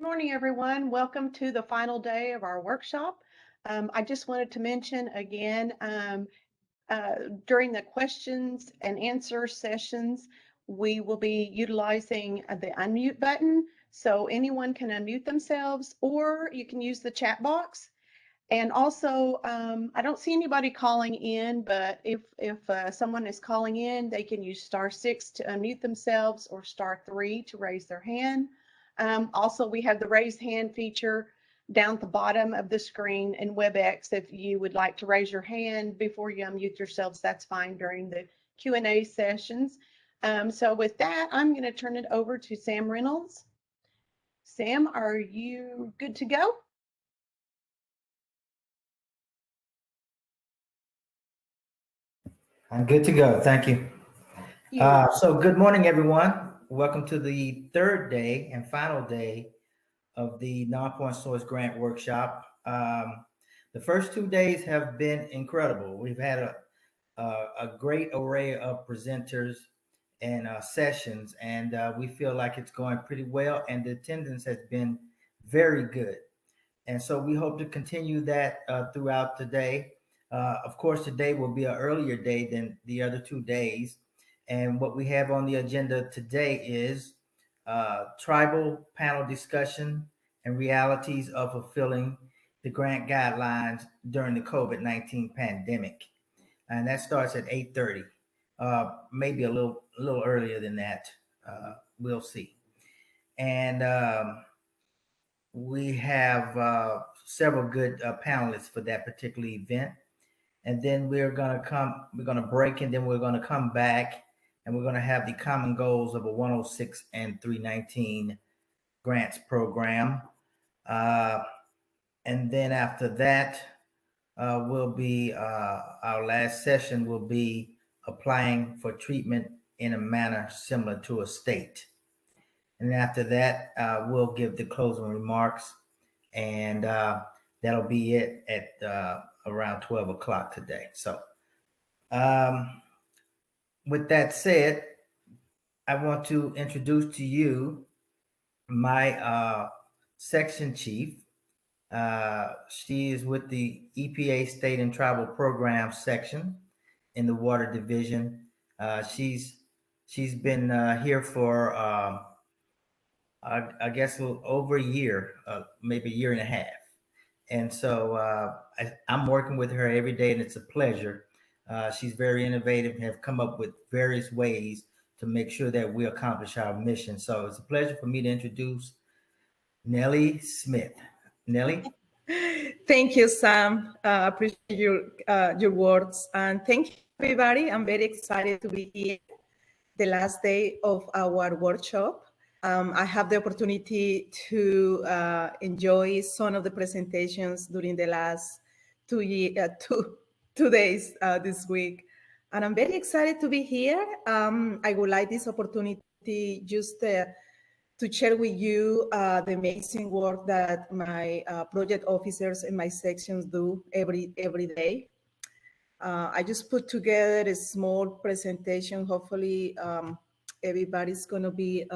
Good morning, everyone. Welcome to the final day of our workshop. I just wanted to mention again, during the questions and answer sessions, we will be utilizing the unmute button. So anyone can unmute themselves, or you can use the chat box. And also, I don't see anybody calling in, but if someone is calling in, they can use *6 to unmute themselves or *3 to raise their hand. Also, we have the raise hand feature down at the bottom of the screen in WebEx. If you would like to raise your hand before you unmute yourselves, that's fine during the Q&A sessions. So with that, I'm going to turn it over to Sam Reynolds. Sam, are you good to go? I'm good to go. Thank you. So good morning, everyone. Welcome to the third day and final day of the Non-Point Source Grant Workshop. The first 2 days have been incredible. We've had a great array of presenters and sessions, and we feel like it's going pretty well, and the attendance has been very good. And so we hope to continue that throughout the day. Of course, today will be an earlier day than the other 2 days. And what we have on the agenda today is tribal panel discussion and realities of fulfilling the grant guidelines during the COVID-19 pandemic. And that starts at 8:30, maybe a little earlier than that. We'll see. And we have several good panelists for that particular event. And then we're going to break, and then we're going to come back, and we're going to have the common goals of a 106 and 319 grants program. And then after that, will be our last session will be applying for treatment in a manner similar to a state. And after that, we'll give the closing remarks, and that'll be it at around 12 o'clock today. So with that said, I want to introduce to you my section chief. She is with the EPA State and Tribal Programs section in the Water Division. She's been here for I guess a little over a year, maybe a year and a half. And so I'm working with her every day, and it's a pleasure. She's very innovative and have come up with various ways to make sure that we accomplish our mission. So it's a pleasure for me to introduce Nellie Smith. Nellie? Thank you, Sam. Appreciate your words. And thank you, everybody. I'm very excited to be here the last day of our workshop. I have the opportunity to enjoy some of the presentations during the last 2 days this week. And I'm very excited to be here. I would like this opportunity just to share with you the amazing work that my project officers in my sections do every day. I just put together a small presentation. Hopefully, everybody's going to be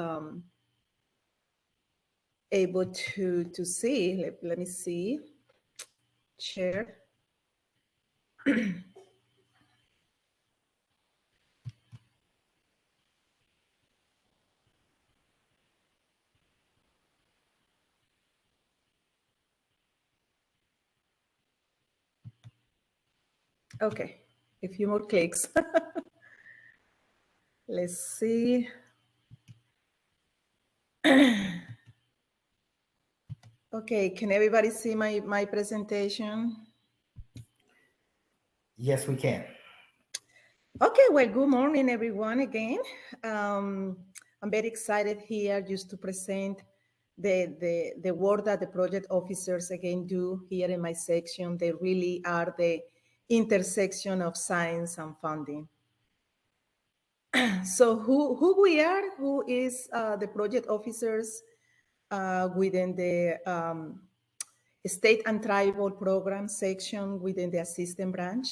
able to see. Let me see. Share. Okay, a few more clicks. Let's see. Okay, can everybody see my presentation? Yes, we can. Okay, well, good morning, everyone, again. I'm very excited here just to present the work that the project officers, again, do here in my section. They really are the intersection of science and funding. So who we are, who is the project officers within the State and Tribal Program section within the Assistant Branch.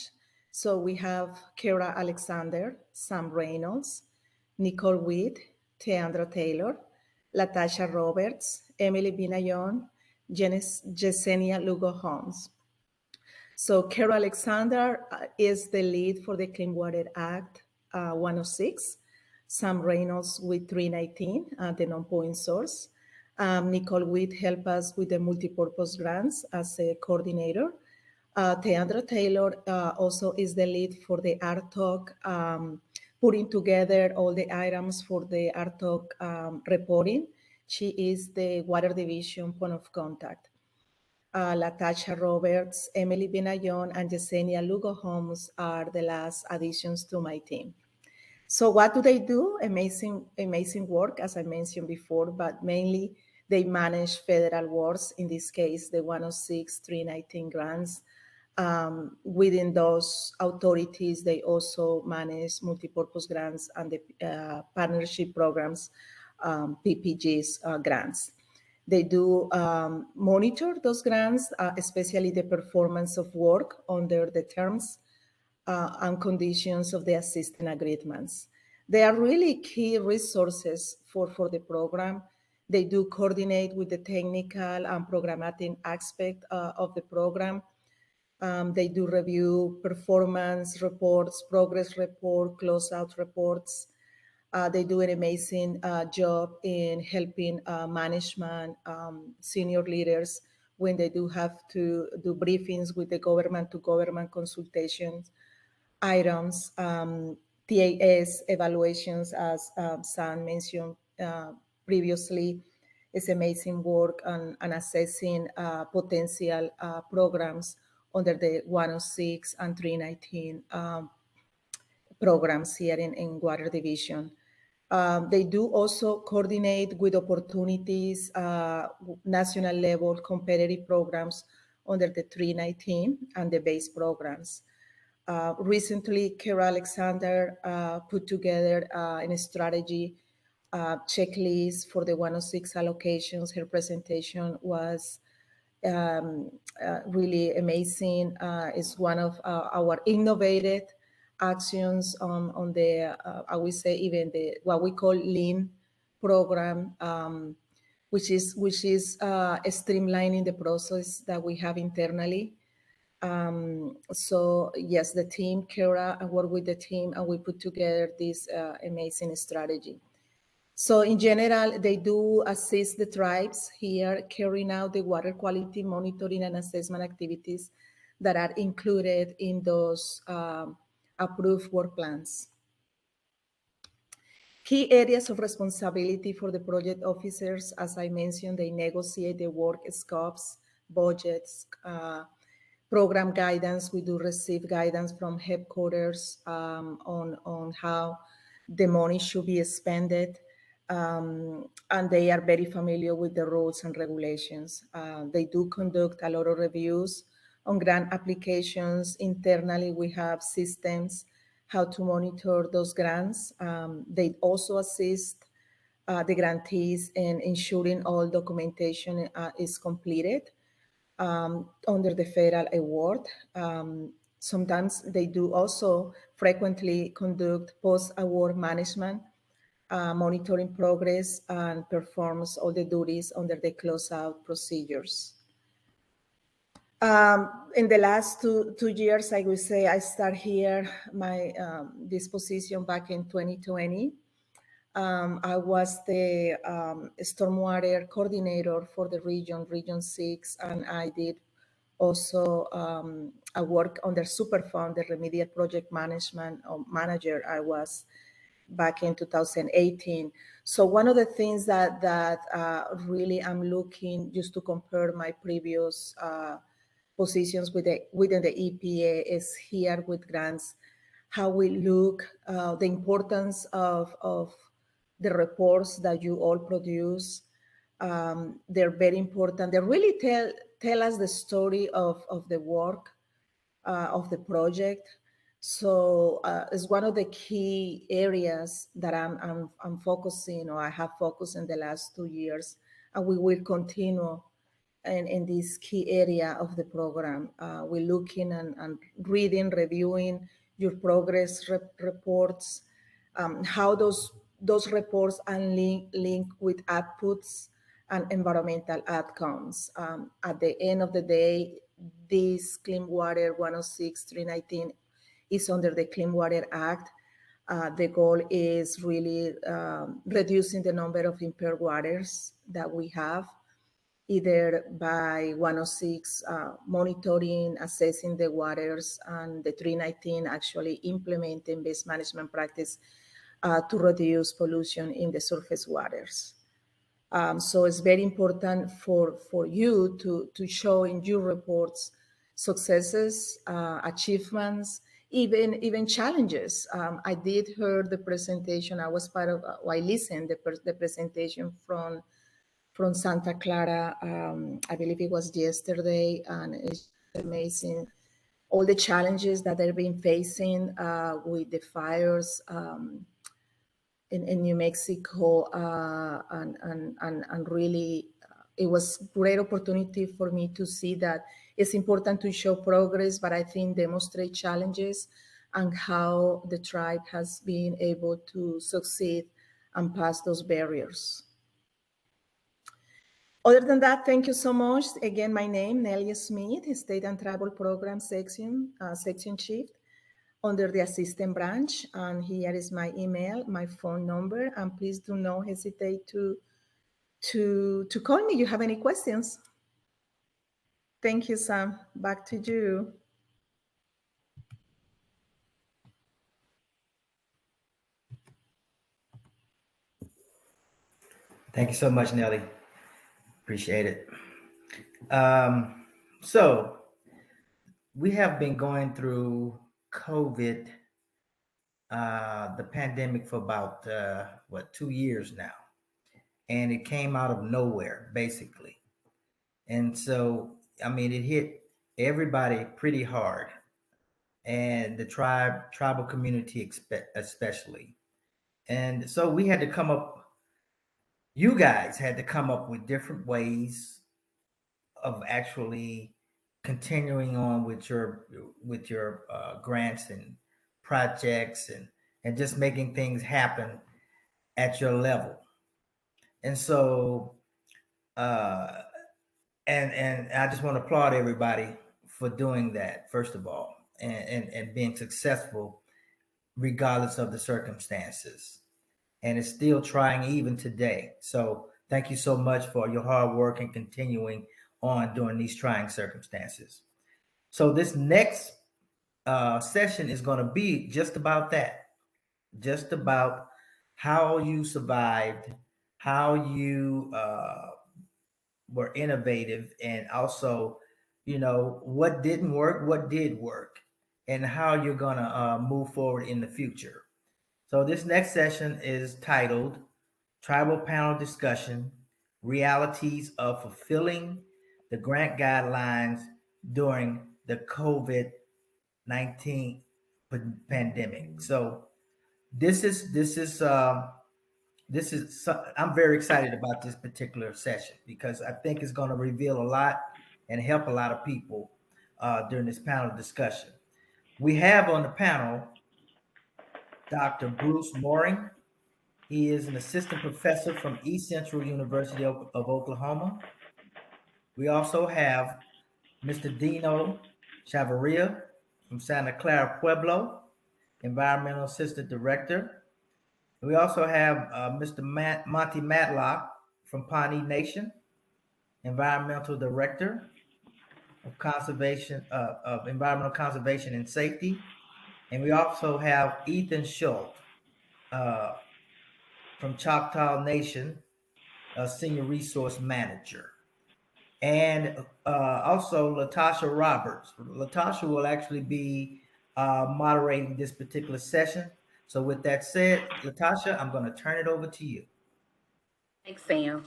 So we have Kara Alexander, Sam Reynolds, Nicole Witt, Teandra Taylor, Latasha Roberts, Emily Binayon, Yesenia Lugo Holmes. So Carol Alexander is the lead for the Clean Water Act 106. Sam Reynolds with 319, the non-point source. Nicole Witt helped us with the multipurpose grants as a coordinator. Teandra Taylor also is the lead for the RTOC, putting together all the items for the RTOC reporting. She is the Water Division point of contact. Latasha Roberts, Emily Benayon, and Yesenia Lugo Holmes are the last additions to my team. So what do they do? Amazing work, as I mentioned before, but mainly they manage federal awards, in this case, the 106, 319 grants. Within those authorities, they also manage multipurpose grants and the partnership programs, PPGs grants. They do monitor those grants, especially the performance of work under the terms and conditions of the assistance agreements. They are really key resources for the program. They do coordinate with the technical and programmatic aspect of the program. They do review performance reports, progress report, closeout reports. They do an amazing job in helping management, senior leaders when they do have to do briefings with the government to government consultations, items, TAS evaluations, as Sam mentioned previously, is amazing work on assessing potential programs under the 106 and 319 programs here in Water Division. They do also coordinate with opportunities, national level competitive programs under the 319 and the base programs. Recently, Kara Alexander put together a strategy checklist for the 106 allocations. Her presentation was really amazing. It's one of our innovative actions on the, I would say, even the what we call lean program, which is streamlining the process that we have internally. So yes, the team, Kara, I work with the team and we put together this amazing strategy. So in general, they do assist the tribes here carrying out the water quality monitoring and assessment activities that are included in those approved work plans. Key areas of responsibility for the project officers, as I mentioned, they negotiate the work scopes, budgets, program guidance. We do receive guidance from headquarters on how the money should be expended. And they are very familiar with the rules and regulations. They do conduct a lot of reviews on grant applications. Internally, we have systems how to monitor those grants. They also assist the grantees in ensuring all documentation is completed under the federal award. Sometimes they do also frequently conduct post-award management, monitoring progress, and performs all the duties under the closeout procedures. In the last two years, I would say I start here my this position back in 2020. I was the stormwater coordinator for the region 6, and I did also I work under Superfund, the remedial project management manager. I was back in 2018. So one of the things that really I'm looking just to compare my previous positions within the EPA is here with grants, how we look, the importance of the reports that you all produce. They're very important. They really tell us the story of the work of the project. So it's one of the key areas that I'm focusing, or I have focused in the last 2 years, and we will continue in this key area of the program. We're looking and reading, reviewing your progress reports, how those those reports and link with outputs and environmental outcomes. At the end of the day, this Clean Water 106-319 is under the Clean Water Act. The goal is really reducing the number of impaired waters that we have, either by 106 monitoring, assessing the waters, and the 319 actually implementing best management practice to reduce pollution in the surface waters. So it's very important for you to show in your reports successes, achievements, even challenges. I did hear the presentation. I was part of, I listened the presentation from Santa Clara. I believe it was yesterday, and it's amazing all the challenges that they've been facing with the fires in New Mexico, and really it was great opportunity for me to see that it's important to show progress, but I think demonstrate challenges and how the tribe has been able to succeed and pass those barriers. Other than that, thank you so much. Again, my name, Nelia Smith, State and Tribal Program Section Chief under the Assistant Branch. And here is my email, my phone number, and please do not hesitate to call me if you have any questions. Thank you, Sam. Back to you. Thank you so much, Nelly. Appreciate it. So we have been going through COVID, the pandemic, for about 2 years now, and it came out of nowhere, basically. And so, I mean, it hit everybody pretty hard, and the tribal community especially. And so we had to come up. You guys had to come up with different ways of actually continuing on with your grants and projects, and just making things happen at your level. And so and I just want to applaud everybody for doing that, first of all, and being successful regardless of the circumstances. And it's still trying even today. So thank you so much for your hard work and continuing on during these trying circumstances. So this next session is going to be just about that, just about how you survived, how you were innovative, and also, what didn't work, what did work, and how you're going to move forward in the future. So this next session is titled Tribal Panel Discussion, Realities of Fulfilling the Grant Guidelines During the COVID-19 Pandemic. So this is I'm very excited about this particular session because I think it's going to reveal a lot and help a lot of people during this panel discussion. We have on the panel Dr. Bruce Mooring. He is an assistant professor from East Central University of Oklahoma. We also have Mr. Dino Chavarria from Santa Clara Pueblo, environmental assistant director. We also have Mr. Monty Matlock from Pawnee Nation, environmental director of conservation, of environmental conservation and safety. And we also have Ethan Schultz from Choctaw Nation, senior resource manager. And also Latasha Roberts. Latasha will actually be moderating this particular session. So with that said, Latasha, I'm going to turn it over to you. Thanks, Sam.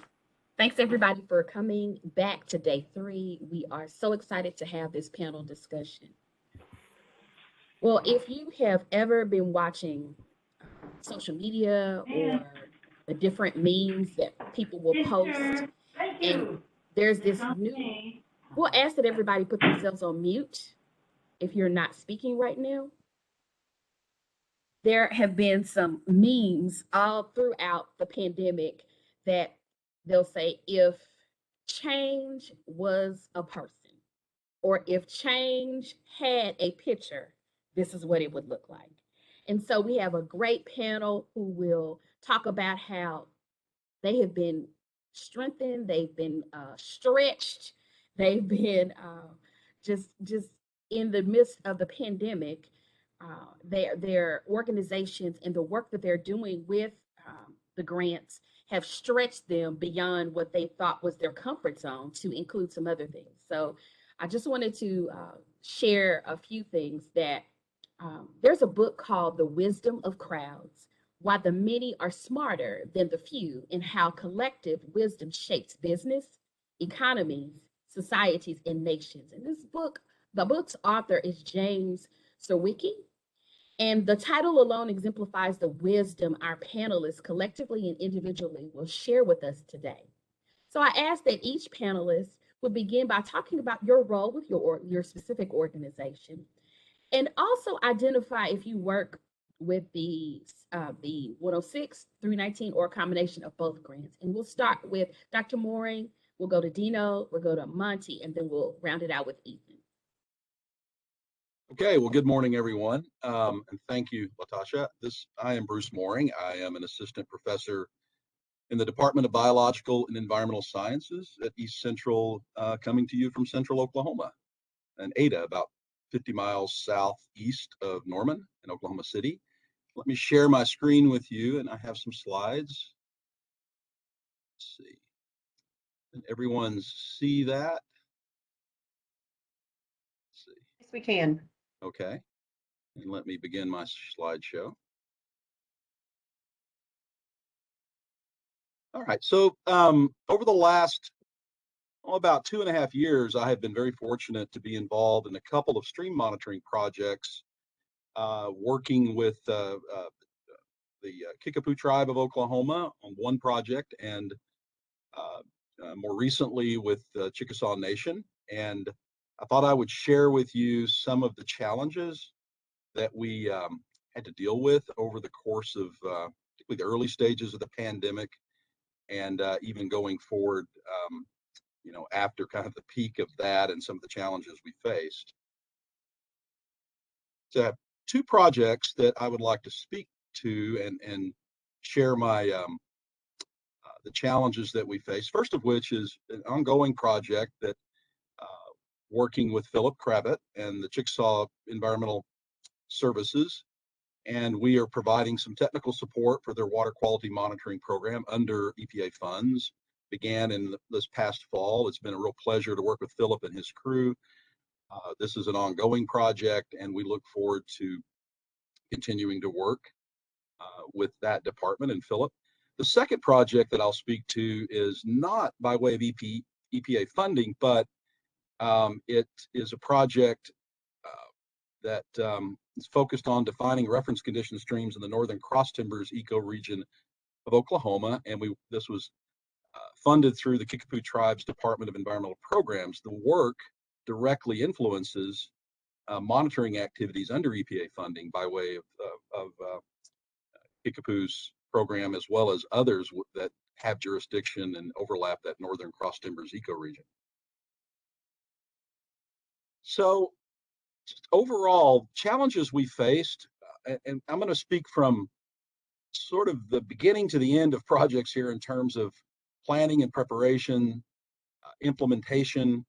Thanks everybody for coming back to day 3. We are so excited to have this panel discussion. Well, if you have ever been watching social media or the different memes that people will post, and there's this new, we'll ask that everybody put themselves on mute if you're not speaking right now. there have been some memes all throughout the pandemic that they'll say, if change was a person, or if change had a picture, this is what it would look like. And so we have a great panel who will talk about how they have been strengthened, they've been stretched, they've been just in the midst of the pandemic. Their organizations and the work that they're doing with the grants have stretched them beyond what they thought was their comfort zone to include some other things. So I just wanted to share a few things that there's a book called The Wisdom of Crowds: Why the Many Are Smarter Than the Few, and How Collective Wisdom Shapes Business, Economies, Societies, and Nations. And this book, the book's author is James Surowiecki, and the title alone exemplifies the wisdom our panelists collectively and individually will share with us today. So I ask that each panelist would begin by talking about your role with your specific organization, and also identify if you work with the 106, 319, or a combination of both grants. And we'll start with Dr. Mooring, we'll go to Dino, we'll go to Monty, and then we'll round it out with Ethan. Okay, well, good morning, everyone. And thank you, Latasha. I am Bruce Mooring. I am an assistant professor in the Department of Biological and Environmental Sciences at East Central, coming to you from Central Oklahoma, and Ada, about 50 miles southeast of Norman in Oklahoma City. Let me share my screen with you, and I have some slides. Let's see. Can everyone see that? Let's see. Yes, we can. Okay, and let me begin my slideshow. All right, so over the last about 2.5 years, I have been very fortunate to be involved in a couple of stream monitoring projects, working with the Kickapoo Tribe of Oklahoma on one project, and more recently with the Chickasaw Nation. And I thought I would share with you some of the challenges that we had to deal with over the course of particularly the early stages of the pandemic, and even going forward, after kind of the peak of that and some of the challenges we faced. So I have two projects that I would like to speak to and share my the challenges that we face. First of which is an ongoing project that working with Philip Kravitz and the Chickasaw Environmental Services, and we are providing some technical support for their water quality monitoring program under EPA funds. Began in this past fall. It's been a real pleasure to work with Philip and his crew. This is an ongoing project, and we look forward to continuing to work with that department and Philip. The second project that I'll speak to is not by way of EPA funding, but it is a project that is focused on defining reference condition streams in the northern cross timbers ecoregion of Oklahoma, and this was funded through the Kickapoo Tribe's Department of Environmental Programs. The work directly influences monitoring activities under EPA funding by way of Kickapoo's program, as well as others that have jurisdiction and overlap that northern cross timbers ecoregion. So overall, challenges we faced, and I'm going to speak from sort of the beginning to the end of projects here in terms of planning and preparation, implementation,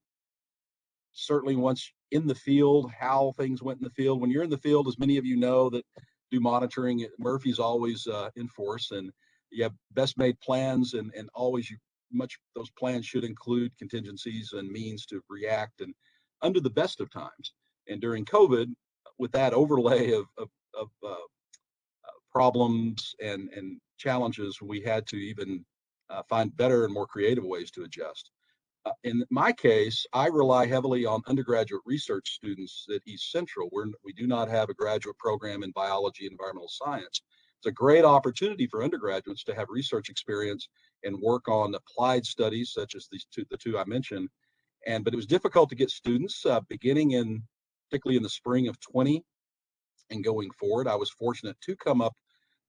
certainly once in the field, how things went in the field. When you're in the field, as many of you know that do monitoring, Murphy's always in force, and you have best made plans, and always those plans should include contingencies and means to react, and under the best of times. And during COVID, with that overlay of problems and challenges, we had to even find better and more creative ways to adjust. In my case, I rely heavily on undergraduate research students at East Central, where we do not have a graduate program in biology and environmental science. It's a great opportunity for undergraduates to have research experience and work on applied studies such as the two I mentioned. But it was difficult to get students beginning particularly in the spring of 20 and going forward. I was fortunate to come up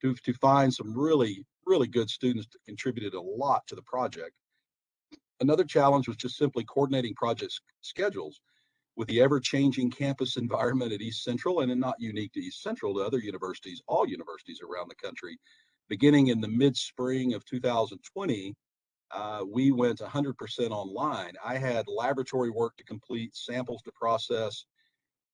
to find some really, really good students that contributed a lot to the project. Another challenge was just simply coordinating project schedules with the ever-changing campus environment at East Central, and not unique to East Central, to other universities, all universities around the country. Beginning in the mid-spring of 2020, we went 100% online. I had laboratory work to complete, samples to process,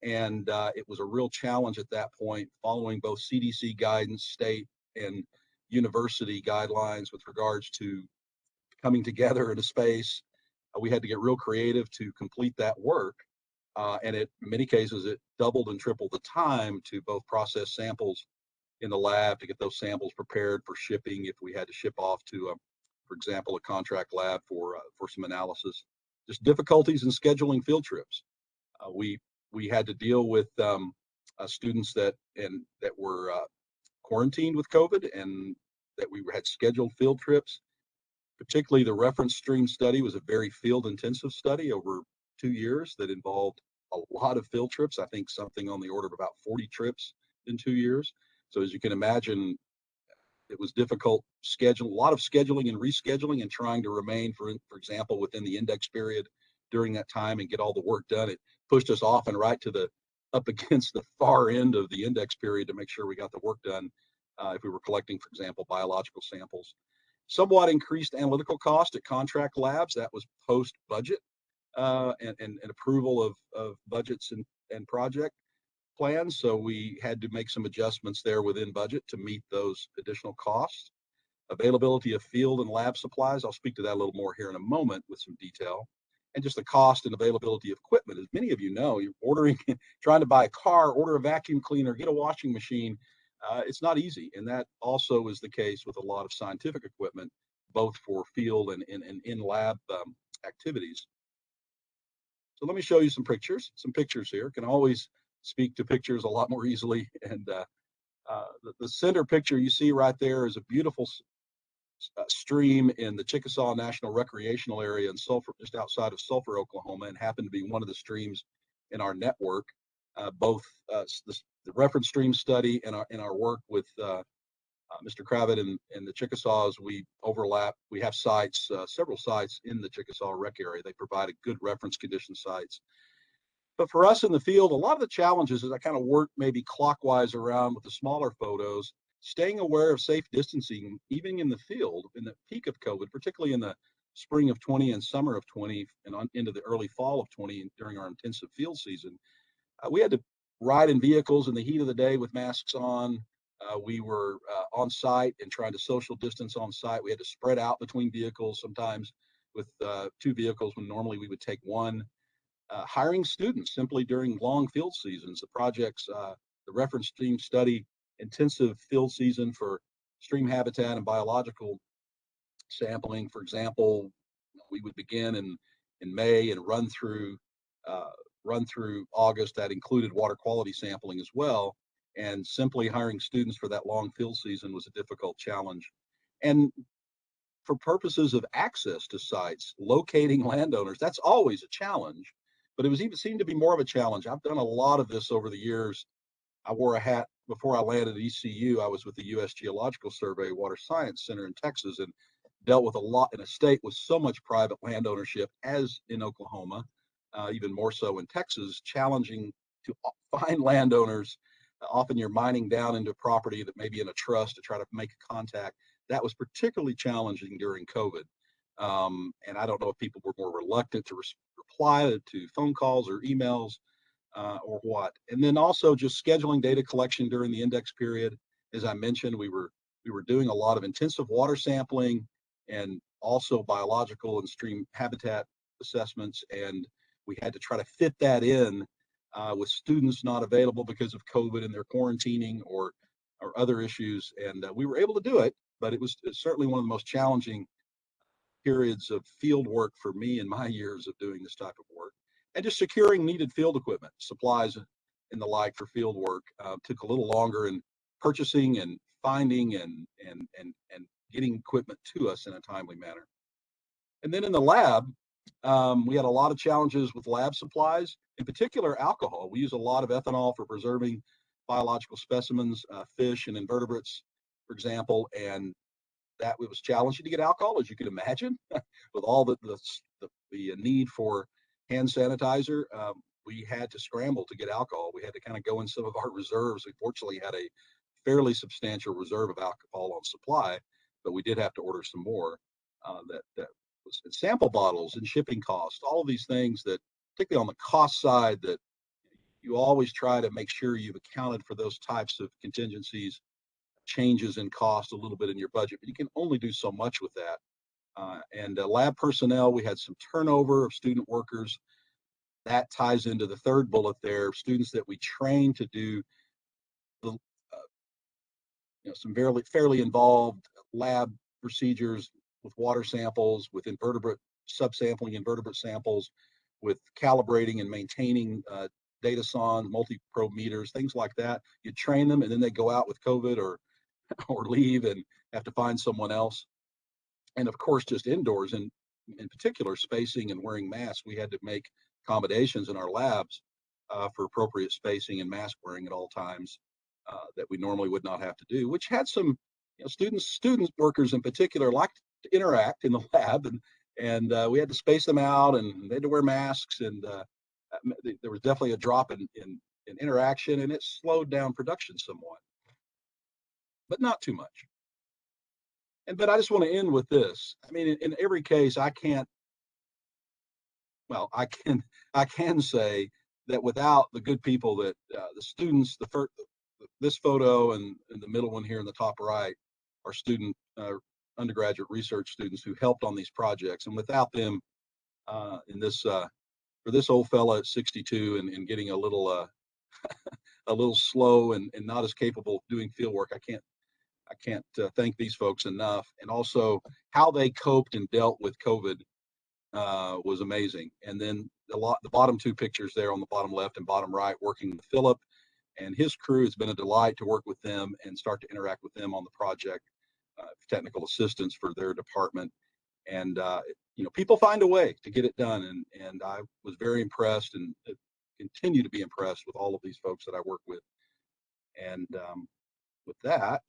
and it was a real challenge at that point, following both CDC guidance, state and university guidelines with regards to coming together in a space. We had to get real creative to complete that work. And in many cases, it doubled and tripled the time to both process samples in the lab, to get those samples prepared for shipping if we had to ship off to, for example, a contract lab for some analysis. Just difficulties in scheduling field trips. We had to deal with students that were quarantined with COVID, and that we had scheduled field trips. Particularly the reference stream study was a very field intensive study over 2 years that involved a lot of field trips. I think something on the order of about 40 trips in 2 years. So as you can imagine, it was difficult schedule, a lot of scheduling and rescheduling, and trying to remain, for example, within the index period during that time and get all the work done. It pushed us often right to the up against the far end of the index period to make sure we got the work done if we were collecting, for example, biological samples. Somewhat increased analytical cost at contract labs. That was post budget and approval of budgets and project plans. So we had to make some adjustments there within budget to meet those additional costs. Availability of field and lab supplies. I'll speak to that a little more here in a moment with some detail. And just the cost and availability of equipment. As many of you know, you're ordering, trying to buy a car, order a vacuum cleaner, get a washing machine. It's not easy. And that also is the case with a lot of scientific equipment, both for field and in lab activities. So let me show you some pictures here. Can always speak to pictures a lot more easily. And the center picture you see right there is a beautiful stream in the Chickasaw National Recreational Area in Sulphur, just outside of Sulphur, Oklahoma, and happened to be one of the streams in our network. Both the reference stream study and our work with Mr. Kravitz and the Chickasaws, we overlap. We have sites, several sites in the Chickasaw Rec area. They provided good reference condition sites. But for us in the field, a lot of the challenges is I kind of work maybe clockwise around with the smaller photos, staying aware of safe distancing, even in the field, in the peak of COVID, particularly in the spring of 20 and summer of 20 and into the early fall of 20 during our intensive field season. We had to ride in vehicles in the heat of the day with masks on. We were on site and trying to social distance on site. We had to spread out between vehicles, sometimes with 2 vehicles when normally we would take one. Hiring students simply during long field seasons. The projects, the reference stream study, intensive field season for stream habitat and biological sampling. For example, we would begin in May and run through August. That included water quality sampling as well. And simply hiring students for that long field season was a difficult challenge. And for purposes of access to sites, locating landowners, that's always a challenge. But it seemed to be more of a challenge. I've done a lot of this over the years. I wore a hat before I landed at ECU. I was with the U.S. Geological Survey Water Science Center in Texas and dealt with a lot in a state with so much private land ownership as in Oklahoma, even more so in Texas, challenging to find landowners. Often you're mining down into property that may be in a trust to try to make a contact. That was particularly challenging during COVID. And I don't know if people were more reluctant to reply to phone calls or emails or what. And then also just scheduling data collection during the index period. As I mentioned, we were doing a lot of intensive water sampling and also biological and stream habitat assessments. And we had to try to fit that in with students not available because of COVID and their quarantining or other issues. And we were able to do it, but it's certainly one of the most challenging periods of field work for me in my years of doing this type of work. And just securing needed field equipment, supplies and the like for field work took a little longer in purchasing and finding and getting equipment to us in a timely manner. And then in the lab, we had a lot of challenges with lab supplies, in particular alcohol. We use a lot of ethanol for preserving biological specimens, fish and invertebrates, for example, and that it was challenging to get alcohol, as you can imagine, with all the need for hand sanitizer. We had to scramble to get alcohol. We had to kind of go in some of our reserves. We fortunately had a fairly substantial reserve of alcohol on supply, but we did have to order some more. That was sample bottles and shipping costs, all of these things that, particularly on the cost side, that you always try to make sure you've accounted for those types of contingencies, changes in cost a little bit in your budget, but you can only do so much with that. And lab personnel, we had some turnover of student workers. That ties into the third bullet there, students that we train to do the, some fairly involved lab procedures with water samples, with invertebrate subsampling invertebrate samples, with calibrating and maintaining Datasonde, multi-probe meters, things like that. You train them, and then they go out with COVID or leave and have to find someone else. And of course, just indoors, and in particular, spacing and wearing masks. We had to make accommodations in our labs for appropriate spacing and mask wearing at all times that we normally would not have to do, which had some, student workers in particular liked to interact in the lab, and we had to space them out, and they had to wear masks, and there was definitely a drop in interaction, and it slowed down production somewhat, but not too much. But I just want to end with this. I mean, in every case, I can say that without the good people that the students, this photo and the middle one here in the top right are undergraduate research students who helped on these projects, and without them, for this old fella at 62 and getting a little slow and not as capable of doing field work, I can't thank these folks enough. And also how they coped and dealt with COVID was amazing. And then the bottom two pictures there on the bottom left and bottom right, working with Philip and his crew. It's been a delight to work with them and start to interact with them on the project, technical assistance for their department. And people find a way to get it done. And I was very impressed and continue to be impressed with all of these folks that I work with. And with that,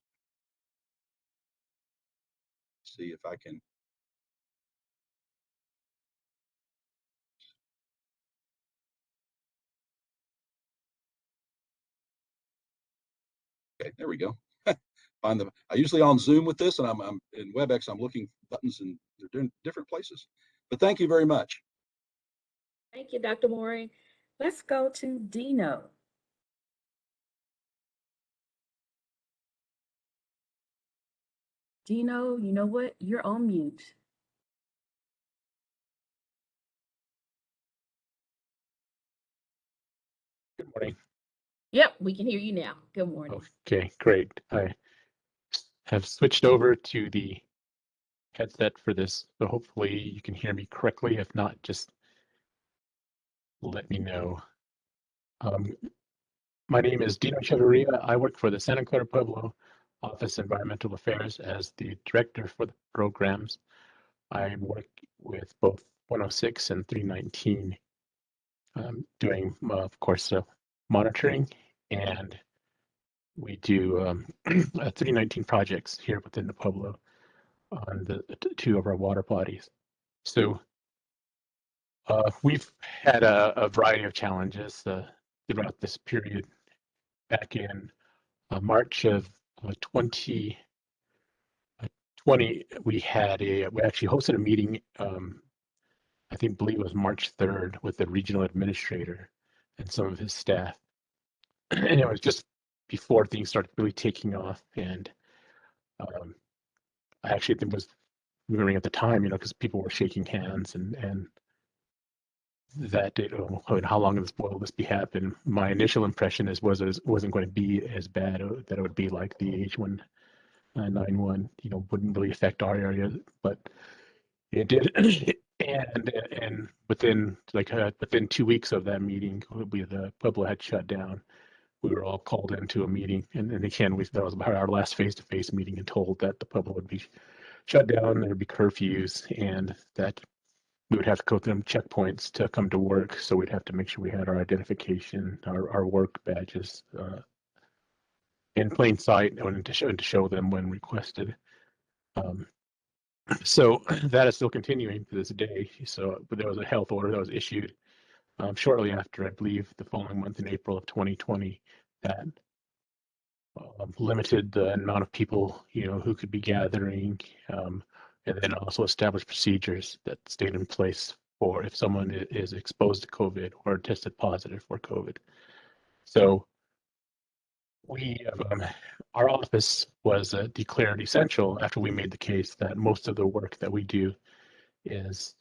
see if I can. Okay, there we go. I usually on Zoom with this, and I'm in WebEx, I'm looking buttons and they're doing different places. But thank you very much. Thank you, Dr. Mooring. Let's go to Dino. Dino, you know what? You're on mute. Good morning. Yep, we can hear you now. Good morning. Okay, great. I have switched over to the headset for this, so hopefully you can hear me correctly. If not, just let me know. My name is Dino Chavarria. I work for the Santa Clara Pueblo Office of Environmental Affairs as the director for the programs. I work with both 106 and 319, doing, of course, monitoring, and we do 319 projects here within the Pueblo on the two of our water bodies. So we've had a variety of challenges throughout this period. Back in March of 2020, we actually hosted a meeting, I believe it was March 3rd, with the regional administrator and some of his staff. And it was just before things started really taking off. And I actually think was remembering at the time, because people were shaking hands and that how long will this be happening? My initial impression wasn't going to be as bad, that it would be like the H1N1, wouldn't really affect our area, but it did. and within 2 weeks of that meeting, the Pueblo had shut down. We were all called into a meeting, and again, that was about our last face-to-face meeting, and told that the Pueblo would be shut down, there would be curfews, and that we would have to go through checkpoints to come to work. So we'd have to make sure we had our identification, our work badges in plain sight and to show them when requested. So that is still continuing to this day. So, but there was a health order that was issued shortly after, I believe, the following month in April of 2020, that limited the amount of people, who could be gathering, and then also established procedures that stayed in place for if someone is exposed to COVID or tested positive for COVID. So our office was declared essential after we made the case that most of the work that we do is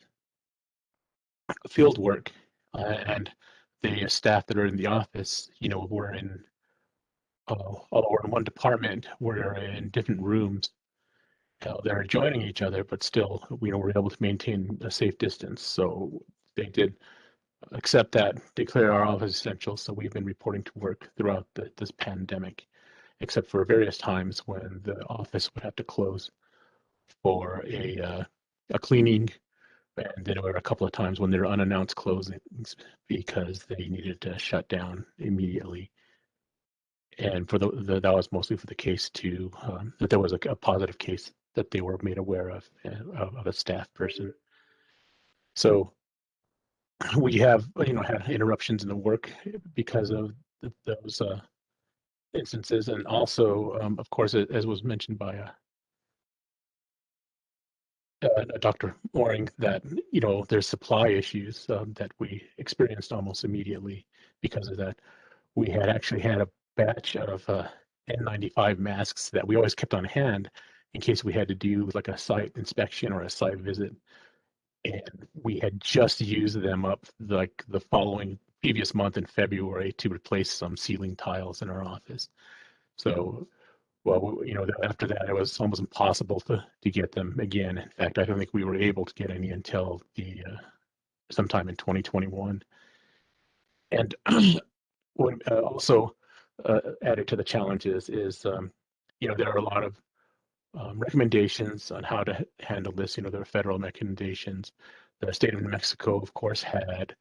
field work, and the staff that are in the office, although we're in one department, we're in different rooms. They're adjoining each other, but still, we're able to maintain a safe distance. So they did accept that, declare our office essential. So we've been reporting to work throughout this pandemic, except for various times when the office would have to close for a cleaning. And there were a couple of times when there were unannounced closings because they needed to shut down immediately. And for that was mostly for the case to that there was a positive case that they were made aware of a staff person. So we have had interruptions in the work because of those instances, and also of course, as was mentioned by Dr. Mooring, that there's supply issues that we experienced almost immediately because of that. We had actually had a batch of N95 masks that we always kept on hand in case we had to do like a site inspection or a site visit. And we had just used them up like the previous month in February to replace some ceiling tiles in our office. So, well, after that, it was almost impossible to get them again. In fact, I don't think we were able to get any until sometime in 2021. And when also added to the challenges is, there are a lot of recommendations on how to handle this. There are federal recommendations. The state of New Mexico, of course, had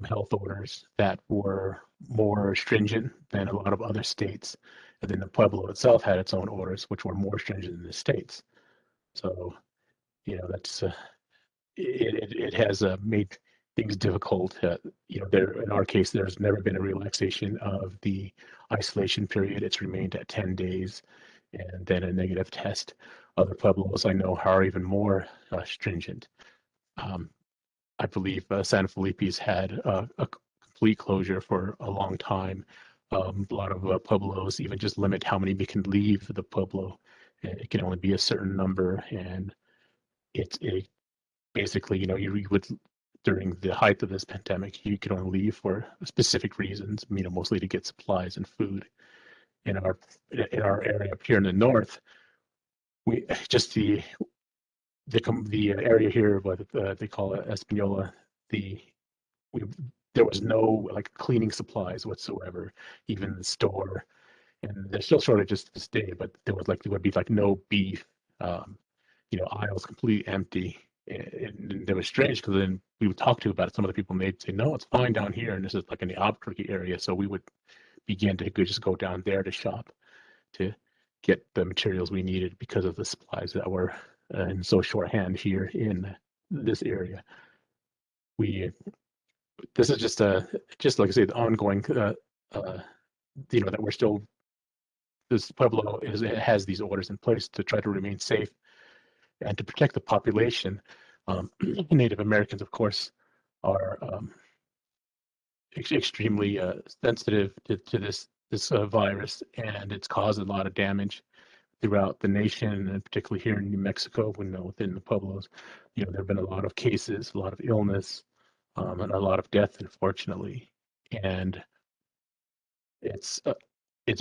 health orders that were more stringent than a lot of other states. And then the Pueblo itself had its own orders, which were more stringent than the states. So, that's it has made things difficult. In our case, there's never been a relaxation of the isolation period. It's remained at 10 days and then a negative test. Other Pueblos I know are even more stringent. I believe San Felipe's had a complete closure for a long time. A lot of Pueblos even just limit how many can leave the Pueblo. It can only be a certain number, and it basically, you would, during the height of this pandemic, you could only leave for specific reasons, mostly to get supplies and food. In our area up here in the north, we just the area here, what they call it Espanola, there was no like cleaning supplies whatsoever, even in the store, and there's still shortages to this day. But there would be like no beef, aisles completely empty. And it was strange because then we would talk to about it. Some of the people, and they'd say, "No, it's fine down here," and this is like in the Albuquerque area. So we would begin to just go down there to shop to get the materials we needed because of the supplies that were in so shorthand here in this area. This is just like I say, the ongoing, that we're still, this Pueblo has these orders in place to try to remain safe and to protect the population. Native Americans, of course, are extremely sensitive to this virus, and it's caused a lot of damage throughout the nation, and particularly here in New Mexico. We know within the Pueblos, there have been a lot of cases, a lot of illness, and a lot of death, unfortunately. And it's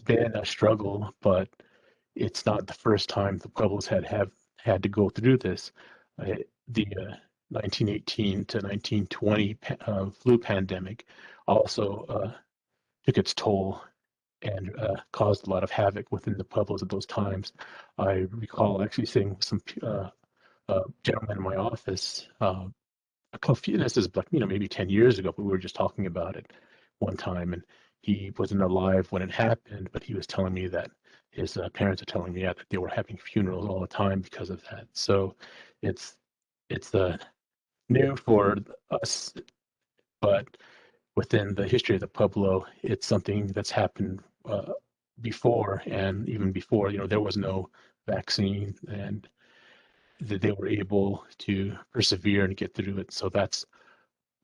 been a struggle, but it's not the first time the Pueblos have had to go through this. The 1918 to 1920 flu pandemic also took its toll and caused a lot of havoc within the Pueblos at those times. I recall actually sitting with some gentlemen in my office. This is like, maybe 10 years ago, but we were just talking about it one time, and he wasn't alive when it happened, but he was telling me that his parents are telling me that they were having funerals all the time because of that. So it's new for us, but within the history of the Pueblo, it's something that's happened before, and even before, there was no vaccine, and that they were able to persevere and get through it. So that's,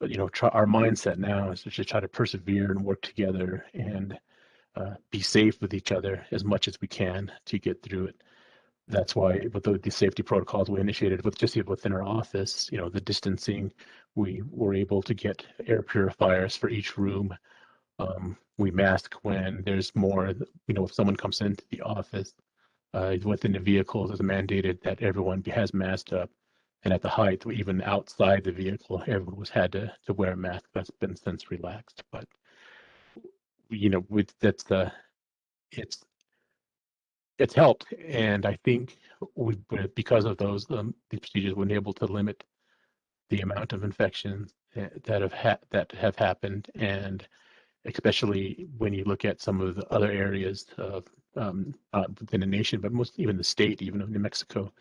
our mindset now is to just try to persevere and work together and be safe with each other as much as we can to get through it. That's why with the safety protocols we initiated within our office, the distancing, we were able to get air purifiers for each room. We mask when there's more, if someone comes into the office, within the vehicles, it's mandated that everyone has masked up. And at the height, even outside the vehicle, everyone was had to wear a mask. That's been since relaxed. But, it's helped. And I think because of those, these procedures, we've been able to limit the amount of infections that have happened. And especially when you look at some of the other areas of within the nation, but most even the state, even of New Mexico,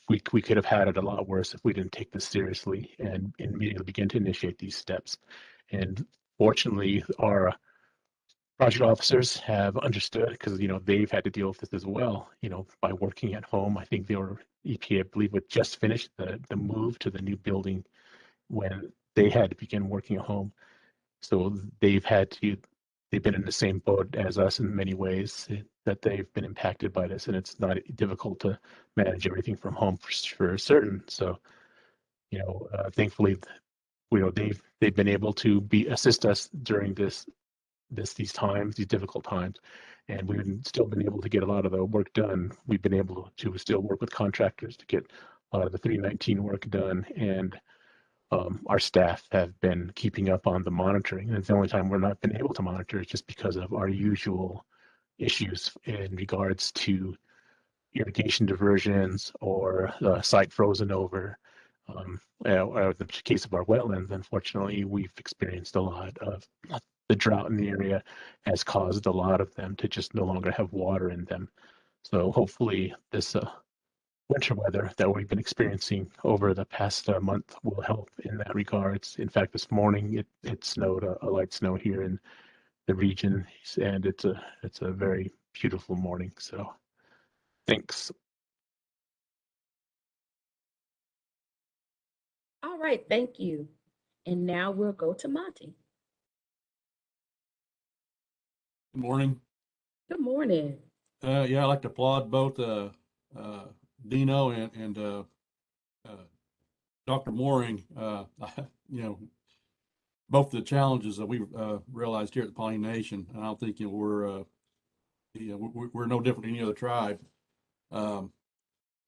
we could have had it a lot worse if we didn't take this seriously and immediately begin to initiate these steps. And fortunately, our project officers have understood because they've had to deal with this as well. By working at home, I think EPA, I believe, would just finished the move to the new building when they had to begin working at home. So they've been in the same boat as us in many ways, that they've been impacted by this, and it's not difficult to manage everything from home for certain. So, thankfully, they've been able to assist us during these difficult times, and we've still been able to get a lot of the work done. We've been able to still work with contractors to get a lot of the 319 work done, and our staff have been keeping up on the monitoring. And it's the only time we're not been able to monitor is just because of our usual issues in regards to irrigation diversions or the site frozen over. Or the case of our wetlands, unfortunately, we've experienced a lot of the drought in the area has caused a lot of them to just no longer have water in them. So hopefully this winter weather that we've been experiencing over the past month will help in that regards. In fact, this morning it snowed a light snow here in the region, and it's a very beautiful morning. So thanks. All right, thank you. And now we'll go to Monty. Good morning. Good morning. Yeah, I'd like to applaud both Dino and Dr. Mooring. Both the challenges that we've realized here at the Pawnee Nation. And I don't think we're no different than any other tribe. I'm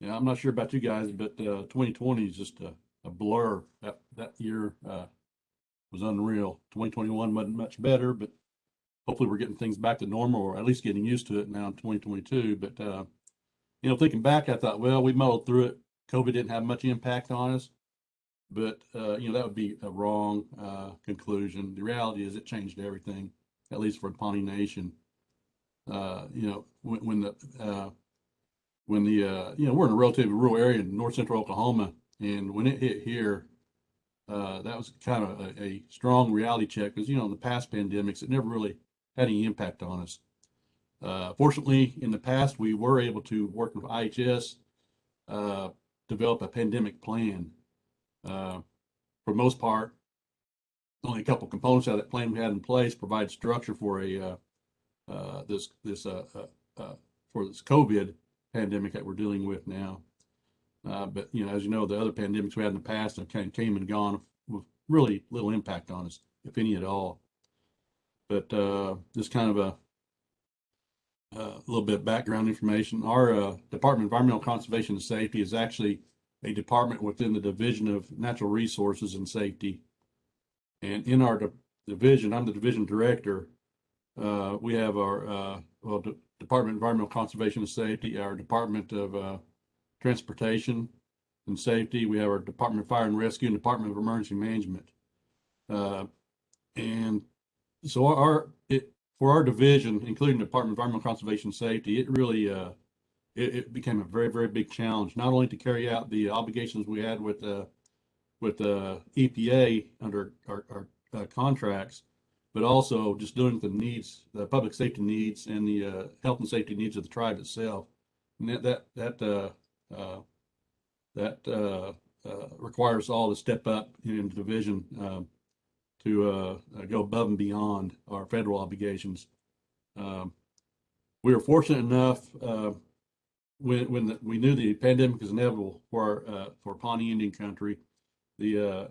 not sure about you guys, but 2020 is just a blur. That year was unreal. 2021 wasn't much better, but hopefully we're getting things back to normal, or at least getting used to it now in 2022. But, thinking back, I thought, well, we muddled through it. COVID didn't have much impact on us, but, that would be a wrong conclusion. The reality is it changed everything, at least for the Pawnee Nation. When we're in a relatively rural area in north central Oklahoma, and when it hit here, that was kind of a strong reality check, because, in the past pandemics, it never really had any impact on us. Fortunately, in the past, we were able to work with IHS, develop a pandemic plan. For the most part, only a couple components of that plan we had in place provide structure for this COVID pandemic that we're dealing with now. But as you know, the other pandemics we had in the past have kind of came and gone with really little impact on us, if any at all. But just kind of a little bit of background information. Our Department of Environmental Conservation and Safety is actually a department within the Division of Natural Resources and Safety. And in our division, I'm the division director. We have our Department of Environmental Conservation and Safety, our Department of Transportation and Safety. We have our Department of Fire and Rescue and Department of Emergency Management. And so for our division, including the Department of Environmental Conservation and Safety, it really it became a very, very big challenge, not only to carry out the obligations we had with EPA under our contracts, but also just doing the needs, the public safety needs and the health and safety needs of the tribe itself. And that requires all to step up in the division to go above and beyond our federal obligations. We were fortunate enough when we knew the pandemic was inevitable for Pawnee Indian Country. Our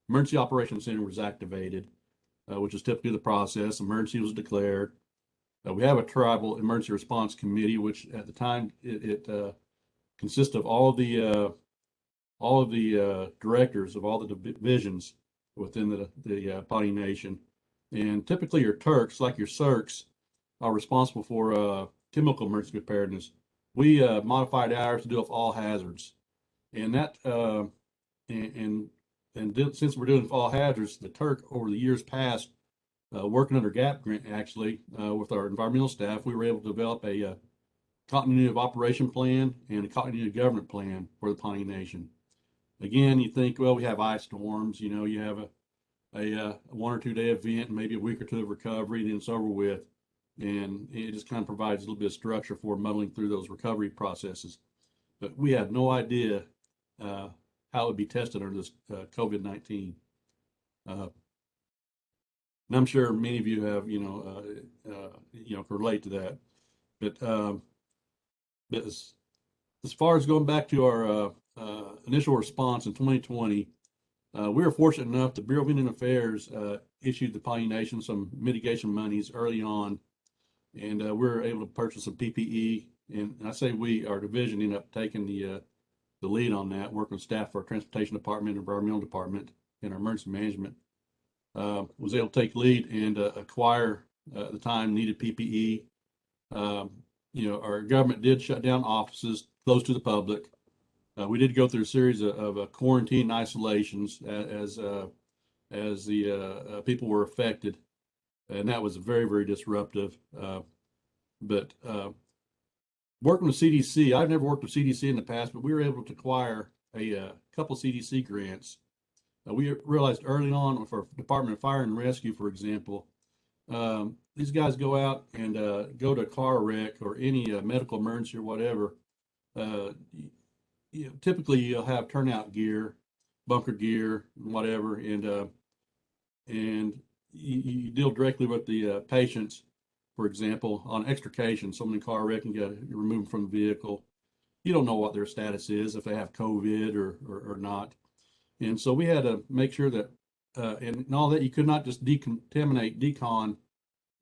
emergency operations center was activated, which is typically the process. Emergency was declared. We have a tribal emergency response committee, which at the time it consists of all of the directors of all the divisions within the Pawnee Nation, and typically your Turks, like your Circs, are responsible for chemical emergency preparedness. We modified ours to deal with all hazards, and that since we're doing all hazards, the Turk over the years past, working under GAP grant actually with our environmental staff, we were able to develop a continuity of operation plan and a continuity of government plan for the Pawnee Nation. Again, you think, well, we have ice storms, you have a 1 or 2 day event, and maybe a week or two of recovery, and then it's over with. And it just kind of provides a little bit of structure for muddling through those recovery processes. But we had no idea how it would be tested under this COVID-19. And I'm sure many of you have, can relate to that. But as far as going back to our initial response in 2020, we were fortunate enough, the Bureau of Indian Affairs issued the Pawnee Nation some mitigation monies early on, and we were able to purchase some PPE. And I say we, our division, ended up taking the lead on that, working with staff for our transportation department, environmental department, and our emergency management. Was able to take lead and acquire at the time needed PPE. Our government did shut down offices, closed to the public. We did go through a series of quarantine isolations as the people were affected, and that was very, very disruptive. But working with CDC, I've never worked with CDC in the past, but we were able to acquire a couple CDC grants. We realized early on with our Department of Fire and Rescue, for example, these guys go out and go to a car wreck or any medical emergency or whatever. Typically you'll have turnout gear, bunker gear, whatever, and you deal directly with the patients. For example, on extrication, someone in a car wreck and get removed from the vehicle. You don't know what their status is, if they have COVID or not. And so we had to make sure that, and all that, you could not just decon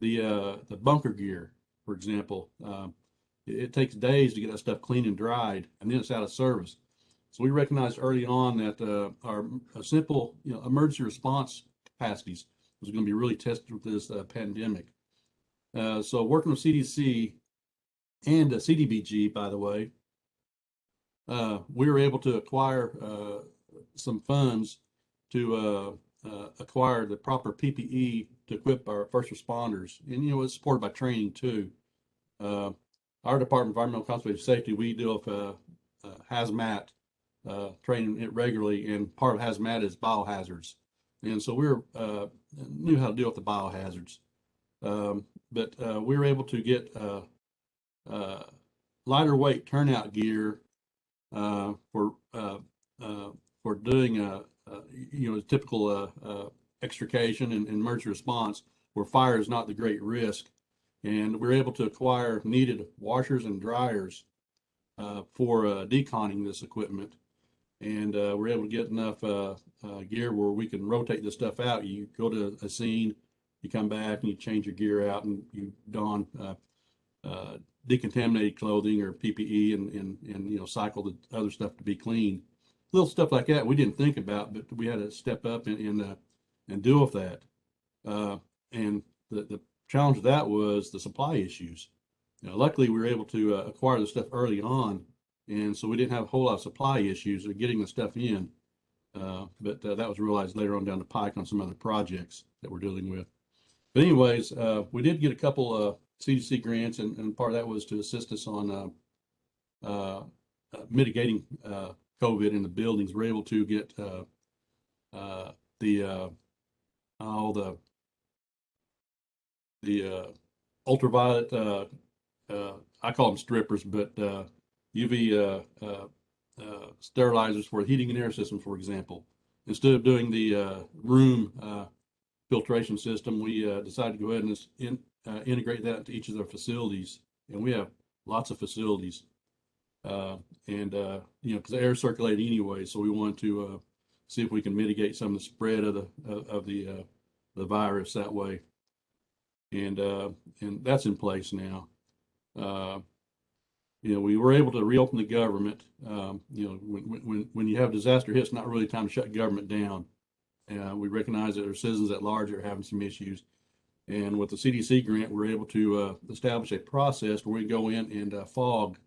the bunker gear, for example. It takes days to get that stuff clean and dried, and then it's out of service. So we recognized early on that our simple, emergency response capacities was going to be really tested with this pandemic. So working with CDC and CDBG, by the way, we were able to acquire some funds to acquire the proper PPE to equip our first responders. And, it's supported by training too. Our Department of Environmental Conservation Safety, we deal with hazmat training it regularly, and part of hazmat is biohazards. And so we knew how to deal with the biohazards. But we were able to get lighter weight turnout gear for doing typical extrication and emergency response where fire is not the great risk. And we were able to acquire needed washers and dryers for deconning this equipment. And we're able to get enough gear where we can rotate this stuff out. You go to a scene, you come back and you change your gear out and you don decontaminated clothing or PPE and cycle the other stuff to be clean. Little stuff like that we didn't think about, but we had to step up and deal with that. And the challenge of that was the supply issues. Luckily we were able to acquire the stuff early on, and so we didn't have a whole lot of supply issues of getting the stuff in. but that was realized later on down the pike on some other projects that we're dealing with. But anyways, we did get a couple CDC grants, and part of that was to assist us on mitigating COVID in the buildings. We're able to get the ultraviolet, I call them strippers, but UV sterilizers for the heating and air system, for example. Instead of doing the room filtration system, we decided to go ahead and integrate that into each of their facilities. And we have lots of facilities. Because air is circulating anyway, so we wanted to see if we can mitigate some of the spread of the virus that way. And that's in place now. We were able to reopen the government. When you have disaster hits, not really time to shut government down. We recognize that there are citizens at large that are having some issues. And with the CDC grant, we're able to establish a process where we go in and fog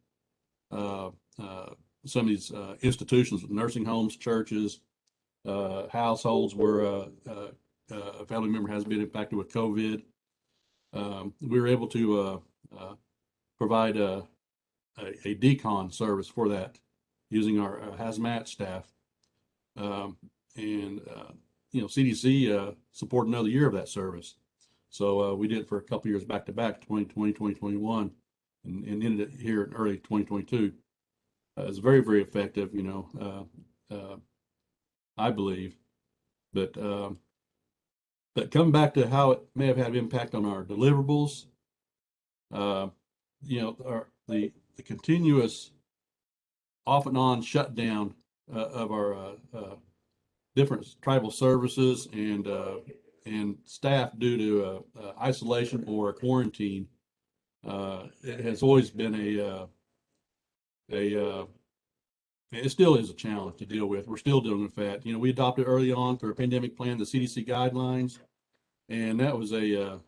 some of these institutions, nursing homes, churches, households where a family member has been impacted with COVID. We were able to provide a decon service for that using our hazmat staff. CDC supported another year of that service. So we did it for a couple years back to back, 2020, 2021, and ended it here in early 2022. It's very, very effective, I believe. But coming back to how it may have had an impact on our deliverables, the continuous off and on shutdown of our different tribal services and staff due to isolation or quarantine, it has always been it still is a challenge to deal with. We're still dealing with that. We adopted early on for a pandemic plan the CDC guidelines, and that was a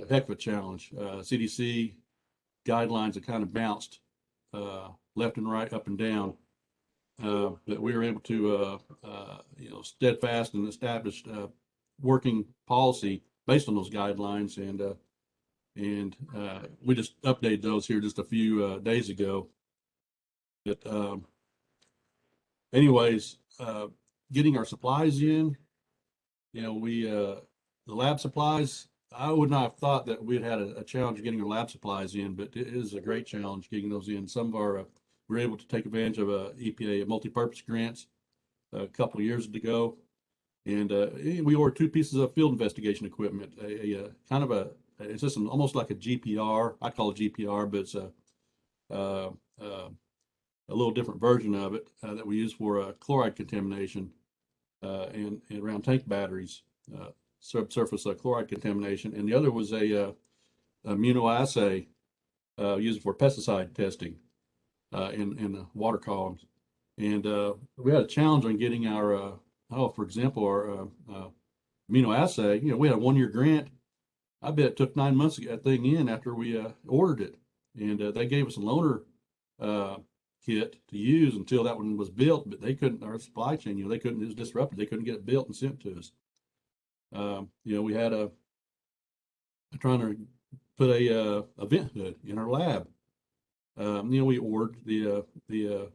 heck of a challenge. CDC guidelines have kind of bounced left and right, up and down. That we were able to, steadfast and established working policy based on those guidelines, and we just updated those here just a few days ago. But anyways, getting our supplies in, the lab supplies, I would not have thought that we'd had a challenge getting our lab supplies in, but it is a great challenge getting those in. Some of our we're able to take advantage of EPA multi-purpose grants a couple of years ago, and we ordered 2 pieces of field investigation equipment. It's just almost like a GPR. I call it GPR, but it's a little different version of it that we use for chloride contamination and around tank batteries, subsurface chloride contamination. And the other was a immunoassay used for pesticide testing in the water columns. And we had a challenge on getting our, for example, our immunoassay. We had a 1-year grant. I bet it took 9 months to get that thing in after we ordered it. And they gave us a loaner kit to use until that one was built, but they couldn't, our supply chain, it was disrupted. They couldn't get it built and sent to us. We had trying to put a vent hood in our lab. We ordered the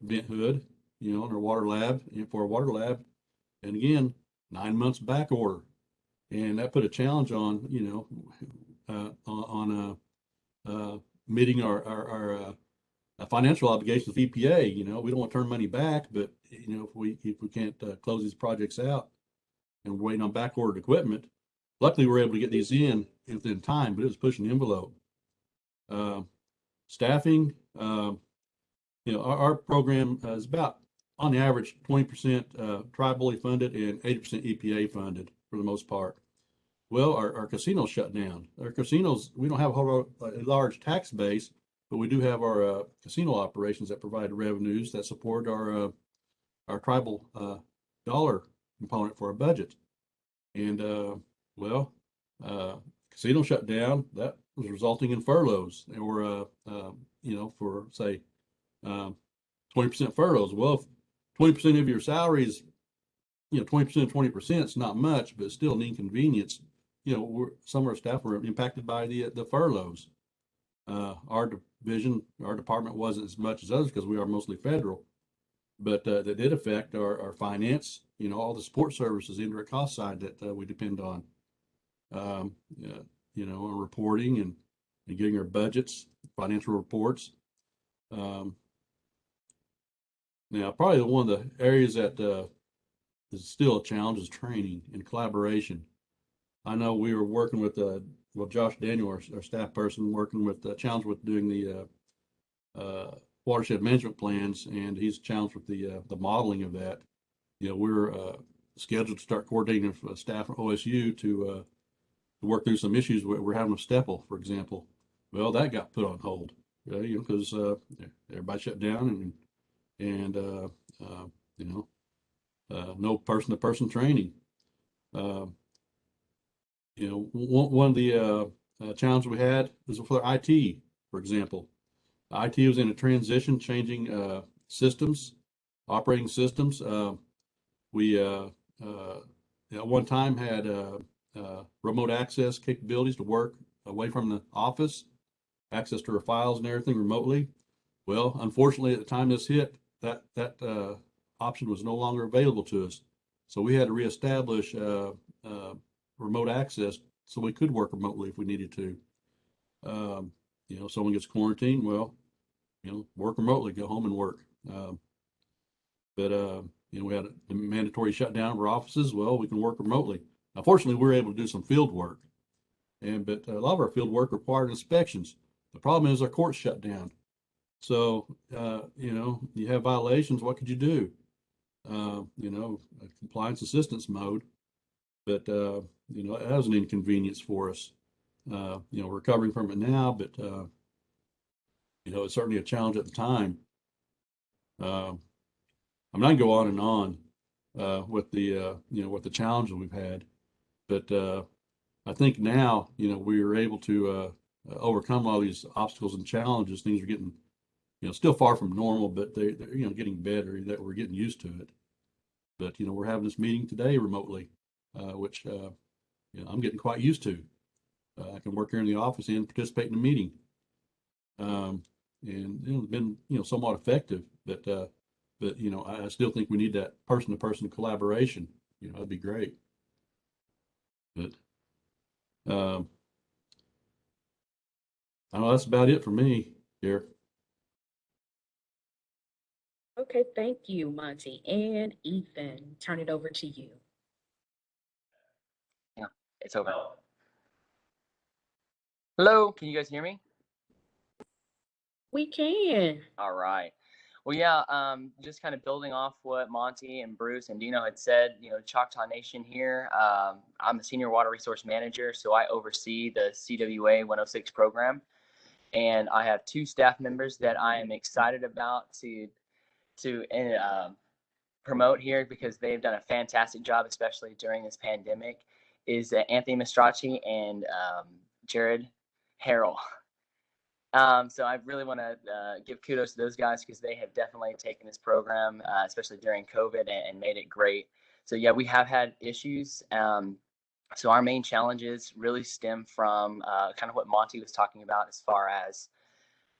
vent hood, in our water lab, for our water lab. And again, 9 months back order. And that put a challenge on, meeting our financial obligations with EPA. We don't want to turn money back, but if we can't close these projects out and we're waiting on back ordered equipment, luckily we're able to get these in within time, but it was pushing the envelope. Staffing, our program is about on the average 20% tribally funded and 80% EPA funded for the most part. Well, our casinos shut down. Our casinos, we don't have a large tax base, but we do have our casino operations that provide revenues that support our tribal dollar component for our budget. And casino shut down. That was resulting in furloughs, or for say 20% furloughs. Well, 20% of your salary is, 20%, 20% is not much, but it's still an inconvenience. Some of our staff were impacted by the furloughs. Our department wasn't as much as others because we are mostly federal, but that did affect our finance, all the support services, indirect cost side that we depend on, on reporting and getting our budgets, financial reports. Now, probably one of the areas that is still a challenge is training and collaboration. I know we were working with Josh Daniel, our staff person, working with the challenge with doing the watershed management plans, and he's challenged with the modeling of that. We're scheduled to start coordinating with staff at OSU to work through some issues we're having with Stepple, for example. Well, that got put on hold, because everybody shut down and no person-to-person training. One of the challenges we had was for IT, for example. IT was in a transition, changing systems, operating systems. We at one time had remote access capabilities to work away from the office, access to our files and everything remotely. Well, unfortunately, at the time this hit, that option was no longer available to us. So we had to reestablish remote access so we could work remotely if we needed to. Someone gets quarantined, well, work remotely, go home and work. But we had a mandatory shutdown of our offices. Well, we can work remotely. Unfortunately, we were able to do some field work, but a lot of our field work required inspections. The problem is our courts shut down. So, you have violations. What could you do? Compliance assistance mode. But, that was an inconvenience for us. We're recovering from it now, but, it's certainly a challenge at the time. I'm not going to go on and on with the challenges we've had. But I think now, we are able to overcome all these obstacles and challenges. Things are getting, still far from normal, but they're getting better, that we're getting used to it. But, we're having this meeting today remotely, which, I'm getting quite used to. I can work here in the office and participate in the meeting. And it's been, somewhat effective, but I still think we need that person-to-person collaboration. That'd be great. But I know that's about it for me here. Okay, thank you, Monty. And Ethan, turn it over to you. Yeah, it's open. Hello, can you guys hear me? We can. All right. Well, yeah, just kind of building off what Monty and Bruce and Dino had said, Choctaw Nation here. I'm a senior water resource manager, so I oversee the CWA 106 program. And I have two staff members that I am excited about to promote here because they've done a fantastic job, especially during this pandemic, is Anthony Mastracci and Jared Harrell. So I really want to give kudos to those guys because they have definitely taken this program, especially during COVID, and made it great. So yeah, we have had issues. So our main challenges really stem from kind of what Monty was talking about, as far as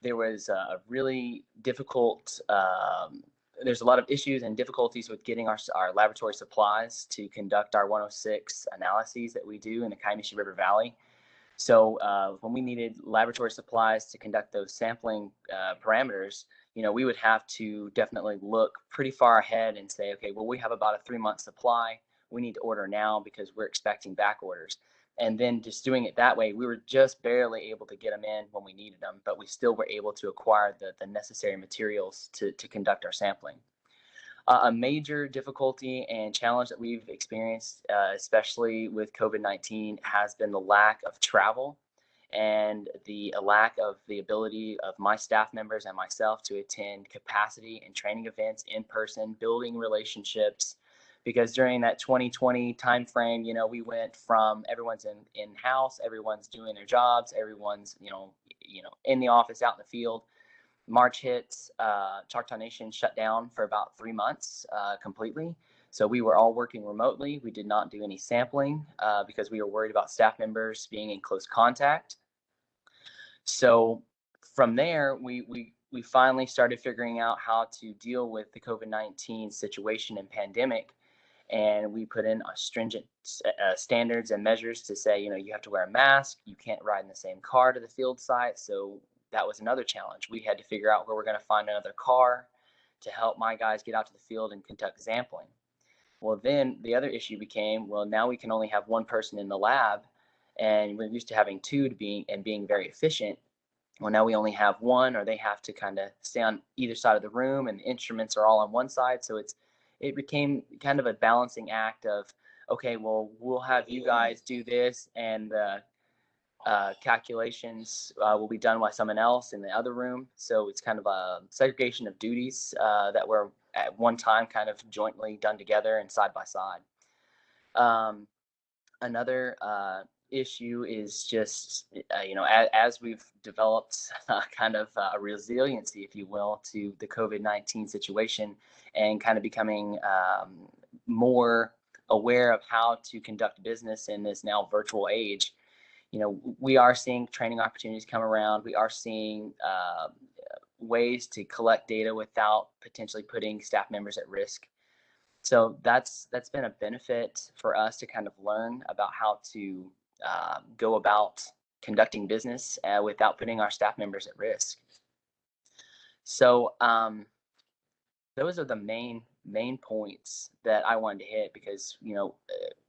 there was a really difficult, there's a lot of issues and difficulties with getting our laboratory supplies to conduct our 106 analyses that we do in the Kiamichi River Valley. So when we needed laboratory supplies to conduct those sampling parameters, we would have to definitely look pretty far ahead and say, okay, well, we have about a 3-month supply. We need to order now because we're expecting back orders. And then just doing it that way, we were just barely able to get them in when we needed them, but we still were able to acquire the necessary materials to conduct our sampling. A major difficulty and challenge that we've experienced, especially with COVID-19, has been the lack of travel and the lack of the ability of my staff members and myself to attend capacity and training events in person, building relationships. Because during that 2020 timeframe, we went from everyone's in-house, everyone's doing their jobs, everyone's in the office, out in the field. March hits, Choctaw Nation shut down for about 3 months completely. So we were all working remotely. We did not do any sampling because we were worried about staff members being in close contact. So from there, we finally started figuring out how to deal with the COVID-19 situation and pandemic. And we put in stringent standards and measures to say, you have to wear a mask, you can't ride in the same car to the field site. So that was another challenge. We had to figure out where we're going to find another car to help my guys get out to the field and conduct sampling. Well, then the other issue became, well, now we can only have one person in the lab, and we're used to having two being very efficient. Well, now we only have one, or they have to kind of stay on either side of the room, and the instruments are all on one side. So it became kind of a balancing act of, okay, well, we'll have you guys do this, and the calculations will be done by someone else in the other room. So it's kind of a segregation of duties that were at one time kind of jointly done together and side by side. Another issue is just, as we've developed kind of a resiliency, if you will, to the COVID-19 situation and kind of becoming more aware of how to conduct business in this now virtual age. We are seeing training opportunities come around. We are seeing ways to collect data without potentially putting staff members at risk. So that's been a benefit for us to kind of learn about how to go about conducting business without putting our staff members at risk. So those are the main points that I wanted to hit, because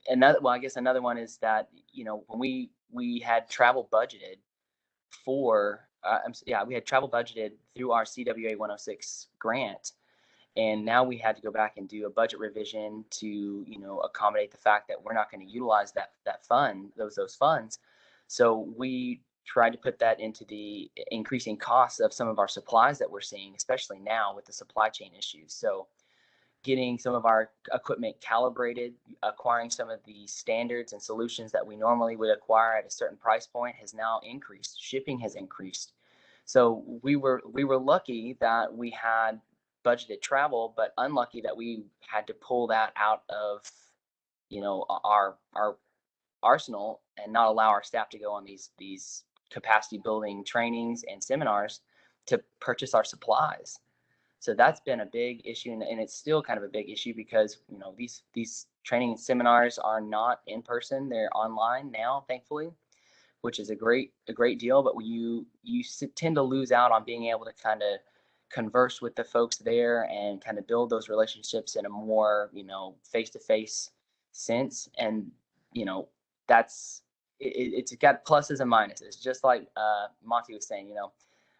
another one is that when we had travel budgeted for we had travel budgeted through our CWA 106 grant, and now we had to go back and do a budget revision to accommodate the fact that we're not going to utilize those funds. So we tried to put that into the increasing costs of some of our supplies that we're seeing, especially now with the supply chain issues. So getting some of our equipment calibrated, acquiring some of the standards and solutions that we normally would acquire at a certain price point has now increased. Shipping has increased. So we were lucky that we had budgeted travel, but unlucky that we had to pull that out of our arsenal and not allow our staff to go on these capacity building trainings and seminars to purchase our supplies. So that's been a big issue, and it's still kind of a big issue because these training seminars are not in person; they're online now, thankfully, which is a great deal. But you tend to lose out on being able to kind of converse with the folks there and kind of build those relationships in a more face-to-face sense. And it's got pluses and minuses, just like Monty was saying.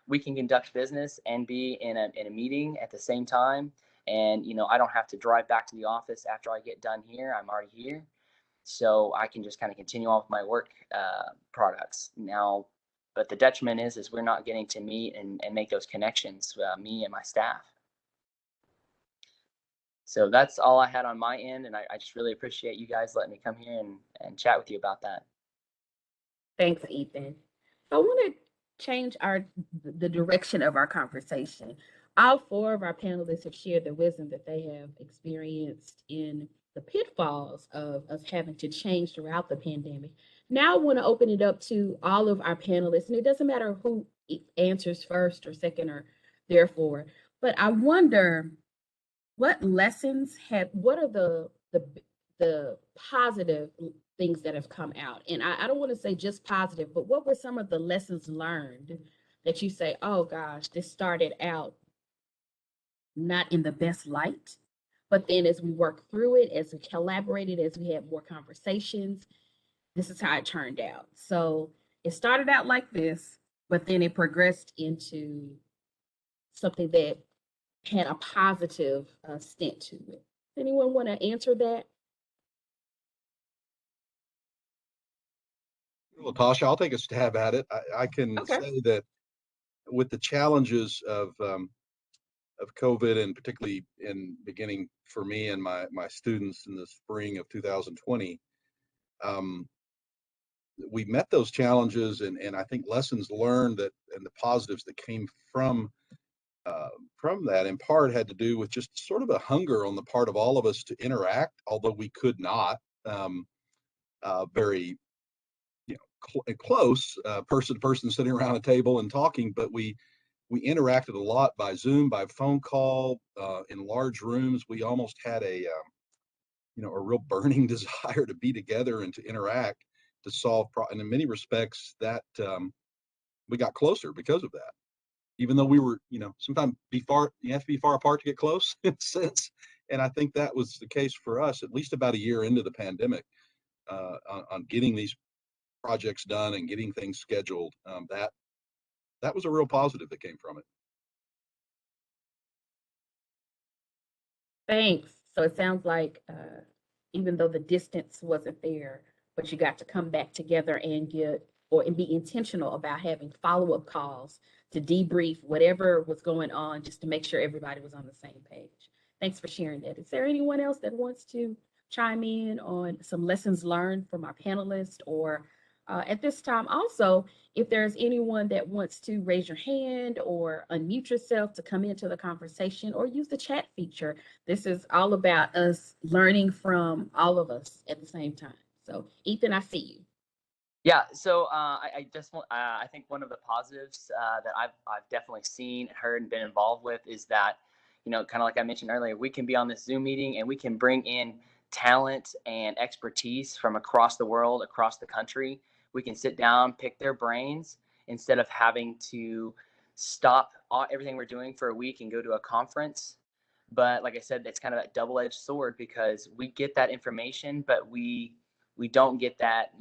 We can conduct business and be in a meeting at the same time, and I don't have to drive back to the office after I get done here. I'm already here, so I can just kind of continue on with my work products now. But the detriment is we're not getting to meet and make those connections, me and my staff. So that's all I had on my end, and I just really appreciate you guys letting me come here and chat with you about that. Thanks, Ethan. I want to change the direction of our conversation. All four of our panelists have shared the wisdom that they have experienced in the pitfalls of us having to change throughout the pandemic. Now I want to open it up to all of our panelists, and it doesn't matter who answers first or second or therefore, but I wonder what are the positive things that have come out? And I don't want to say just positive, but what were some of the lessons learned that you say, oh gosh, this started out not in the best light, but then as we worked through it, as we collaborated, as we had more conversations, this is how it turned out. So it started out like this, but then it progressed into something that had a positive stint to it. Anyone want to answer that? Latasha, I'll take a stab at it. I can Okay. say that with the challenges of COVID, and particularly in beginning for me and my students in the spring of 2020, we met those challenges, and I think lessons learned and the positives that came from from that in part had to do with just sort of a hunger on the part of all of us to interact, although we could not very close person to person sitting around a table and talking, but we interacted a lot by Zoom, by phone call, in large rooms. We almost had a real burning desire to be together and to interact, to solve and in many respects that we got closer because of that. Even though we were, sometimes you have to be far apart to get close in a sense. And I think that was the case for us, at least about a year into the pandemic, on getting these projects done and getting things scheduled. That was a real positive that came from it. Thanks. So it sounds like even though the distance wasn't there, but you got to come back together and be intentional about having follow-up calls to debrief whatever was going on, just to make sure everybody was on the same page. Thanks for sharing that. Is there anyone else that wants to chime in on some lessons learned from our panelists, or at this time also, if there's anyone that wants to raise your hand or unmute yourself to come into the conversation, or use the chat feature. This is all about us learning from all of us at the same time. So Ethan, I see you. Yeah, so I just want, I think one of the positives that I've definitely seen, heard, and been involved with is that, kind of like I mentioned earlier, we can be on this Zoom meeting and we can bring in talent and expertise from across the world, across the country. We can sit down, pick their brains, instead of having to stop everything we're doing for a week and go to a conference. But like I said, it's kind of that double-edged sword, because we get that information, but we don't get that,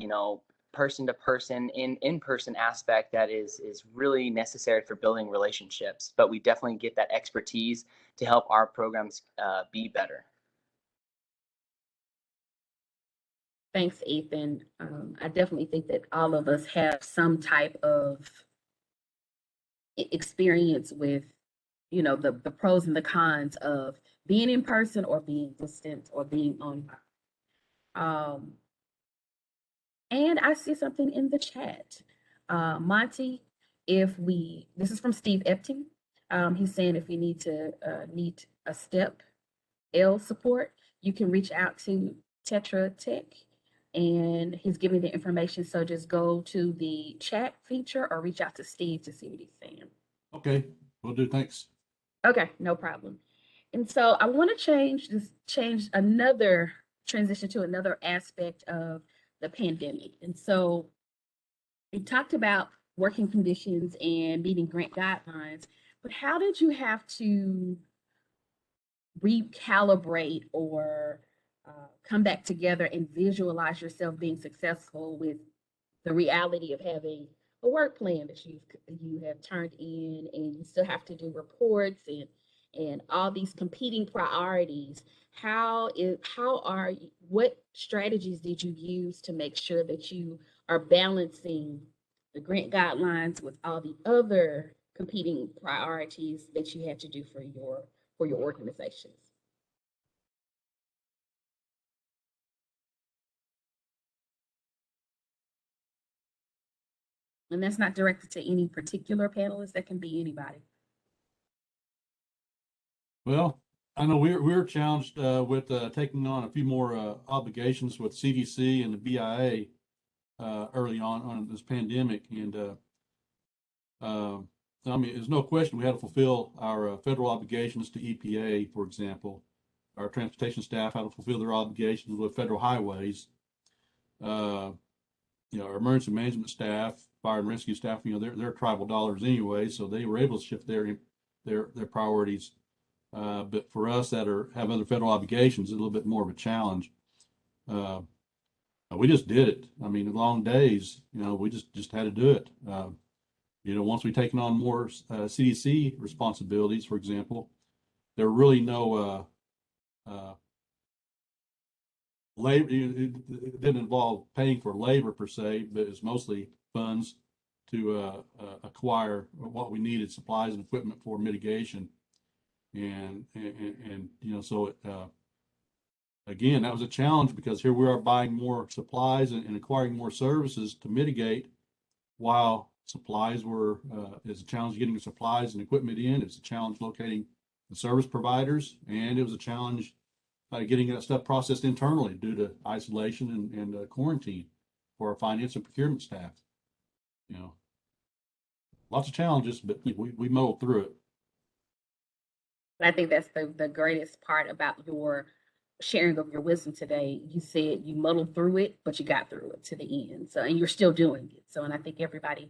person to person in-person aspect that is really necessary for building relationships. But we definitely get that expertise to help our programs be better. Thanks, Ethan. I definitely think that all of us have some type of experience with, the pros and the cons of being in person or being distant or being online. And I see something in the chat. Monty, this is from Steve Epting. He's saying if you need a STEP L support, you can reach out to Tetra Tech, and he's giving the information. So just go to the chat feature or reach out to Steve to see what he's saying. Okay, will do. Thanks. Okay, no problem. And so I want to transition to another aspect of the pandemic. And so we talked about working conditions and meeting grant guidelines, but how did you have to recalibrate or come back together and visualize yourself being successful with the reality of having a work plan that you have turned in, and you still have to do reports and all these competing priorities? What strategies did you use to make sure that you are balancing the grant guidelines with all the other competing priorities that you had to do for your organizations? And that's not directed to any particular panelist. That can be anybody. Well, I know we're challenged with taking on a few more obligations with CDC and the BIA early on this pandemic, and I mean, there's no question we had to fulfill our federal obligations to EPA, for example. Our transportation staff had to fulfill their obligations with federal highways. Our emergency management staff, fire and rescue staff, they're tribal dollars anyway, so they were able to shift their priorities. But for us that have other federal obligations, it's a little bit more of a challenge. We just did it. I mean, long days, we just had to do it. Once we taken on more CDC responsibilities, for example, there were really no labor. It didn't involve paying for labor per se, but it's mostly funds to acquire what we needed, supplies and equipment for mitigation. And so again, that was a challenge, because here we are buying more supplies and acquiring more services to mitigate, while Supplies is a challenge getting the supplies and equipment in. It's a challenge locating the service providers, and it was a challenge getting that stuff processed internally due to isolation and quarantine for our finance and procurement staff. You know, lots of challenges, but we muddled through it. I think that's the greatest part about your sharing of your wisdom today. You said you muddled through it, but you got through it to the end. So, and you're still doing it. So, and I think everybody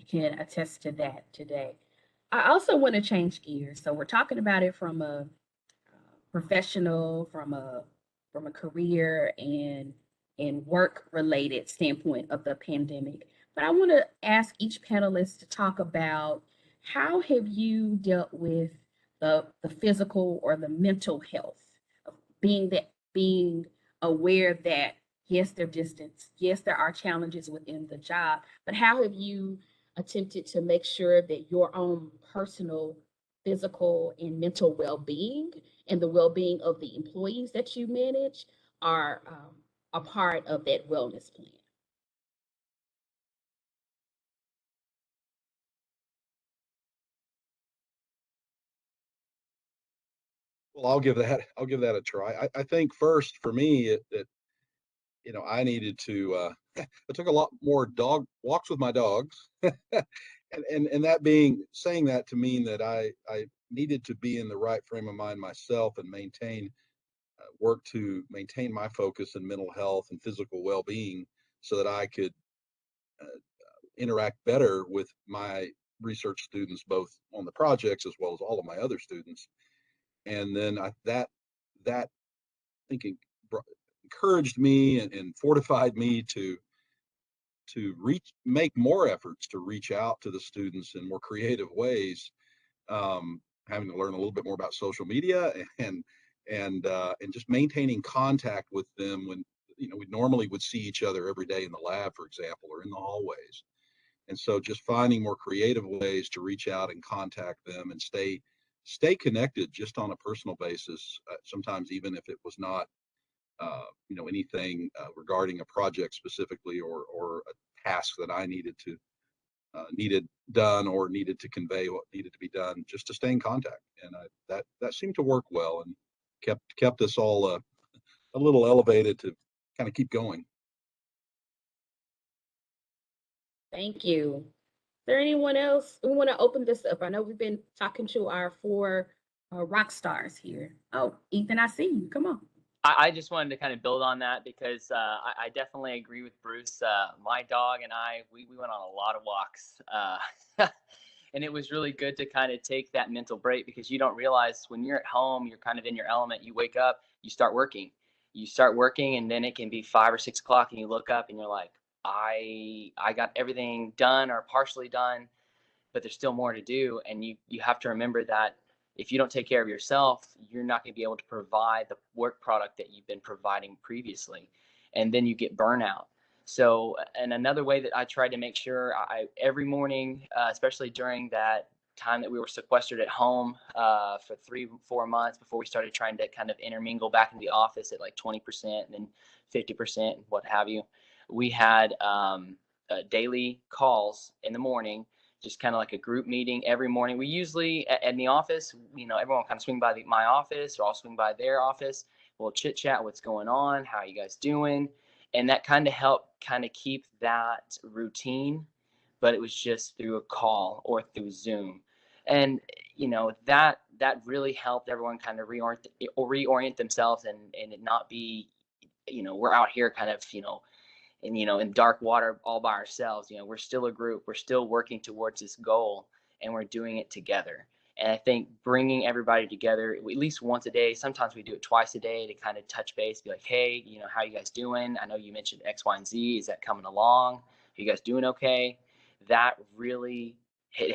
can attest to that today. I also want to change gears. So we're talking about it from a professional, from a career and work related standpoint of the pandemic. But I want to ask each panelist to talk about how have you dealt with the physical or the mental health of being aware that yes, there's distance, yes, there are challenges within the job, but how have you attempted to make sure that your own personal physical and mental well-being and the well-being of the employees that you manage are a part of that wellness plan? Well, I'll give that a try. I think first for me, that I needed to. I took a lot more dog walks with my dogs, and that being saying that to mean that I needed to be in the right frame of mind myself and work to maintain my focus and mental health and physical well-being so that I could interact better with my research students, both on the projects as well as all of my other students. And then that thinking encouraged me and fortified me to make more efforts to reach out to the students in more creative ways, having to learn a little bit more about social media and just maintaining contact with them when we normally would see each other every day in the lab, for example, or in the hallways. And so just finding more creative ways to reach out and contact them and stay connected just on a personal basis, sometimes even if it was not anything regarding a project specifically or a task that I needed done or needed to convey what needed to be done, just to stay in contact. And that seemed to work well and kept us all a little elevated to kind of keep going. Thank you. Is there anyone else? We want to open this up. I know we've been talking to our 4 rock stars here. Oh, Ethan, I see you. Come on. I just wanted to kind of build on that because I definitely agree with Bruce. My dog and we went on a lot of walks. And it was really good to kind of take that mental break because you don't realize when you're at home, you're kind of in your element. You wake up, you start working, and then it can be 5 or 6 o'clock and you look up and you're like, I got everything done or partially done, but there's still more to do. And you have to remember that if you don't take care of yourself, you're not going to be able to provide the work product that you've been providing previously. And then you get burnout. So, and another way that I tried to make sure every morning, especially during that time that we were sequestered at home for 3-4 months before we started trying to kind of intermingle back in the office at like 20% and then 50% and what have you, we had daily calls in the morning, just kind of like a group meeting every morning. We usually in the office, everyone kind of swing by my office or I'll swing by their office. We'll chit chat what's going on, how you guys doing? And that kind of helped kind of keep that routine, but it was just through a call or through Zoom. And, that really helped everyone kind of reorient themselves and it not be, we're out here kind of, in dark water all by ourselves. We're still a group, we're still working towards this goal and we're doing it together. And I think bringing everybody together at least once a day, sometimes we do it twice a day to kind of touch base, be like, hey, how you guys doing? I know you mentioned X, Y, and Z. Is that coming along? Are you guys doing okay? That really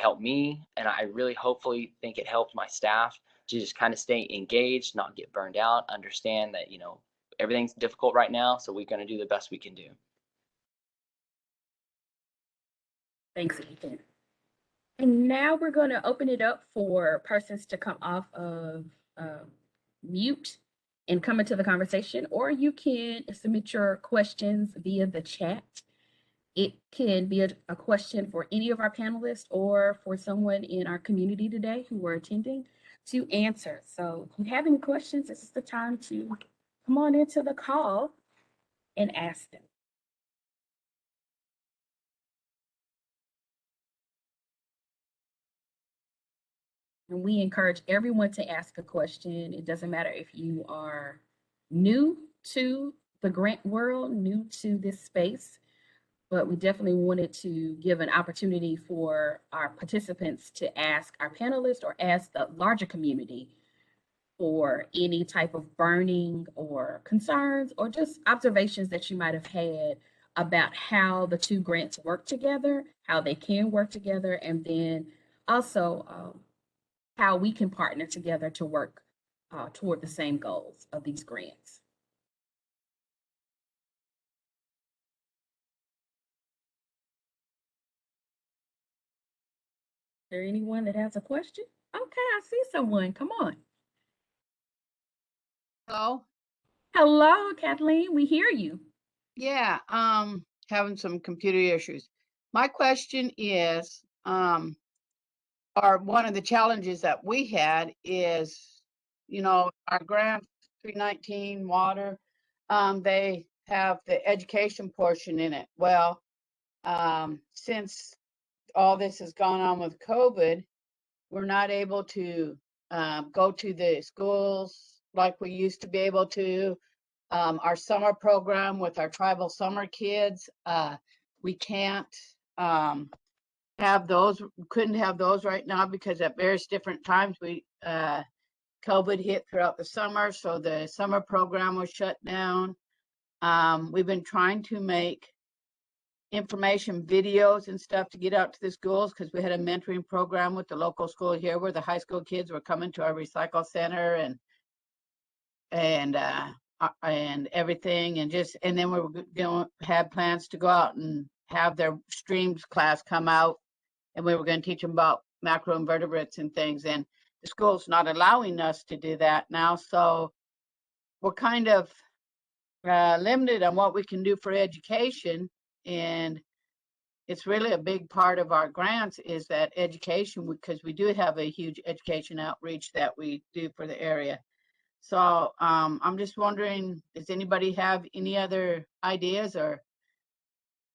helped me. And I really hopefully think it helped my staff to just kind of stay engaged, not get burned out, understand that, everything's difficult right now. So we're going to do the best we can do. Thanks, Ethan. And now we're going to open it up for persons to come off of mute and come into the conversation, or you can submit your questions via the chat. It can be a question for any of our panelists or for someone in our community today who are attending to answer. So if you have any questions, this is the time to come on into the call and ask them. And we encourage everyone to ask a question. It doesn't matter if you are new to the grant world, new to this space, but we definitely wanted to give an opportunity for our participants to ask our panelists or ask the larger community for any type of burning or concerns or just observations that you might have had about how the two grants work together, how they can work together, and then also how we can partner together to work toward the same goals of these grants. Is there anyone that has a question? Okay, I see someone. Come on. Hello? Hello, Kathleen. We hear you. Yeah, having some computer issues. My question is, or one of the challenges that we had is, our grant 319 water, they have the education portion in it. Well, since all this has gone on with COVID, we're not able to go to the schools like we used to be able to. Our summer program with our tribal summer kids, we can't have those, couldn't have those right now because at various different times COVID hit throughout the summer, so the summer program was shut down. We've been trying to make information videos and stuff to get out to the schools because we had a mentoring program with the local school here where the high school kids were coming to our recycle center and everything, and then we were going to have plans to go out and have their streams class come out, and we were going to teach them about macroinvertebrates and things, and the school's not allowing us to do that now, so we're kind of limited on what we can do for education. And it's really a big part of our grants is that education, because we do have a huge education outreach that we do for the area. So I'm just wondering, does anybody have any other ideas or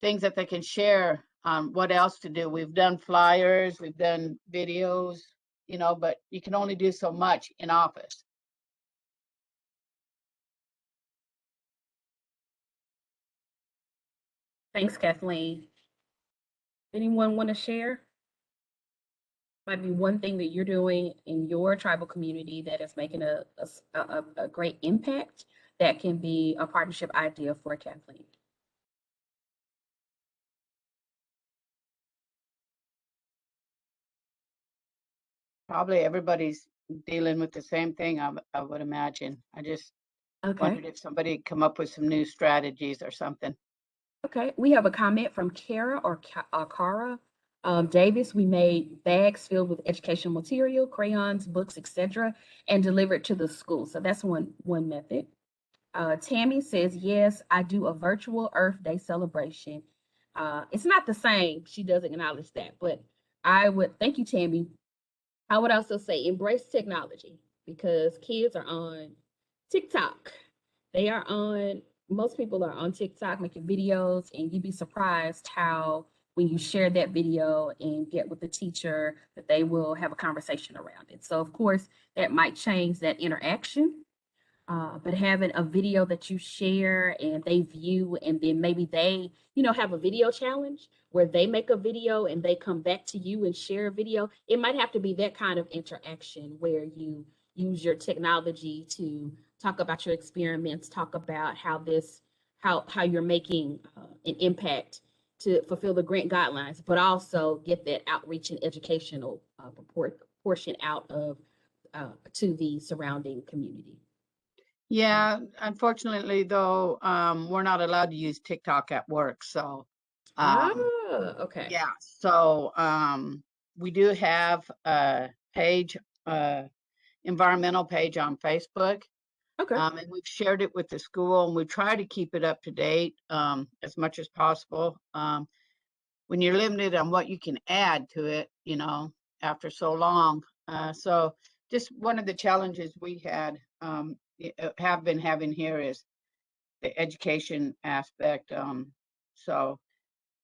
things that they can share on what else to do? We've done flyers, we've done videos, but you can only do so much in office. Thanks, Kathleen. Anyone want to share? Might be one thing that you're doing in your tribal community that is making a great impact that can be a partnership idea for Kathleen. Probably everybody's dealing with the same thing, I would imagine. I just wondered if somebody come up with some new strategies or something. Okay, we have a comment from Kara or Cara Davis. We made bags filled with educational material, crayons, books, etc., and delivered to the school. So that's one method. Tammy says, yes, I do a virtual Earth Day celebration. It's not the same. She doesn't acknowledge that, but I would, thank you, Tammy. I would also say embrace technology because kids are on TikTok. Most people are on TikTok making videos, and you'd be surprised how when you share that video and get with the teacher that they will have a conversation around it. So of course that might change that interaction, but having a video that you share and they view, and then maybe they, have a video challenge where they make a video and they come back to you and share a video. It might have to be that kind of interaction where you use your technology to talk about your experiments, talk about how you're making an impact to fulfill the grant guidelines, but also get that outreach and educational portion out of to the surrounding community. Yeah, unfortunately though, we're not allowed to use TikTok at work. So, okay. Yeah. So, we do have a page, environmental page on Facebook. Okay. And we've shared it with the school, and we try to keep it up to date as much as possible. When you're limited on what you can add to it, you know, after so long. So just one of the challenges we had have been having here is the education aspect. So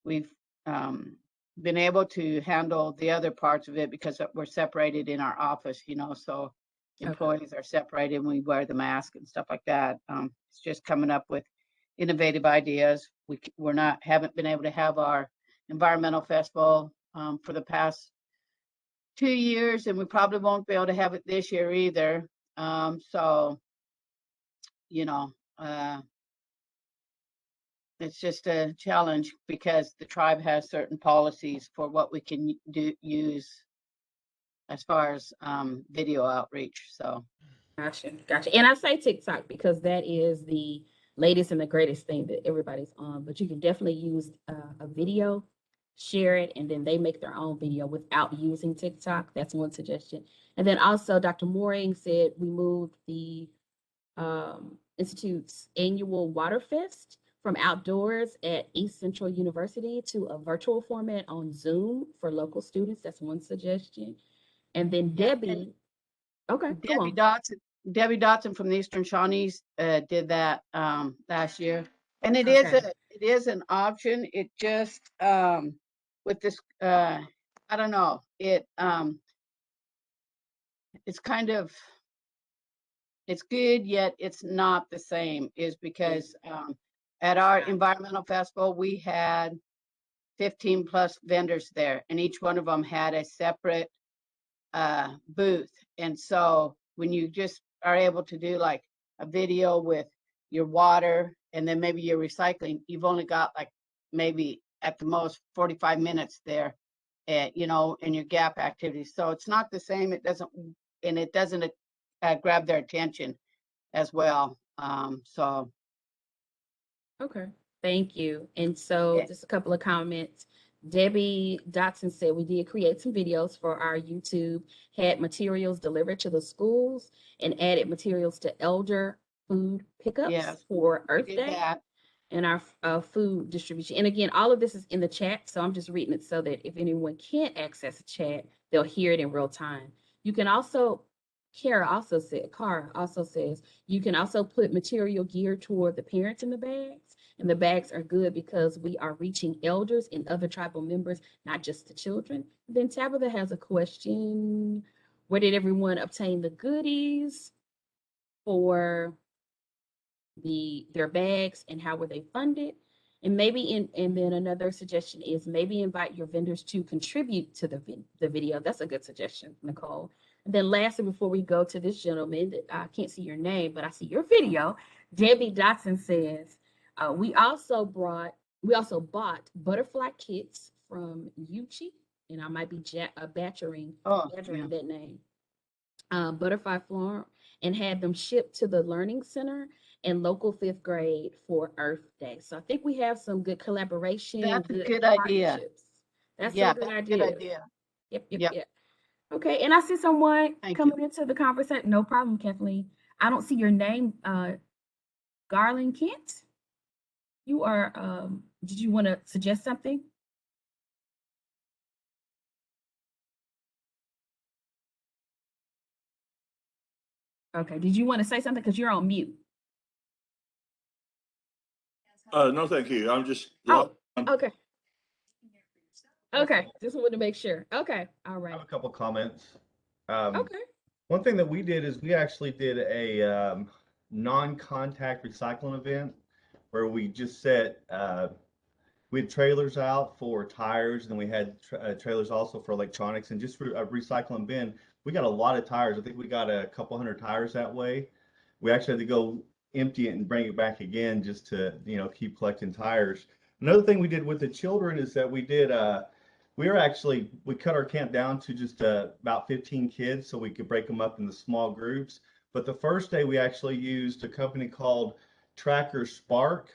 we've been able to handle the other parts of it because we're separated in our office, you know, so employees are separated and we wear the mask and stuff like that. It's just coming up with innovative ideas. Haven't been able to have our environmental festival for the past 2 years, and we probably won't be able to have it this year either. So, you know, it's just a challenge because the tribe has certain policies for what we can use as far as video outreach. So Gotcha. And I say TikTok because that is the latest and the greatest thing that everybody's on. But you can definitely use a video, share it, and then they make their own video without using TikTok. That's one suggestion. And then also, Dr. Mooring said we moved the Institute's annual Water Fest from outdoors at East Central University to a virtual format on Zoom for local students. That's one suggestion. And then Debbie, okay, go on. Debbie Dotson from the Eastern Shawnees did that last year, and it is an option. It just with this I don't know, it's kind of, it's good, yet it's not the same, is because at our environmental festival we had 15 plus vendors there, and each one of them had a separate booth. And so when you just are able to do like a video with your water and then maybe your recycling, you've only got like maybe at the most 45 minutes there, you know, in your gap activities. So it's not the same. It doesn't grab their attention as well. So. Okay, thank you. And so just a couple of comments. Debbie Dotson said we did create some videos for our YouTube, had materials delivered to the schools, and added materials to elder food pickups for Earth Day and our food distribution. And again, all of this is in the chat, so I'm just reading it so that if anyone can't access the chat, they'll hear it in real time. You can also, Cara also says, you can also put material geared toward the parents in the bags. And the bags are good because we are reaching elders and other tribal members, not just the children. Then Tabitha has a question. Where did everyone obtain the goodies for their bags, and how were they funded? And maybe and then another suggestion is maybe invite your vendors to contribute to the video. That's a good suggestion, Nicole. And then lastly, before we go to this gentleman, I can't see your name, but I see your video. Debbie Dotson says, we also bought butterfly kits from Uchi, and I might be butchering that name. Butterfly Farm, and had them shipped to the Learning Center and local 5th grade for Earth Day. So I think we have some good collaboration. That's a good idea. That's a good idea. Yep. Okay, and I see someone coming into the conversation. No problem, Kathleen. I don't see your name, Garland Kent. You are, did you want to suggest something? Okay, did you want to say something? Because you're on mute. No, thank you. I'm just. Okay. Okay, just wanted to make sure. Okay, all right. I have a couple comments. Okay. One thing that we did is we actually did a non-contact recycling event where we just set, we had trailers out for tires, and then we had trailers also for electronics, and just for a recycling bin. We got a lot of tires. I think we got a couple hundred tires that way. We actually had to go empty it and bring it back again just to, you know, keep collecting tires. Another thing we did with the children is that we did, we cut our camp down to just about 15 kids so we could break them up into small groups. But the first day we actually used a company called Tracker Spark,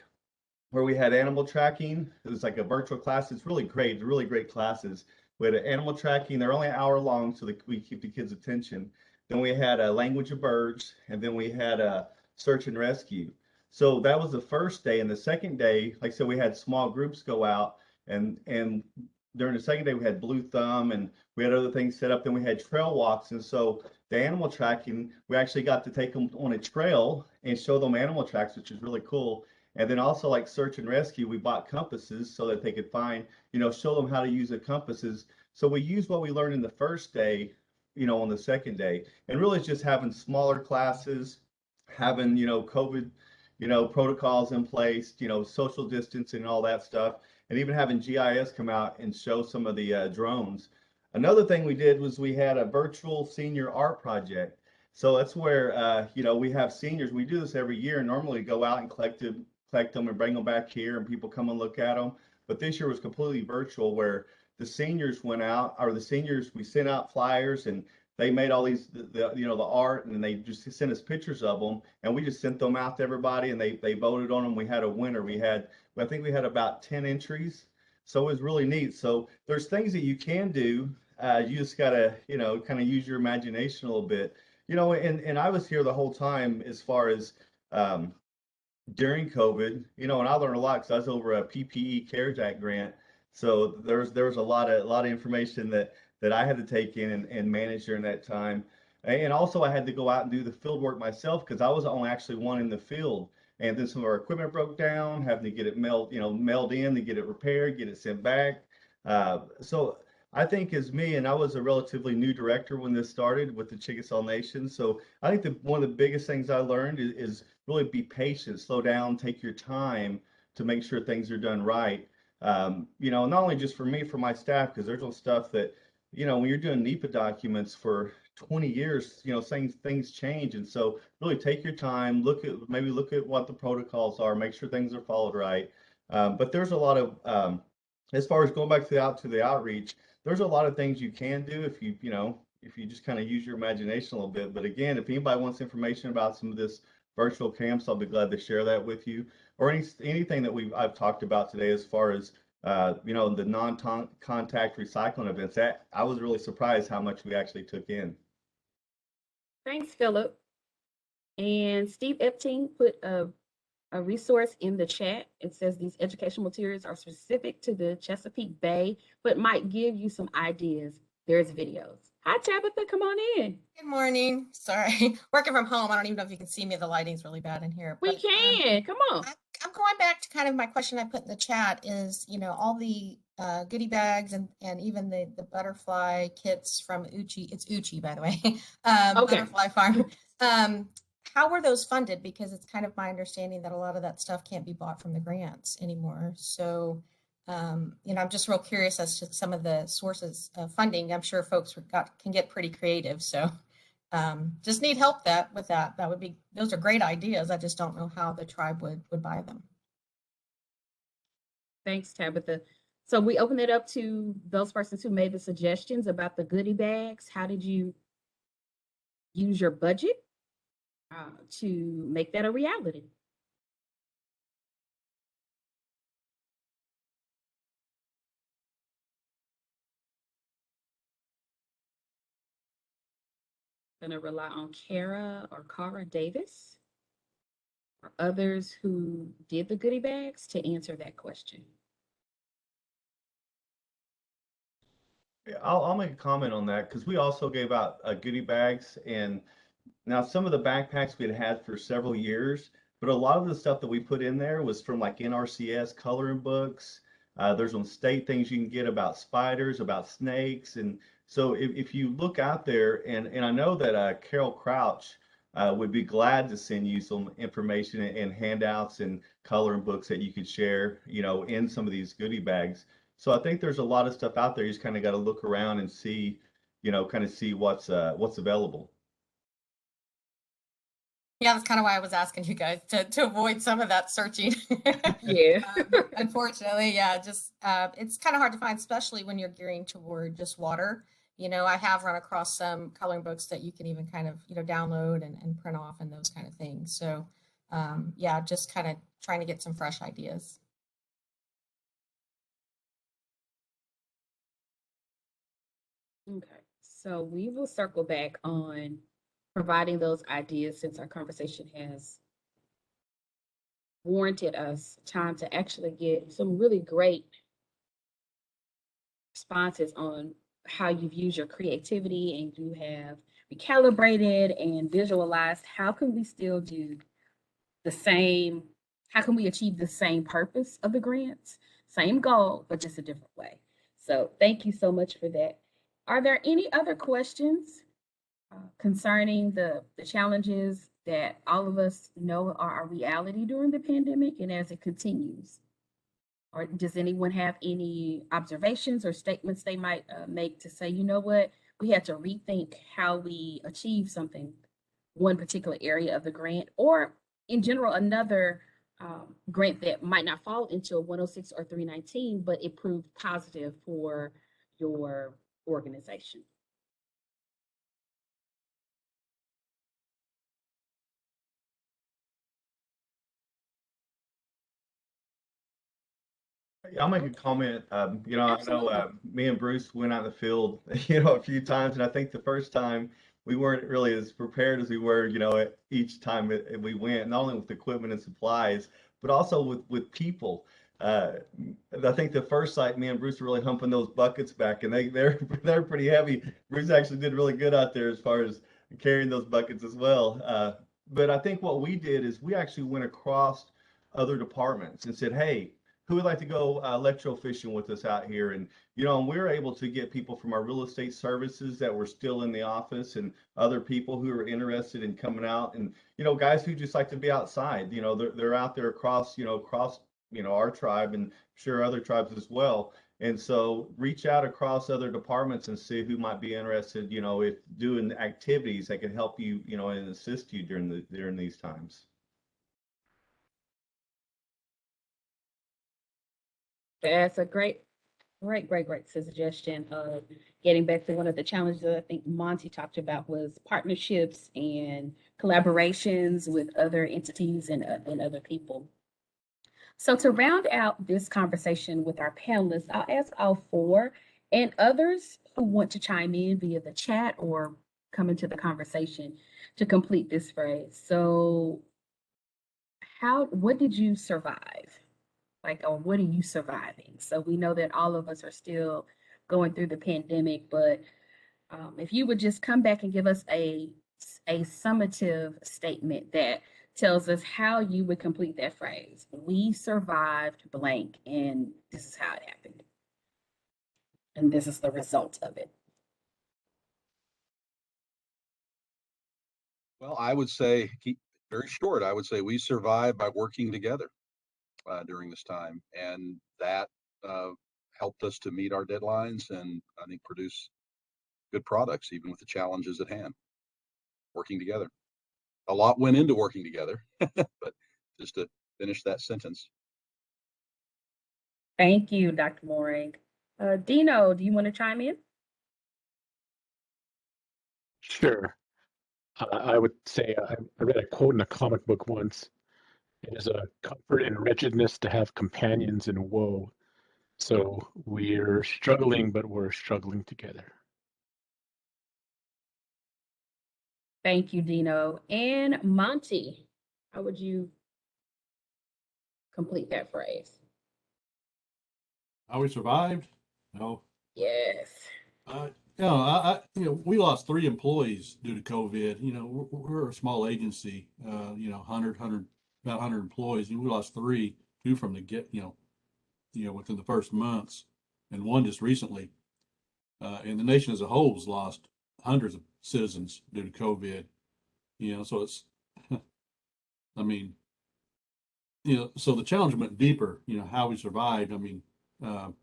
where we had animal tracking. It was like a virtual class. It's really great classes. We had animal tracking. They're only an hour long, so we keep the kids' attention. Then we had a language of birds, and then we had search and rescue. So that was the first day. And the second day, like I said, we had small groups go out, and during the second day we had Blue Thumb and we had other things set up. Then we had trail walks. And so the animal tracking, we actually got to take them on a trail and show them animal tracks, which is really cool. And then also like search and rescue, we bought compasses so that they could find, show them how to use the compasses. So we used what we learned in the first day, on the second day. And really it's just having smaller classes, having, COVID, protocols in place, social distancing and all that stuff, and even having GIS come out and show some of the drones. Another thing we did was we had a virtual senior art project. So that's where, we have seniors. We do this every year and normally go out and collect them and bring them back here and people come and look at them. But this year was completely virtual, where the seniors went out, or we sent out flyers and they made all these, the art, and they just sent us pictures of them, and we just sent them out to everybody, and they voted on them. We had a winner. I think we had about 10 entries. So it was really neat. So there's things that you can do. You just gotta, kind of use your imagination a little bit, and I was here the whole time as far as, during COVID, and I learned a lot because I was over a PPE CARES Act grant. So there was a lot of information that I had to take in and manage during that time. And also I had to go out and do the field work myself because I was the only actually one in the field. And then some of our equipment broke down, having to get it mailed in to get it repaired, get it sent back. So I think as me, and I was a relatively new director when this started with the Chickasaw Nation. So I think that one of the biggest things I learned is really be patient, slow down, take your time to make sure things are done right. Not only just for me, for my staff, because there's some stuff that, when you're doing NEPA documents for 20 years, things change. And so really take your time, look at what the protocols are, make sure things are followed right. But there's a lot of, as far as going back to the outreach, there's a lot of things you can do if you just kind of use your imagination a little bit. But again, if anybody wants information about some of this virtual camps, I'll be glad to share that with you, or anything that I've talked about today as far as the non-contact recycling events. That I was really surprised how much we actually took in. Thanks, Philip. And Steve Epting put a resource in the chat. It says these educational materials are specific to the Chesapeake Bay, but might give you some ideas. There's videos. Hi, Tabitha, come on in. Good morning. Sorry, working from home. I don't even know if you can see me. The lighting's really bad in here. We can. Come on. I'm going back to kind of my question I put in the chat is, all the goodie bags and even the butterfly kits from Uchi. It's Uchi, by the way. Okay. Butterfly Farm. How were those funded? Because it's kind of my understanding that a lot of that stuff can't be bought from the grants anymore. So, I'm just real curious as to some of the sources of funding. I'm sure folks can get pretty creative. So just need help with that. Those are great ideas. I just don't know how the tribe would buy them. Thanks, Tabitha. So we open it up to those persons who made the suggestions about the goodie bags. How did you use your budget to make that a reality? Going to rely on Kara Davis or others who did the goodie bags to answer that question. I'll make a comment on that because we also gave out goodie bags, and now some of the backpacks we had for several years, but a lot of the stuff that we put in there was from like NRCS coloring books. There's some state things you can get about spiders, about snakes. And so if you look out there, and I know that Carol Crouch would be glad to send you some information and handouts and coloring books that you could share, in some of these goodie bags. So I think there's a lot of stuff out there. You just kind of got to look around and see, see what's available. Yeah, that's kind of why I was asking you guys to avoid some of that searching. Yeah. Unfortunately, yeah, just it's kind of hard to find, especially when you're gearing toward just water. I have run across some coloring books that you can even kind of, download and print off and those kind of things. So yeah, just kind of trying to get some fresh ideas. Okay, so we will circle back on providing those ideas since our conversation has warranted us time to actually get some really great responses on how you've used your creativity, and you have recalibrated and visualized how can we still do the same, how can we achieve the same purpose of the grants, same goal, but just a different way. So thank you so much for that. Are there any other questions concerning the challenges that all of us know are a reality during the pandemic and as it continues? Or does anyone have any observations or statements they might make to say, you know what, we had to rethink how we achieve something, one particular area of the grant, or in general, another grant that might not fall into a 106 or 319, but it proved positive for your organization? I'll make a comment. You know, I know me and Bruce went out in the field, you know, a few times, and I think the first time we weren't really as prepared as we were, you know, each time we went, not only with equipment and supplies, but also with people. I think the first site, me and Bruce were really humping those buckets back, and they're pretty heavy. Bruce actually did really good out there as far as carrying those buckets as well. But I think what we did is we actually went across other departments and said, hey, who would like to go electrofishing with us out here? And, you know, and we were able to get people from our real estate services that were still in the office, and other people who are interested in coming out, and, you know, guys who just like to be outside. You know, they're out there across our tribe, and sure other tribes as well. And so reach out across other departments and see who might be interested, you know, if doing activities that can help you, you know, and assist you during these times. That's a great suggestion. Getting back to one of the challenges that I think Monty talked about was partnerships and collaborations with other entities and other people. So to round out this conversation with our panelists, I'll ask all four and others who want to chime in via the chat or come into the conversation to complete this phrase. So what did you survive? Or what are you surviving? So we know that all of us are still going through the pandemic, but if you would just come back and give us a summative statement that tells us how you would complete that phrase. We survived blank, and this is how it happened. And this is the result of it. Well, I would say, keep very short, I would say we survived by working together during this time. And that helped us to meet our deadlines and I think produce good products, even with the challenges at hand. Working together. A lot went into working together, but just to finish that sentence. Thank you, Dr. Mooring. Dino, do you want to chime in? Sure. I would say I read a quote in a comic book once. It is a comfort and wretchedness to have companions in woe. So we're struggling, but we're struggling together. Thank you, Dino. And Monty, how would you complete that phrase? How we survived? No. Yes. We lost 3 employees due to COVID. You know, we're a small agency. About 100 employees, and we lost 3, 2 from the within the first months, and 1 just recently. And the nation as a whole has lost hundreds of citizens due to COVID. You know, so it's, I mean, so the challenge went deeper. You know, how we survived. I mean, our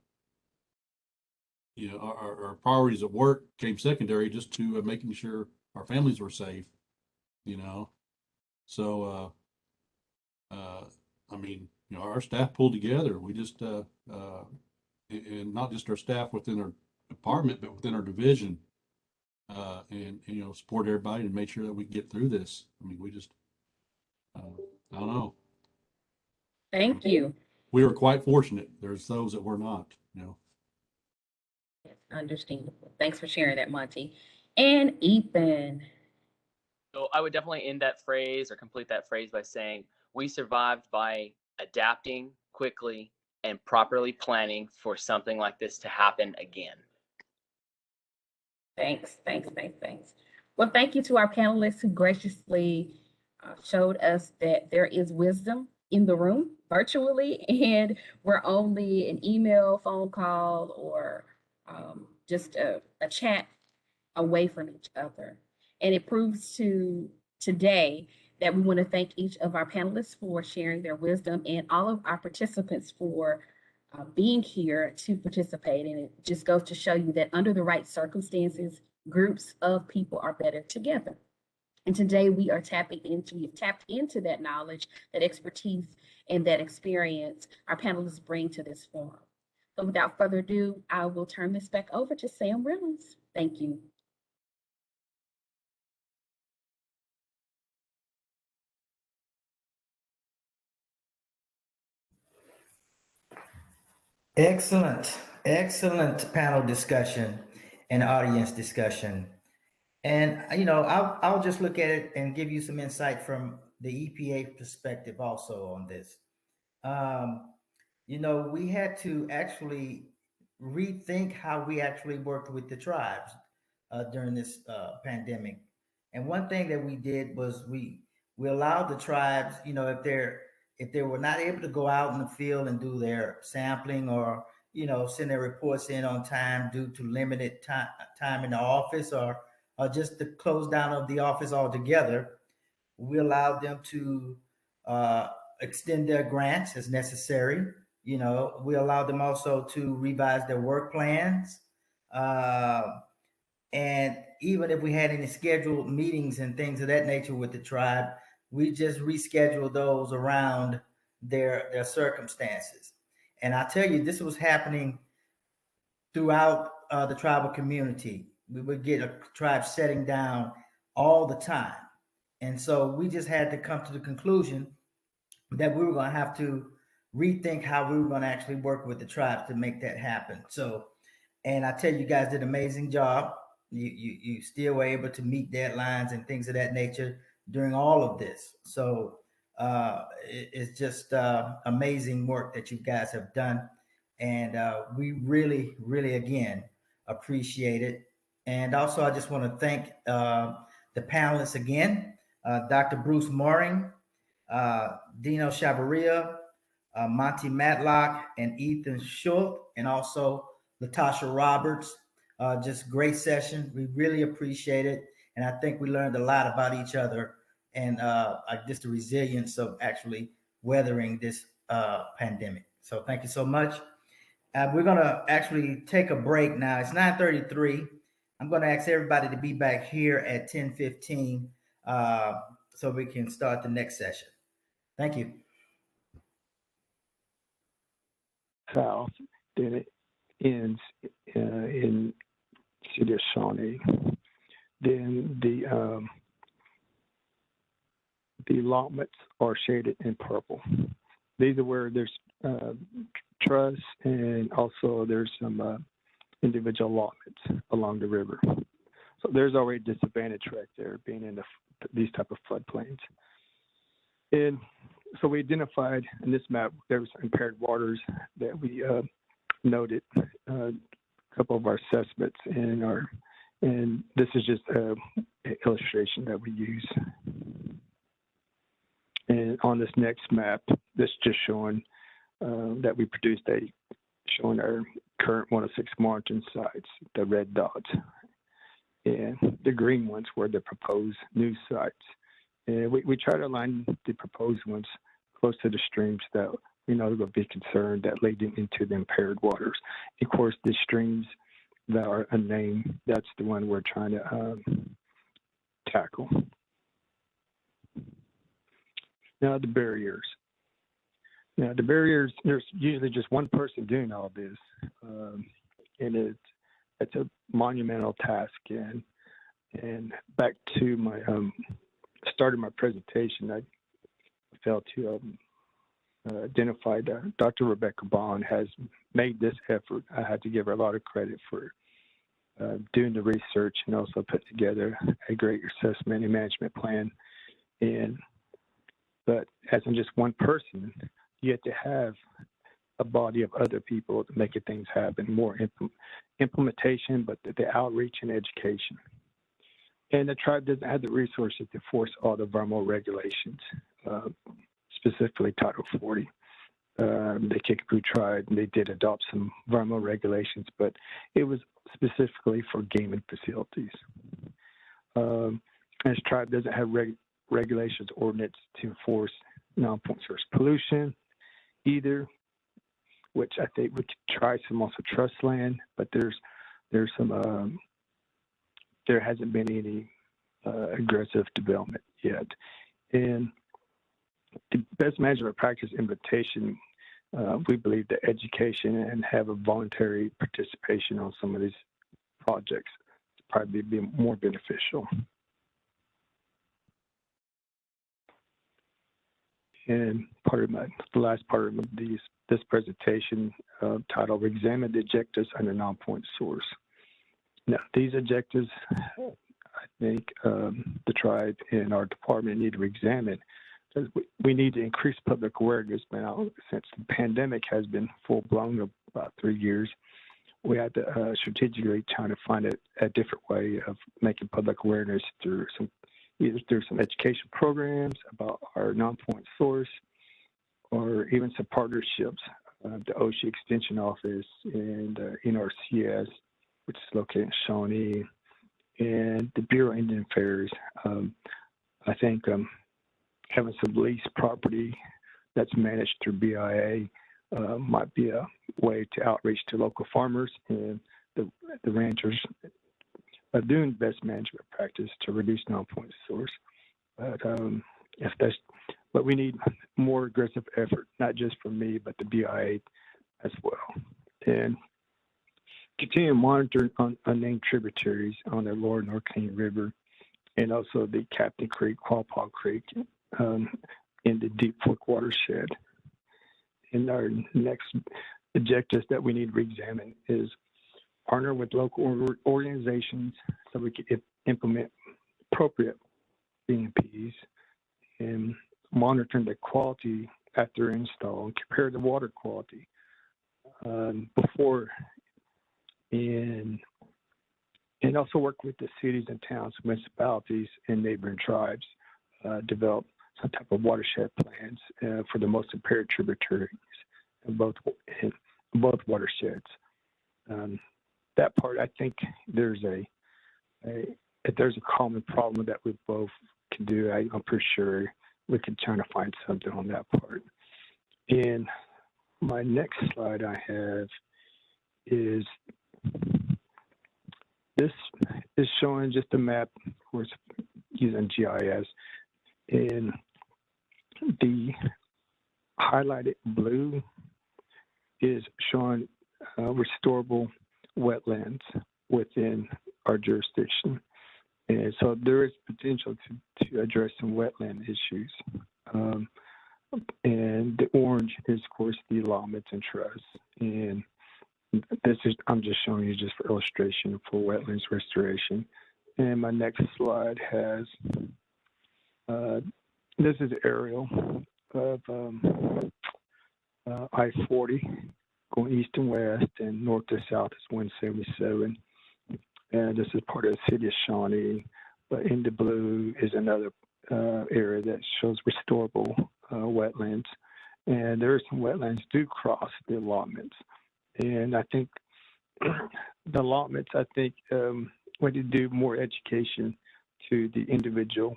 priorities at work came secondary just to making sure our families were safe. You know, so I mean, our staff pulled together. We just and not just our staff within our department, but within our division, and support everybody and make sure that we get through this. I mean, we just I don't know. Thank you. We were quite fortunate. There's those that were not. Yes, understandable. Thanks for sharing that, Monty. And Ethan. So I would definitely end that phrase or complete that phrase by saying We survived by adapting quickly and properly planning for something like this to happen again. Thanks. Well, thank you to our panelists who graciously showed us that there is wisdom in the room virtually, and we're only an email, phone call, or just a chat away from each other. And it proves to today that we want to thank each of our panelists for sharing their wisdom and all of our participants for being here to participate. And it just goes to show you that under the right circumstances, groups of people are better together. And today we've tapped into that knowledge, that expertise, and that experience our panelists bring to this forum. So without further ado, I will turn this back over to Sam Reynolds. Thank you. Excellent panel discussion and audience discussion. And, I'll just look at it and give you some insight from the EPA perspective also on this. We had to actually rethink how we actually worked with the tribes during this pandemic. And one thing that we did was we allowed the tribes, if they were not able to go out in the field and do their sampling or send their reports in on time due to limited time in the office or just the close down of the office altogether, we allowed them to extend their grants as necessary. We allowed them also to revise their work plans. And even if we had any scheduled meetings and things of that nature with the tribe, we just rescheduled those around their circumstances. And I tell you, this was happening throughout the tribal community. We would get a tribe shutting down all the time. And so we just had to come to the conclusion that we were going to have to rethink how we were going to actually work with the tribes to make that happen. So, and I tell you, you guys did an amazing job. You still were able to meet deadlines and things of that nature during all of this. So it's just amazing work that you guys have done. And we really, really, again, appreciate it. And also, I just want to thank the panelists again, Dr. Bruce Mooring, Dino Chavarria, Monty Matlock, and Ethan Schultz, and also Latasha Roberts. Just great session. We really appreciate it. And I think we learned a lot about each other and just the resilience of actually weathering this pandemic. So thank you so much. We're going to actually take a break now. It's 9:33. I'm going to ask everybody to be back here at 10:15 so we can start the next session. Thank you. South, then it ends in City of Shawnee. Then the allotments are shaded in purple. These are where there's truss and also there's some individual allotments along the river. So there's already a disadvantage right there being in these type of floodplains. And so we identified in this map, there was impaired waters that we noted, a couple of our assessments and this is just an illustration that we use. And on this next map, this is just showing that we produced showing our current 106 margin sites, the red dots. And the green ones were the proposed new sites. And we try to align the proposed ones close to the streams that we know will be concerned that leading into the impaired waters. Of course, the streams that are unnamed, that's the one we're trying to tackle. Now the barriers. Now the barriers, there's usually just one person doing all this, and it's a monumental task. And back to my start of my presentation, I failed to identify that Dr. Rebecca Bond has made this effort. I had to give her a lot of credit for doing the research and also put together a great assessment and management plan. But as in just one person. You have to have a body of other people to make things happen, more implementation, but the outreach and education. And the tribe doesn't have the resources to force all the environmental regulations, specifically Title 40. The Kickapoo tribe, they did adopt some environmental regulations, but it was specifically for gaming facilities. This tribe doesn't have regulations ordinance to enforce non-point source pollution either, which I think we could try some also trust land, but there's some there hasn't been any aggressive development yet. And the best management practice invitation, we believe that education and have a voluntary participation on some of these projects probably be more beneficial. And the last part of this presentation titled "Examine the Objectives under Non-Point Source." Now, these objectives, I think the tribe and our department need to examine. We need to increase public awareness. Now, since the pandemic has been full blown about 3 years, we had to strategically try to find a different way of making public awareness through either through some education programs about our non-point source, or even some partnerships. The OSHA Extension Office and NRCS, which is located in Shawnee, and the Bureau of Indian Affairs. I think having some leased property that's managed through BIA might be a way to outreach to local farmers and the ranchers doing best management practice to reduce non-point source. But we need more aggressive effort, not just from me, but the BIA as well. And continue to monitor unnamed tributaries on the lower North Canadian River, and also the Captain Creek, Quapaw Creek, in the Deep Fork watershed. And our next objectives that we need to examine is partner with local organizations so we can implement appropriate BMPs, and monitoring the quality after install and compare the water quality before, and also work with the cities and towns, municipalities, and neighboring tribes, develop some type of watershed plans for the most impaired tributaries in both watersheds. That part, I think there's if there's a common problem that we both can do, I'm pretty sure we can try to find something on that part. And my next slide I have is this is showing just a map, of course, using GIS, and the highlighted blue is showing restorable wetlands within our jurisdiction. And so there is potential to address some wetland issues. And the orange is, of course, the allotments and trusts. And I'm just showing you just for illustration for wetlands restoration. And my next slide has, this is aerial of I-40 going east and west, and north to south is 177. And this is part of the city of Shawnee. But in the blue is another area that shows restorable wetlands. And there are some wetlands do cross the allotments. And I think the allotments, we need to do more education to the individual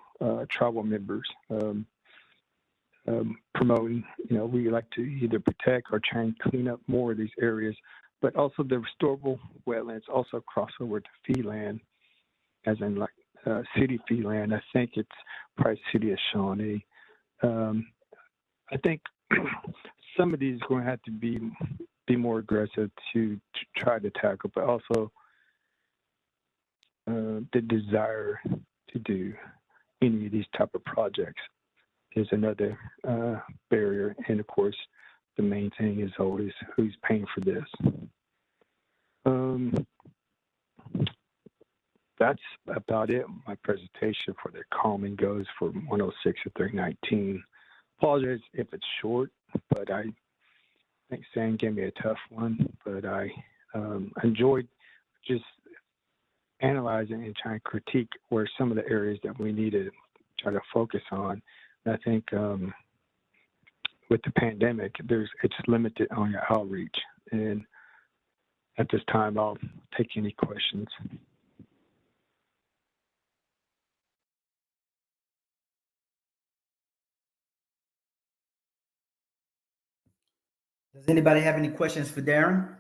tribal members, promoting, we like to either protect or try and clean up more of these areas, but also the restorable wetlands also cross over to fee land, as in like city fee land. I think it's probably city of Shawnee. I think some of these are going to have to be more aggressive to try to tackle, but also the desire to do any of these type of projects is another barrier. And of course, the main thing is always who's paying for this. That's about it. My presentation for the common goes for 106 to 319 apologize if it's short, but I think Sam gave me a tough one, but I enjoyed just analyzing and trying to critique where some of the areas that we need to try to focus on. And I think with the pandemic, it's limited on your outreach. And at this time, I'll take any questions. Does anybody have any questions for Darren?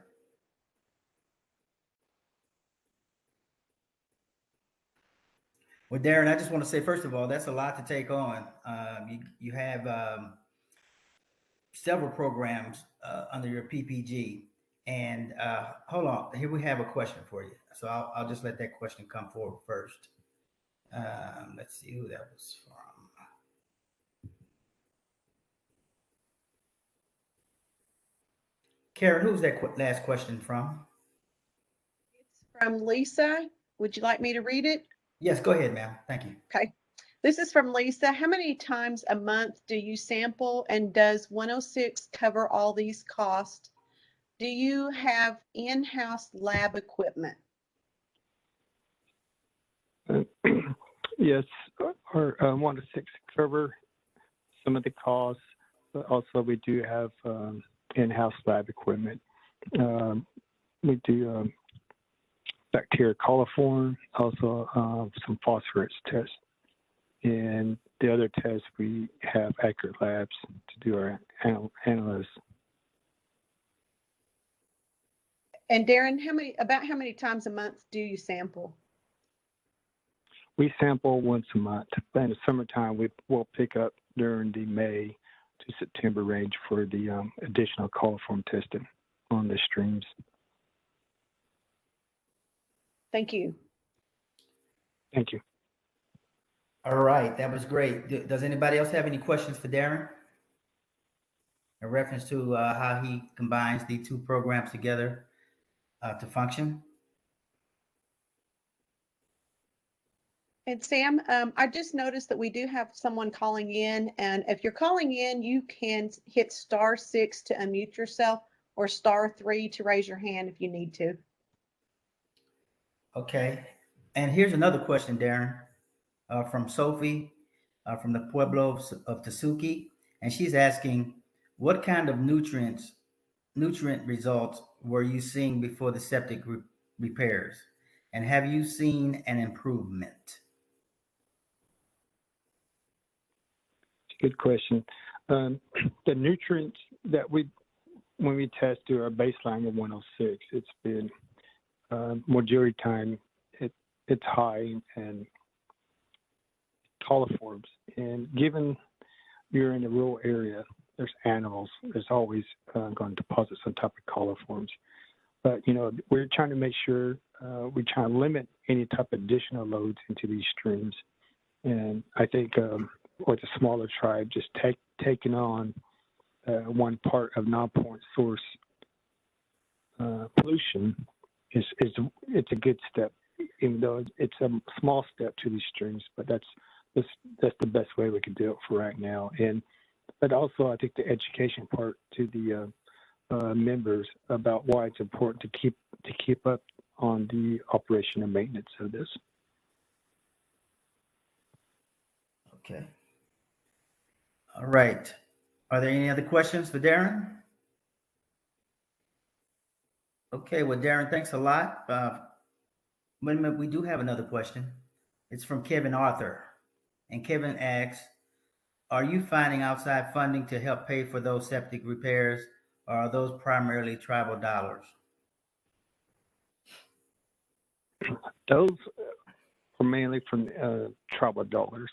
Well, Darren, I just want to say, first of all, that's a lot to take on. You have several programs under your PPG. And hold on, here we have a question for you. So I'll just let that question come forward first. Let's see who that was from. Karen, who's that last question from? It's from Lisa. Would you like me to read it? Yes, go ahead, ma'am. Thank you. Okay. This is from Lisa. How many times a month do you sample, and does 106 cover all these costs? Do you have in-house lab equipment? Yes, our 106 cover some of the costs, but also we do have in-house lab equipment. We do bacteria coliform, also some phosphorus tests. And the other tests, we have Accurate Labs to do our analysis. And Darren, about how many times a month do you sample? We sample once a month. In the summertime, we will pick up during the May to September range for the additional coliform testing on the streams. Thank you. Thank you. All right, that was great. Does anybody else have any questions for Darren in reference to how he combines the two programs together to function? And Sam, I just noticed that we do have someone calling in, and if you're calling in, you can hit *6 to unmute yourself or *3 to raise your hand if you need to. Okay, and here's another question, Darren, from Sophie from the Pueblo of Tesuque, and she's asking, what kind of nutrient results were you seeing before the septic repairs, and have you seen an improvement? Good question. The nutrients that when we test through our baseline of 106, it's been majority time it's high and coliforms. And given you're in a rural area, there's animals. There's always going to deposit some type of coliforms. But we're trying to make sure we try to limit any type of additional loads into these streams. And I think with a smaller tribe, just taking on one part of non-point source pollution it's a good step, even though it's a small step to these streams. But that's the best way we can do it for right now. But also, I think the education part to the members about why it's important to keep up on the operation and maintenance of this. Okay. All right. Are there any other questions for Darren? Okay, well, Darren, thanks a lot. Wait a minute, we do have another question. It's from Kevin Arthur. And Kevin asks, are you finding outside funding to help pay for those septic repairs, or are those primarily tribal dollars? Those are mainly from tribal dollars.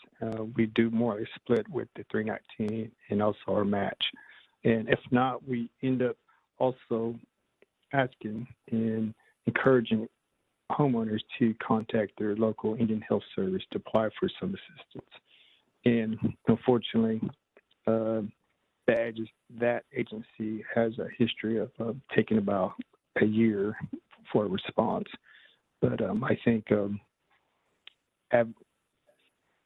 We do more a split with the 319 and also our match. And if not, we end up also asking and encouraging homeowners to contact their local Indian Health Service to apply for some assistance. And unfortunately, that agency has a history of taking about a year for a response. But I think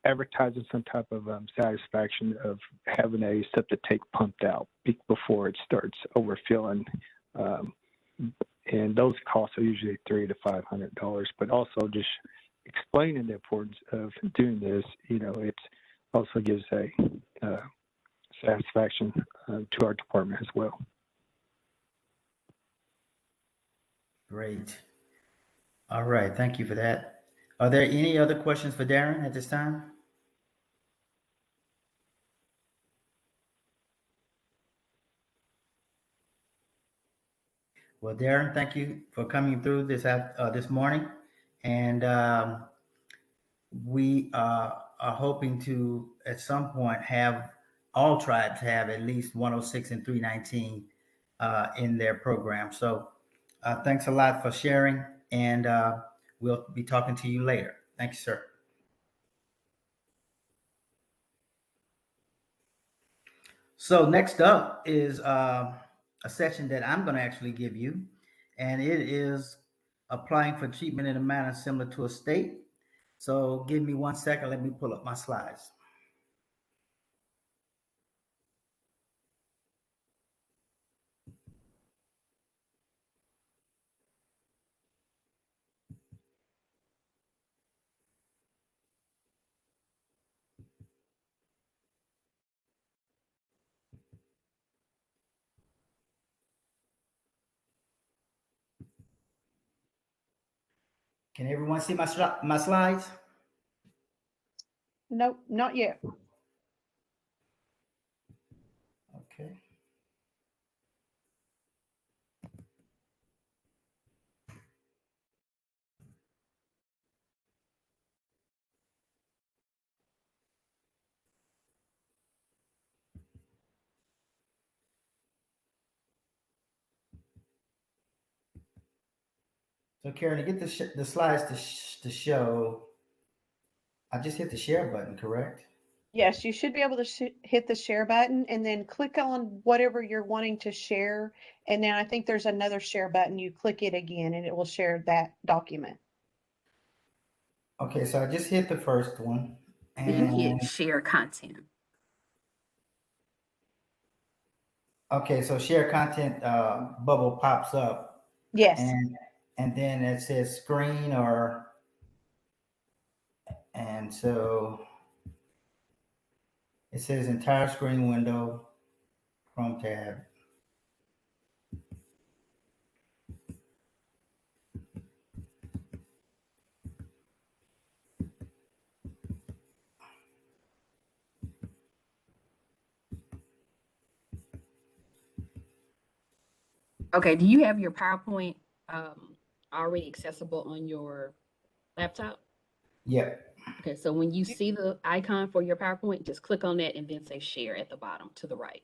advertising some type of satisfaction of having a septic tank pumped out before it starts overfilling. And those costs are usually $300 to $500, but also just explaining the importance of doing this, it also gives a satisfaction to our department as well. Great. All right, thank you for that. Are there any other questions for Darren at this time? Well, Darren, thank you for coming through this morning, and we are hoping to at some point have all tribes have at least 106 and 319 in their program. So thanks a lot for sharing, and we'll be talking to you later. Thank you, sir. So next up is a session that I'm going to actually give you, and it is applying for treatment in a manner similar to a state. So give me 1 second. Let me pull up my slides. Can everyone see my slides? Nope, not yet. Okay. So Karen, to get the slides to show, I just hit the share button, correct? Yes, you should be able to hit the share button and then click on whatever you're wanting to share. And then I think there's another share button. You click it again and it will share that document. Okay, so I just hit the first one. You hit And share content. okay, so share content bubble pops up. Yes. And then it says screen and so it says entire screen window, Chrome tab. Okay, do you have your PowerPoint already accessible on your laptop? Yep. Okay, so when you see the icon for your PowerPoint, just click on that and then say share at the bottom to the right.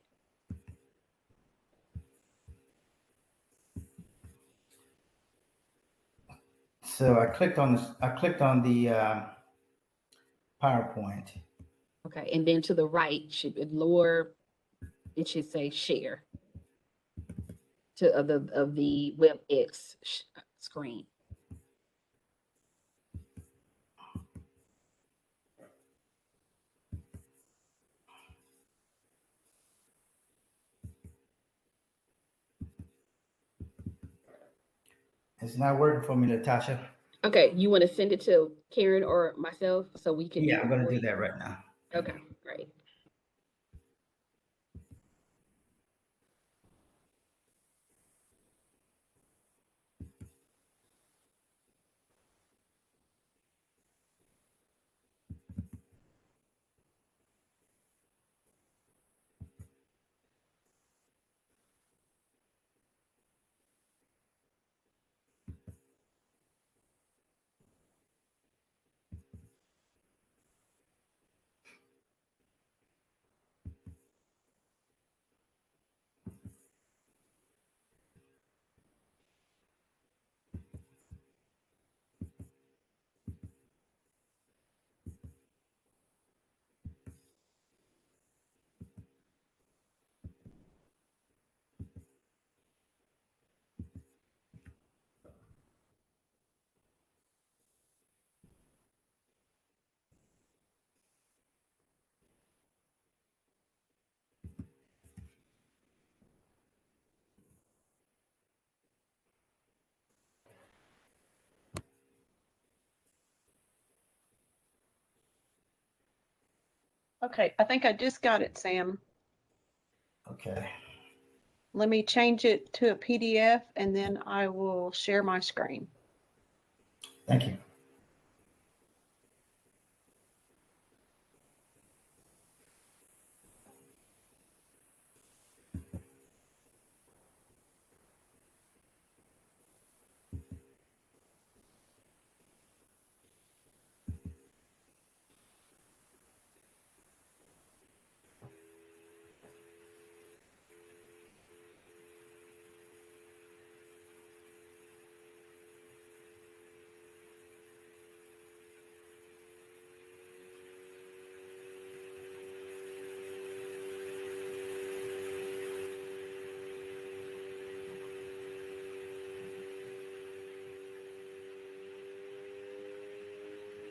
So I clicked on this. I clicked on the PowerPoint. Okay, and then to the right, lower, it should say share of the WebEx screen. It's not working for me, Natasha. Okay, you want to send it to Karen or myself so we can? Yeah, I'm going to do that right now. Okay, great. Okay, I think I just got it, Sam. Okay. Let me change it to a PDF and then I will share my screen. Thank you.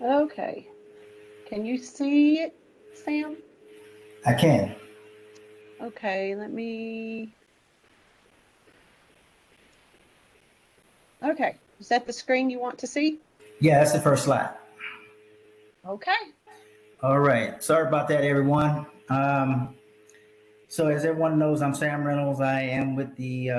Okay, can you see it, Sam? I can. Okay, let me. Okay, is that the screen you want to see? Yeah, that's the first slide. Okay. All right. Sorry about that, everyone. So as everyone knows, I'm Sam Reynolds. I am with the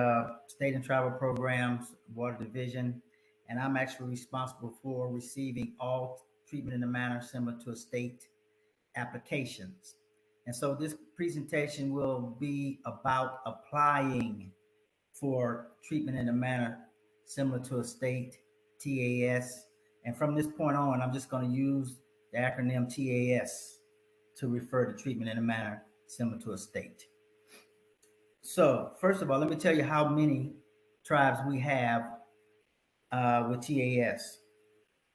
State and Travel Programs Water Division, and I'm actually responsible for receiving all treatment in a manner similar to a state applications. And so this presentation will be about applying for treatment in a manner similar to a state TAS. And from this point on, I'm just going to use the acronym TAS to refer to treatment in a manner similar to a state. So first of all, let me tell you how many tribes we have with TAS.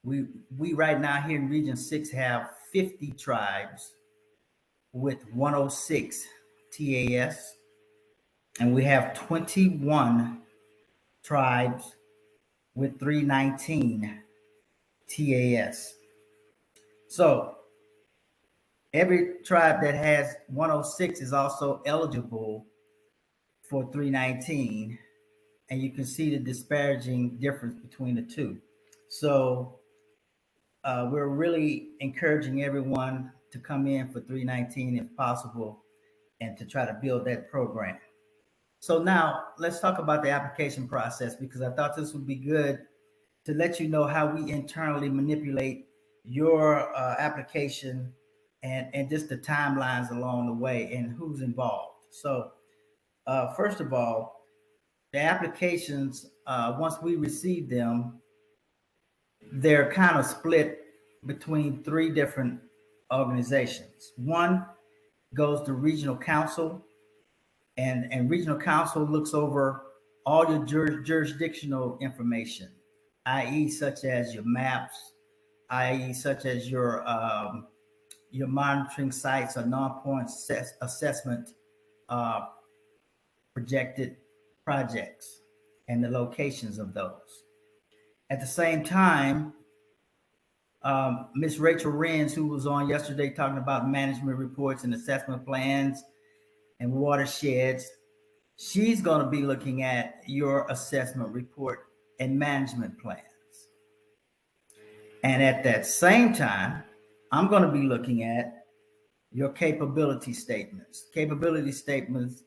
We right now here in Region 6 have 50 tribes with 106 TAS, and we have 21 tribes with 319 TAS. So every tribe that has 106 is also eligible for 319, and you can see the disparaging difference between the two. So we're really encouraging everyone to come in for 319 if possible and to try to build that program. So now let's talk about the application process, because I thought this would be good to let you know how we internally manipulate your application and just the timelines along the way and who's involved. So first of all, the applications, once we receive them, they're kind of split between three different organizations. One goes to regional council, and regional council looks over all your jurisdictional information, i.e. such as your maps, i.e. such as your monitoring sites or non-point assessment projected projects and the locations of those. At the same time, Ms. Rachel Renz, who was on yesterday talking about management reports and assessment plans and watersheds, she's going to be looking at your assessment report and management plans. And at that same time, I'm going to be looking at your capability statements. Capability statements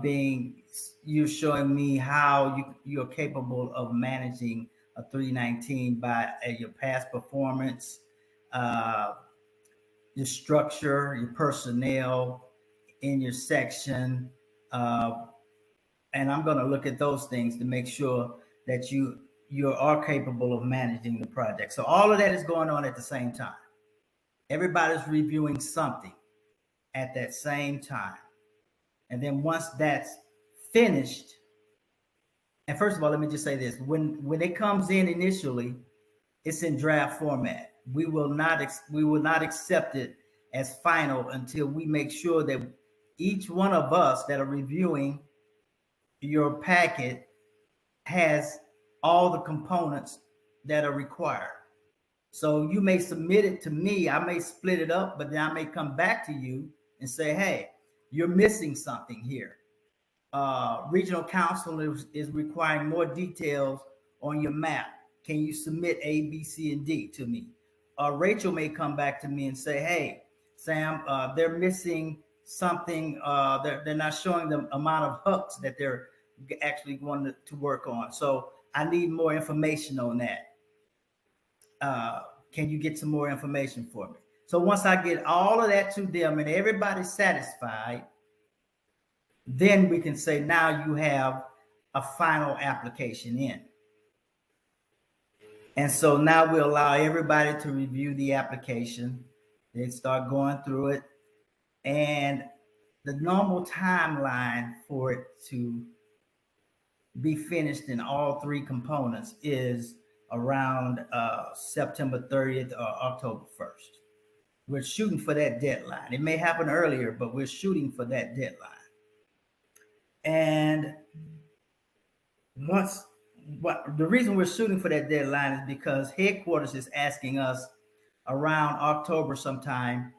being you showing me how you're capable of managing a 319 by your past performance, your structure, your personnel in your section. And I'm going to look at those things to make sure that you are capable of managing the project. So all of that is going on at the same time. Everybody's reviewing something at that same time. And then once that's finished, and first of all, let me just say this, when it comes in initially, it's in draft format. We will not accept it as final until we make sure that each one of us that are reviewing your packet has all the components that are required. So you may submit it to me, I may split it up, but then I may come back to you and say, hey, you're missing something here. Regional council is requiring more details on your map. Can you submit A, B, C, and D to me? Rachel may come back to me and say, hey, Sam, they're missing something. They're not showing the amount of hooks that they're actually going to work on. So I need more information on that. Can you get some more information for me? So once I get all of that to them and everybody's satisfied, then we can say, now you have a final application in. And so now we allow everybody to review the application. They start going through it. And the normal timeline for it to be finished in all three components is around September 30th or October 1st. We're shooting for that deadline. It may happen earlier, but we're shooting for that deadline. And the reason we're shooting for that deadline is because headquarters is asking us around October sometime,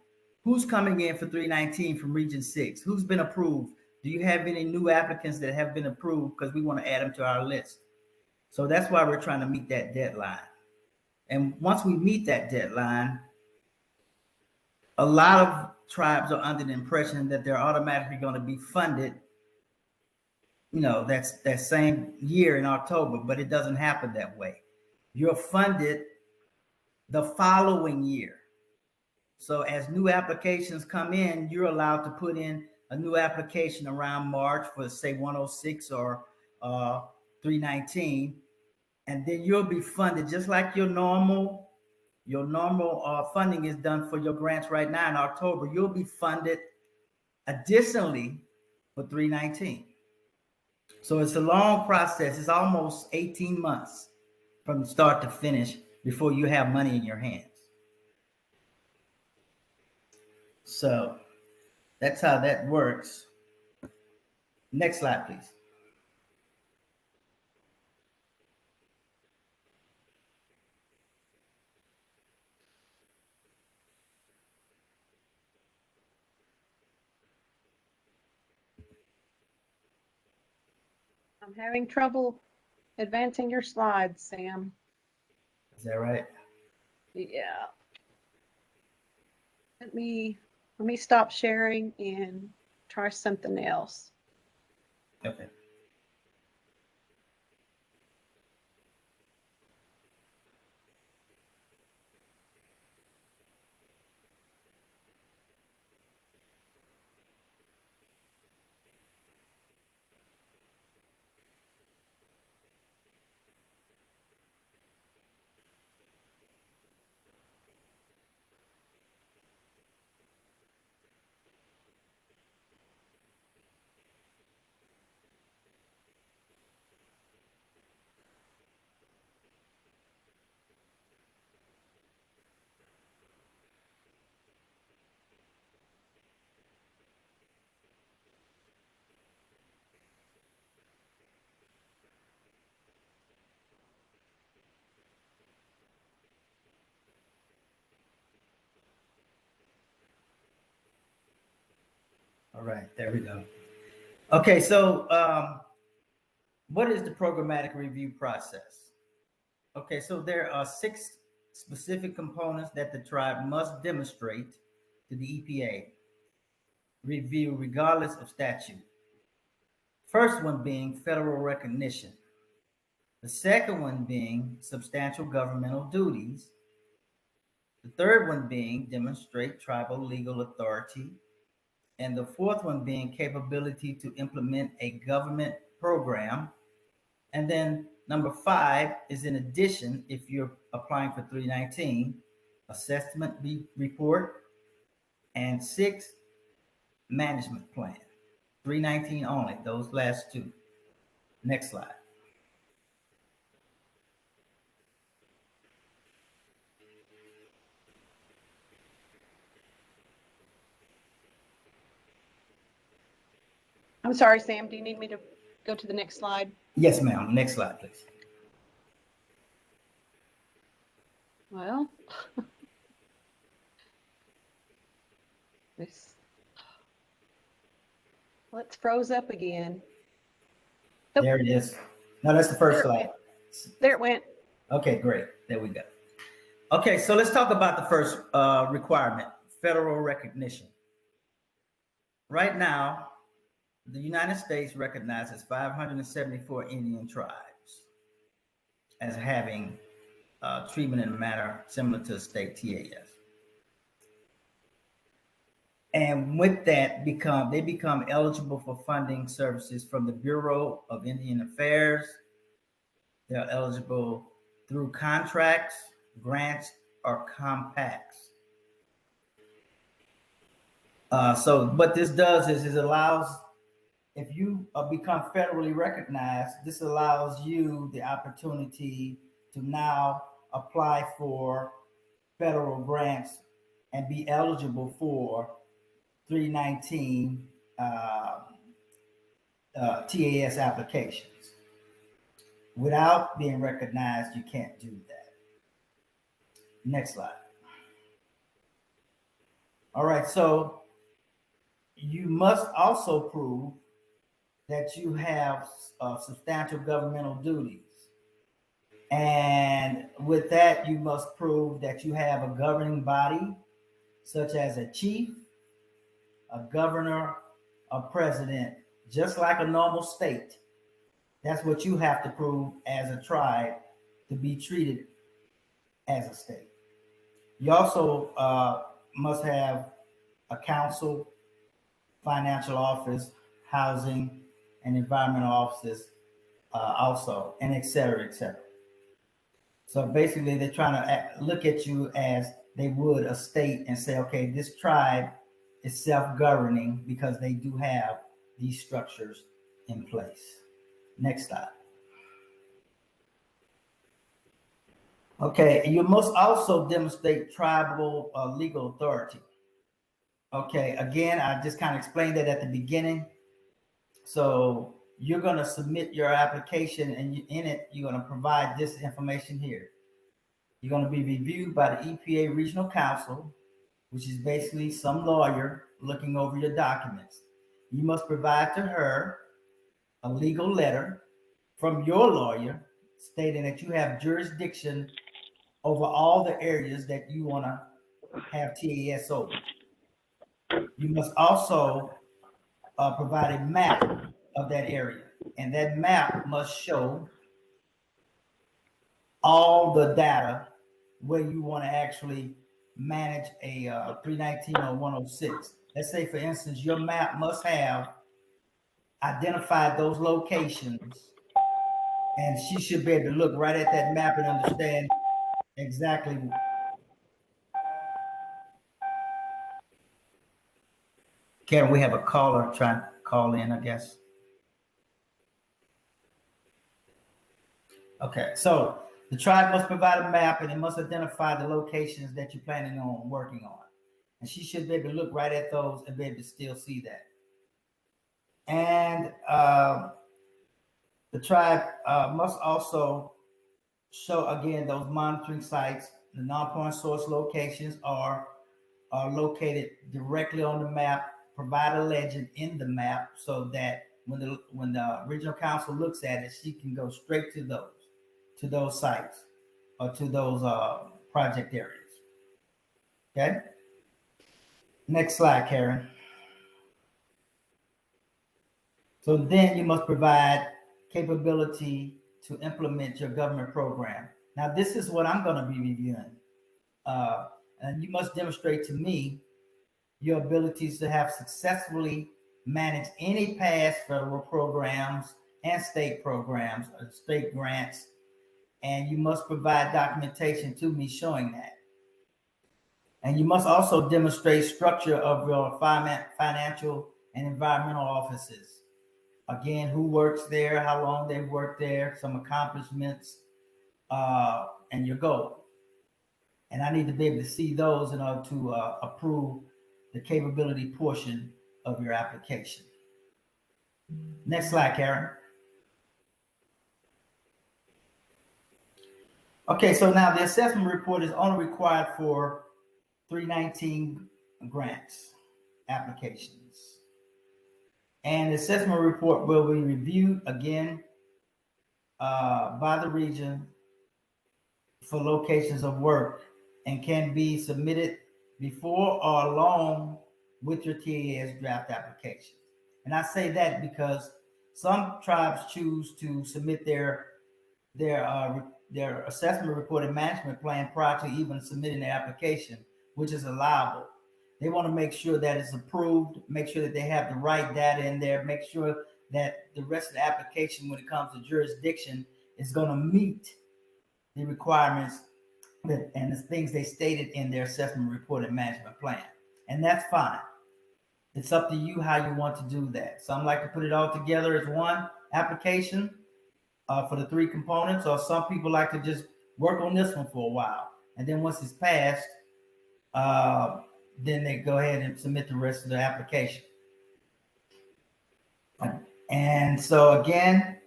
who's coming in for 319 from Region 6? Who's been approved? Do you have any new applicants that have been approved? Because we want to add them to our list. So that's why we're trying to meet that deadline. And once we meet that deadline, a lot of tribes are under the impression that they're automatically going to be funded, you know, that's that same year in October, but it doesn't happen that way. You're funded the following year. So as new applications come in, you're allowed to put in a new application around March for, say, 106 or 319, and then you'll be funded just like your normal funding is done for your grants right now in October. You'll be funded additionally for 319. So it's a long process. It's almost 18 months from start to finish before you have money in your hands. So that's how that works. Next slide, please. I'm having trouble advancing your slides, Sam. Is that right? Yeah. Let me stop sharing and try something else. Okay. All right, there we go. Okay, so what is the programmatic review process? Okay, so there are 6 specific components that the tribe must demonstrate to the EPA review regardless of statute. First one being federal recognition. The second one being substantial governmental duties. The third one being demonstrate tribal legal authority. And the fourth one being capability to implement a government program. And then number 5 is, in addition, if you're applying for 319, assessment report, and 6, management plan. 319 only, those last 2. Next slide. I'm sorry, Sam, do you need me to go to the next slide? Yes, ma'am. Next slide, please. Well, it's froze up again. Oh, There it is. No, that's the first slide. there it went. Okay, great. There we go. Okay, so let's talk about the first requirement, federal recognition. Right now, the United States recognizes 574 Indian tribes as having treatment in a manner similar to state TAS. And with that, they become eligible for funding services from the Bureau of Indian Affairs. They're eligible through contracts, grants, or compacts. So what this does is it allows, if you become federally recognized, this allows you the opportunity to now apply for federal grants and be eligible for 319 TAS applications. Without being recognized, you can't do that. Next slide. All right, so you must also prove that you have substantial governmental duties. And with that, you must prove that you have a governing body, such as a chief, a governor, a president, just like a normal state. That's what you have to prove as a tribe to be treated as a state. You also must have a council, financial office, housing, and environmental offices also, and et cetera, et cetera. So basically, they're trying to look at you as they would a state and say, okay, this tribe is self-governing because they do have these structures in place. Next slide. Okay, you must also demonstrate tribal legal authority. Okay, again, I just kind of explained that at the beginning. So you're going to submit your application, and in it, you're going to provide this information here. You're going to be reviewed by the EPA Regional Counsel, which is basically some lawyer looking over your documents. You must provide to her a legal letter from your lawyer stating that you have jurisdiction over all the areas that you want to have TAS over. You must also provide a map of that area, and that map must show all the data where you want to actually manage a 319 or 106. Let's say, for instance, your map must have identified those locations, and she should be able to look right at that map and understand exactly. Karen, we have a caller trying to call in, I guess. Okay, so the tribe must provide a map, and it must identify the locations that you're planning on working on. And she should be able to look right at those and be able to still see that. And the tribe must also show, again, those monitoring sites. The non-point source locations are located directly on the map. Provide a legend in the map so that when the regional council looks at it, she can go straight to those sites or to those project areas. Okay. Next slide, Karen. So then you must provide capability to implement your government program. Now, this is what I'm going to be reviewing. And you must demonstrate to me your abilities to have successfully managed any past federal programs and state programs or state grants. And you must provide documentation to me showing that. And you must also demonstrate structure of your financial and environmental offices. Again, who works there, how long they've worked there, some accomplishments, and your goal. And I need to be able to see those in order to approve the capability portion of your application. Next slide, Karen. Okay, so now the assessment report is only required for 319 grants applications. And the assessment report will be reviewed again by the region for locations of work and can be submitted before or along with your TAS draft application. And I say that because some tribes choose to submit their assessment report and management plan prior to even submitting their application, which is allowable. They want to make sure that it's approved, make sure that they have the right data in there, make sure that the rest of the application when it comes to jurisdiction is going to meet the requirements and the things they stated in their assessment report and management plan. And that's fine. It's up to you how you want to do that. Some like to put it all together as one application for the 3 components, or some people like to just work on this one for a while. And then once it's passed, then they go ahead and submit the rest of the application. And so again,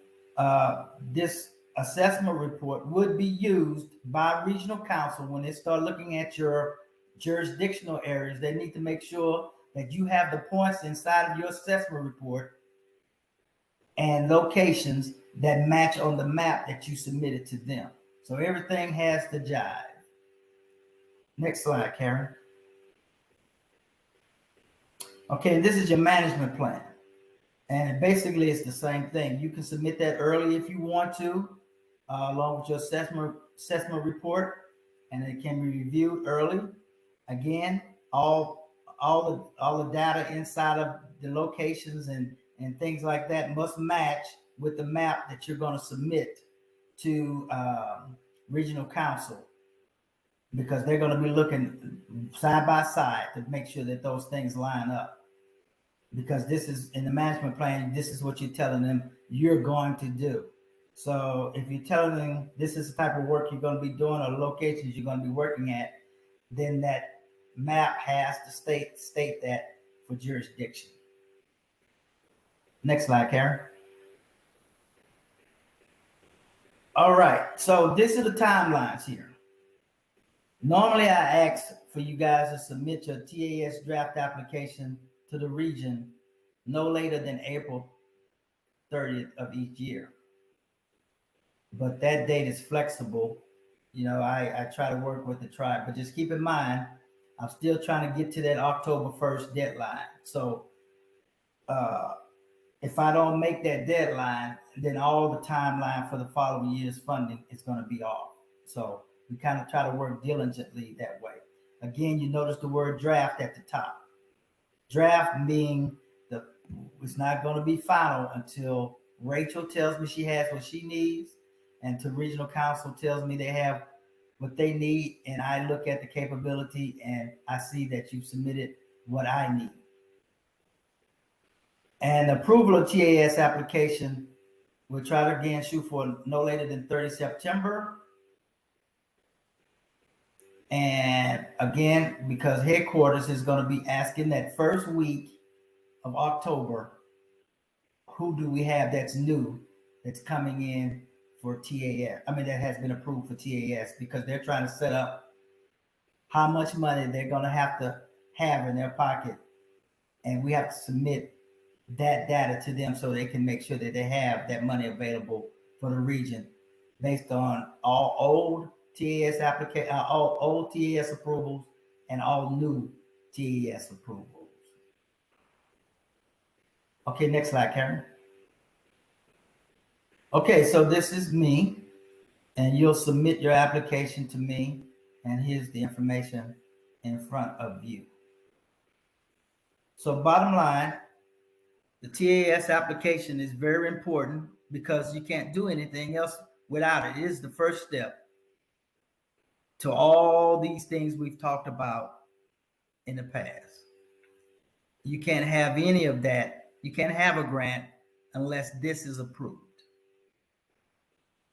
this assessment report would be used by regional council when they start looking at your jurisdictional areas. They need to make sure that you have the points inside of your assessment report and locations that match on the map that you submitted to them. So everything has to jive. Next slide, Karen. Okay, this is your management plan. And basically it's the same thing. You can submit that early if you want to, along with your assessment report, and it can be reviewed early. Again, all the data inside of the locations and things like that must match with the map that you're going to submit to regional council, because they're going to be looking side by side to make sure that those things line up. Because this is in the management plan, this is what you're telling them you're going to do. So if you're telling them this is the type of work you're going to be doing or locations you're going to be working at, then that map has to state that for jurisdiction. Next slide, Karen. All right, so this is the timelines here. Normally I ask for you guys to submit your TAS draft application to the region no later than April 30th of each year. But that date is flexible. You know, I try to work with the tribe, but just keep in mind, I'm still trying to get to that October 1st deadline. So if I don't make that deadline, then all the timeline for the following year's funding is going to be off. So we kind of try to work diligently that way. Again, you notice the word draft at the top. Draft being it's not going to be final until Rachel tells me she has what she needs, and to regional council tells me they have what they need, and I look at the capability and I see that you've submitted what I need. And approval of TAS application, we'll try to again shoot for no later than 30 September. And again, because headquarters is going to be asking that first week of October, who do we have that's new, that's coming in for TAS? I mean, that has been approved for TAS, because they're trying to set up how much money they're going to have in their pocket. And we have to submit that data to them so they can make sure that they have that money available for the region based on all old TAS all old TAS approvals and all new TAS approvals. Okay, next slide, Karen. Okay, so this is me, and you'll submit your application to me, and here's the information in front of you. So bottom line, the TAS application is very important because you can't do anything else without it. It is the first step to all these things we've talked about in the past. You can't have any of that. You can't have a grant unless this is approved.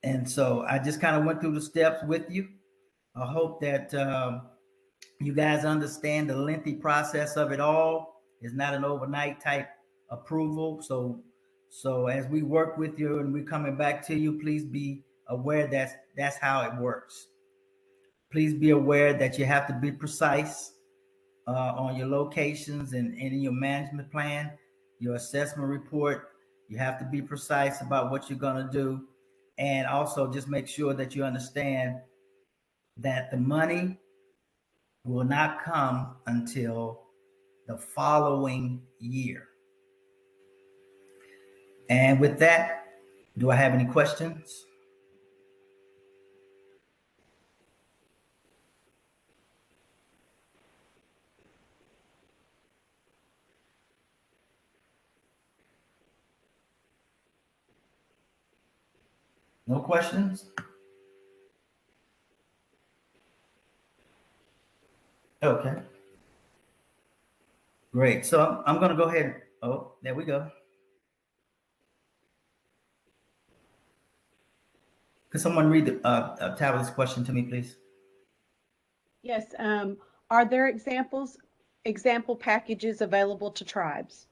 And so I just kind of went through the steps with you. I hope that you guys understand the lengthy process of it all. It's not an overnight type approval. So as we work with you and we're coming back to you, please be aware that's how it works. Please be aware that you have to be precise on your locations and in your management plan, your assessment report. You have to be precise about what you're going to do. And also just make sure that you understand that the money will not come until the following year. And with that, do I have any questions? No questions? Okay. Great. So I'm going to go ahead. Oh, there we go. Could someone read the Tabitha's question to me, please? Yes. Are there example packages available to tribes?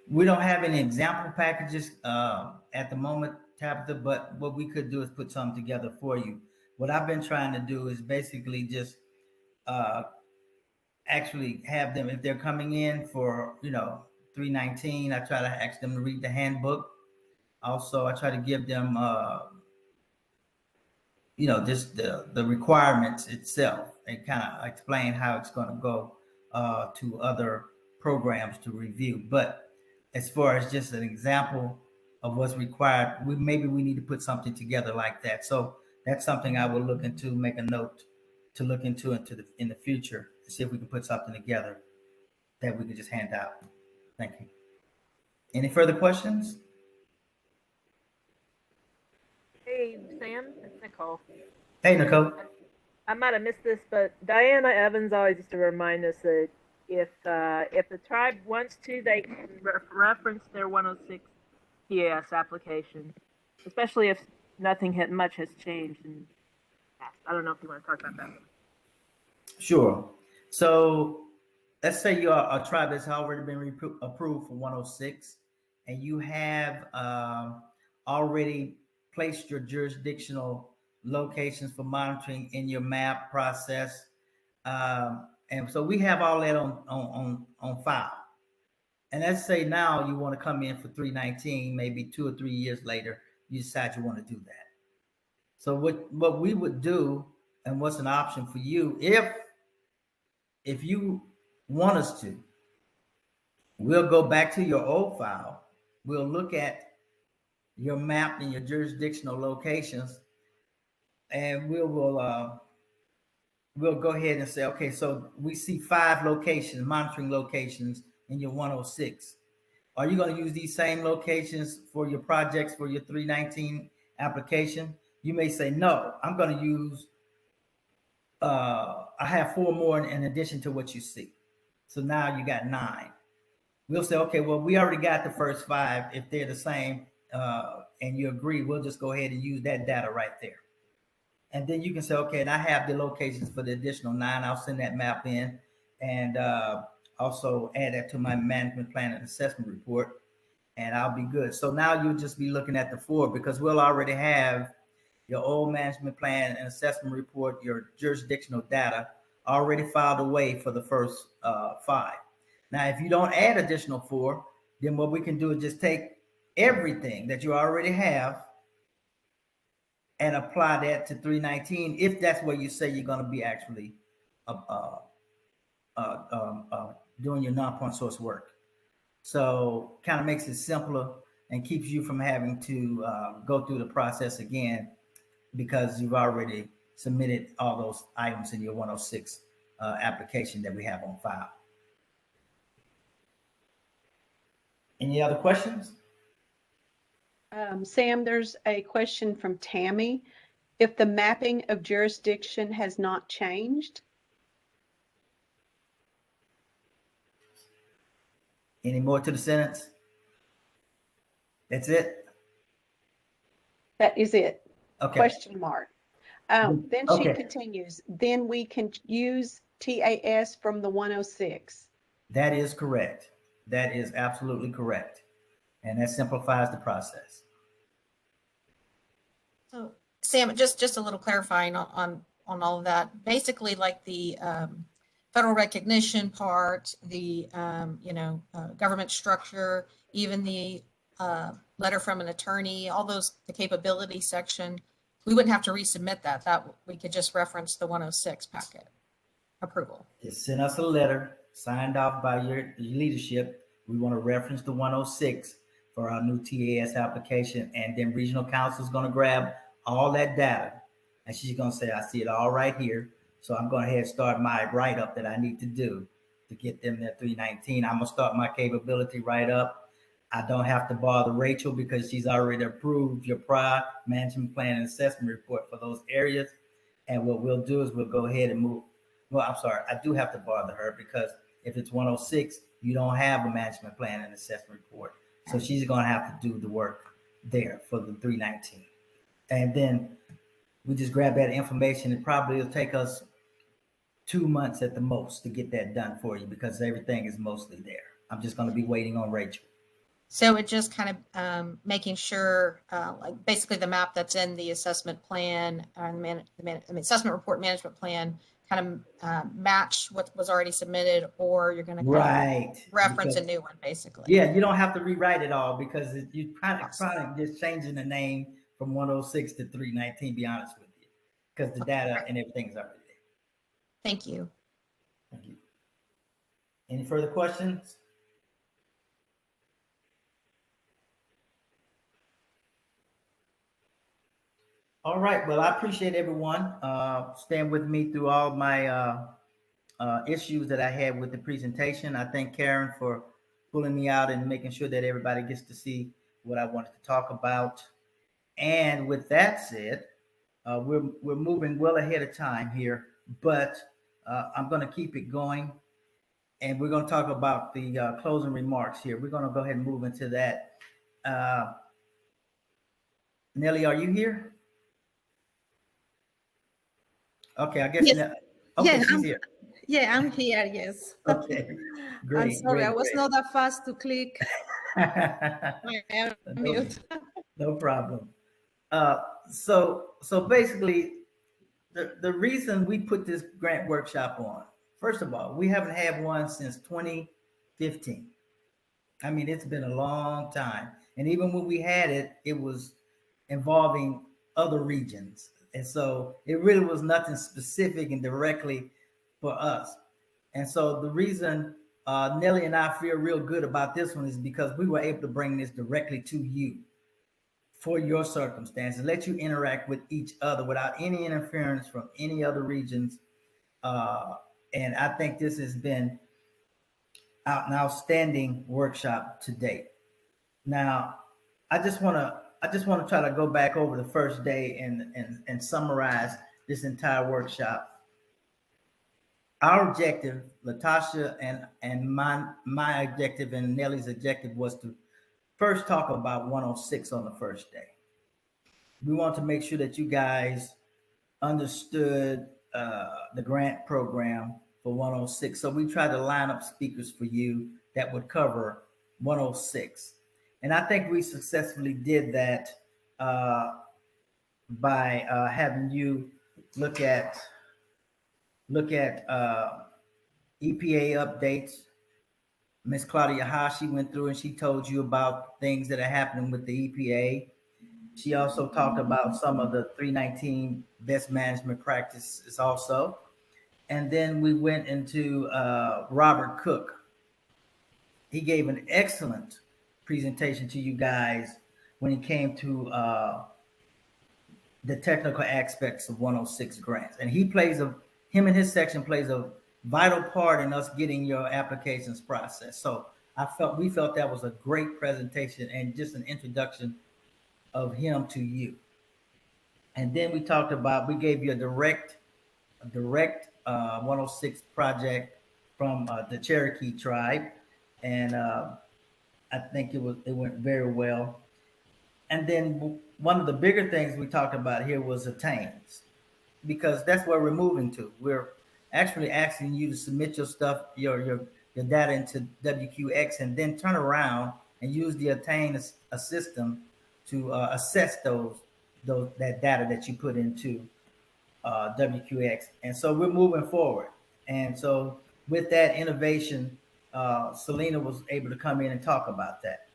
We don't have any example packages at the moment, Tabitha, but what we could do is put something together for you. What I've been trying to do is basically just actually have them, if they're coming in for, 319, I try to ask them to read the handbook. Also, I try to give them, just the requirements itself and kind of explain how it's going to go to other programs to review. But as far as just an example of what's required, maybe we need to put something together like that. So that's something I will look into, make a note to look into in the future to see if we can put something together that we can just hand out. Thank you. Any further questions? Hey, Sam, it's Nicole. Hey, Nicole. I might have missed this, but Diana Evans always used to remind us that if the tribe wants to, they can reference their 106 PAS application, especially if nothing much has changed in the past. I don't know if you want to talk about that. Sure. So let's say you're a tribe that's already been approved for 106, and you have already placed your jurisdictional locations for monitoring in your map process. And so we have all that on file. And let's say now you want to come in for 319, maybe 2 or 3 years later, you decide you want to do that. So what we would do, and what's an option for you, if you want us to, we'll go back to your old file. We'll look at your map and your jurisdictional locations, and we'll go ahead and say, okay, so we see 5 locations, monitoring locations in your 106. Are you going to use these same locations for your projects for your 319 application? You may say, no, I'm going to use, I have 4 more in addition to what you see. So now you got 9. We'll say, okay, well, we already got the first 5. If they're the same and you agree, we'll just go ahead and use that data right there. And then you can say, okay, and I have the locations for the additional 9. I'll send that map in and also add that to my management plan and assessment report, and I'll be good. So now you'll just be looking at the 4 because we'll already have your old management plan and assessment report, your jurisdictional data already filed away for the first 5. Now, if you don't add additional 4, then what we can do is just take everything that you already have and apply that to 319 if that's where you say you're going to be actually doing your non-point source work. So kind of makes it simpler and keeps you from having to go through the process again because you've already submitted all those items in your 106 application that we have on file. Any other questions? Sam, there's a question from Tammy. If the mapping of jurisdiction has not changed? Any more to the sentence? That's it? That is it. Okay. Question mark. Then she Okay. continues, then we can use TAS from the 106. That is correct. That is absolutely correct. And that simplifies the process. So Sam, just a little clarifying on all of that. Basically, like the federal recognition part, the government structure, even the letter from an attorney, all those, the capability section, we wouldn't have to resubmit that. That we could just reference the 106 packet approval. Just send us a letter signed off by your leadership. We want to reference the 106 for our new TAS application, and then regional council is going to grab all that data, and she's going to say, I see it all right here. So I'm going to head start my write-up that I need to do to get them their 319. I'm going to start my capability write-up. I don't have to bother Rachel because she's already approved your prior management plan and assessment report for those areas. And what we'll do is we'll go ahead and move. Well, I'm sorry, I do have to bother her because if it's 106, you don't have a management plan and assessment report. So she's going to have to do the work there for the 319. And then we just grab that information. It probably will take us 2 months at the most to get that done for you because everything is mostly there. I'm just going to be waiting on Rachel. So it just kind of making sure, like basically the map that's in the assessment plan, assessment report management plan, kind of match what was already submitted, or you're going to right reference a new one, basically. Yeah, you don't have to rewrite it all because you probably just changing the name from 106 to 319. Be honest with you, because the data and everything is already there. Thank you. Thank you. Any further questions? All right. Well, I appreciate everyone staying with me through all my issues that I had with the presentation. I thank Karen for pulling me out and making sure that everybody gets to see what I wanted to talk about. And with that said, we're moving well ahead of time here, but I'm going to keep it going. And we're going to talk about the closing remarks here. We're going to go ahead and move into that. Nellie, are you here? Okay, I guess. Yes. Okay, Yeah, she's here. Yeah, I'm here. Yes. Okay, great. I'm sorry, great, I was great. not that fast to click. Mute. No problem. So basically, the reason we put this grant workshop on, first of all, we haven't had one since 2015. I mean, it's been a long time. And even when we had it, it was involving other regions. And so it really was nothing specific and directly for us. And so the reason Nellie and I feel real good about this one is because we were able to bring this directly to you for your circumstances, let you interact with each other without any interference from any other regions. And I think this has been an outstanding workshop to date. Now, I just want to try to go back over the first day and summarize this entire workshop. Our objective, Latasha and my objective and Nellie's objective, was to first talk about 106 on the first day. We want to make sure that you guys understood the grant program for 106. So we tried to line up speakers for you that would cover 106. And I think we successfully did that by having you look at EPA updates. Miss Claudia Hashi went through and she told you about things that are happening with the EPA. She also talked about some of the 319 best management practices also. And then we went into Robert Cook. He gave an excellent presentation to you guys when it came to the technical aspects of 106 grants. And him and his section plays a vital part in us getting your applications processed. So we felt that was a great presentation and just an introduction of him to you. And then we gave you a direct 106 project from the Cherokee tribe. And I think it went very well. And then one of the bigger things we talked about here was attains, because that's where we're moving to. We're actually asking you to submit your stuff, your data into WQX, and then turn around and use the attain a system to assess that data that you put into WQX. And so we're moving forward. And so with that innovation, Selena was able to come in and talk about that.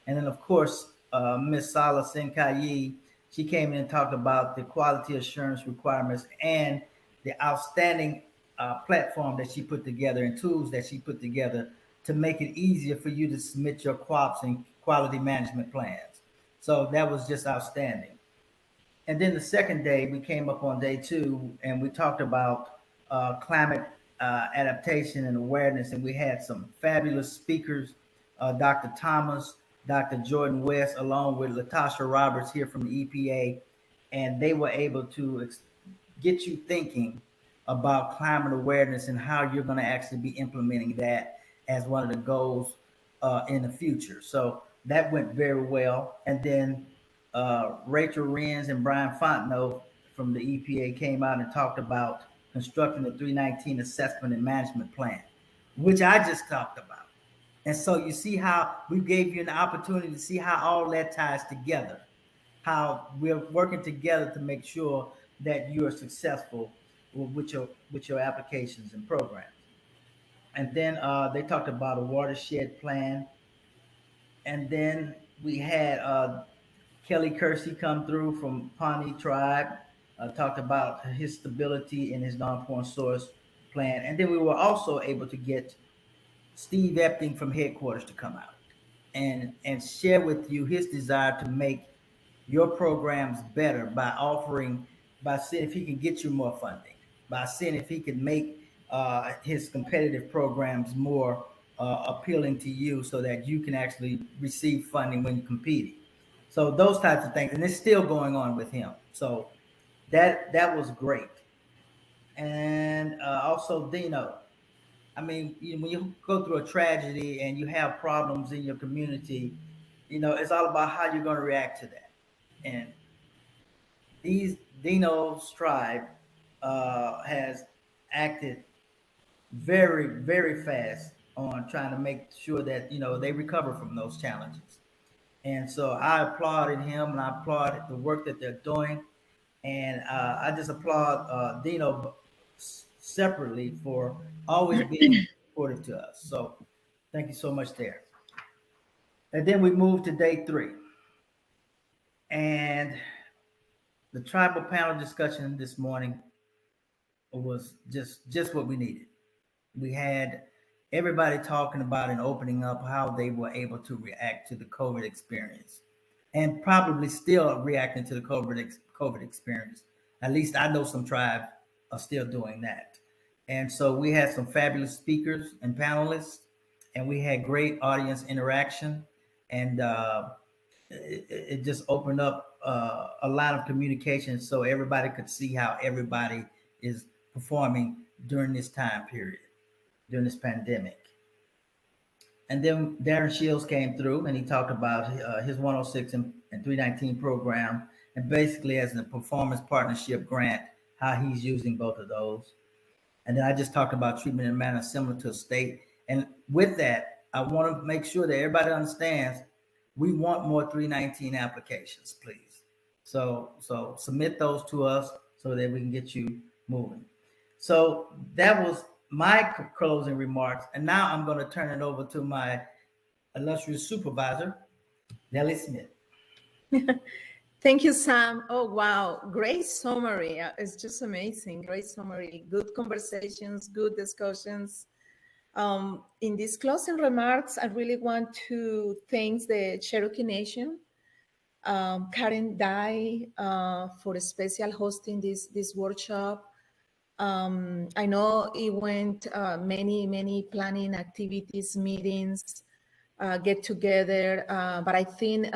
And then of course, Ms. Sala Senkayi, She came in and talked about the quality assurance requirements and the outstanding platform that she put together and tools that she put together to make it easier for you to submit your QAPs and quality management plans. So that was just outstanding. And then the second day, we came up on day 2 and we talked about climate adaptation and awareness. And we had some fabulous speakers, Dr. Thomas, Dr. Jordan West, along with Latasha Roberts here from the EPA. And they were able to get you thinking about climate awareness and how you're going to actually be implementing that as one of the goals in the future. So that went very well. And then Rachel Renz and Brian Fontenot from the EPA came out and talked about constructing the 319 assessment and management plan, which I just talked about. And so you see how we gave you an opportunity to see how all that ties together, how we're working together to make sure that you are successful with your applications and programs. And then they talked about a watershed plan. And then we had Kelly Kersey come through from Pawnee Tribe, talked about his stability in his non-point source plan. And then we were also able to get Steve Epting from headquarters to come out and share with you his desire to make your programs better by seeing if he can get you more funding, by seeing if he can make his competitive programs more appealing to you so that you can actually receive funding when you're competing. So those types of things, and it's still going on with him. So that was great. And also Dino, I mean, when you go through a tragedy and you have problems in your community, it's all about how you're going to react to that. And Dino's tribe has acted very, very fast on trying to make sure that, they recover from those challenges. And so I applauded him and I applaud the work that they're doing. And I just applaud Dino separately for always being supportive to us. So thank you so much there. And then we moved to day 3. And the tribal panel discussion this morning was just what we needed. We had everybody talking about and opening up how they were able to react to the COVID experience and probably still reacting to the COVID experience. At least I know some tribes are still doing that. And so we had some fabulous speakers and panelists, and we had great audience interaction. And it just opened up a lot of communication so everybody could see how everybody is performing during this time period, during this pandemic. And then Darren Shields came through and he talked about his 106 and 319 program, and basically as a performance partnership grant, how he's using both of those. And then I just talked about treatment in a manner similar to a state. And with that, I want to make sure that everybody understands we want more 319 applications, please. So submit those to us so that we can get you moving. So that was my closing remarks. And now I'm going to turn it over to my illustrious supervisor, Nellie Smith. Thank you, Sam. Oh, wow. Great summary. It's just amazing. Great summary. Good conversations, good discussions. In these closing remarks, I really want to thank the Cherokee Nation, Karen Dye, for special hosting this workshop. I know it went many planning activities, meetings, get together, but I think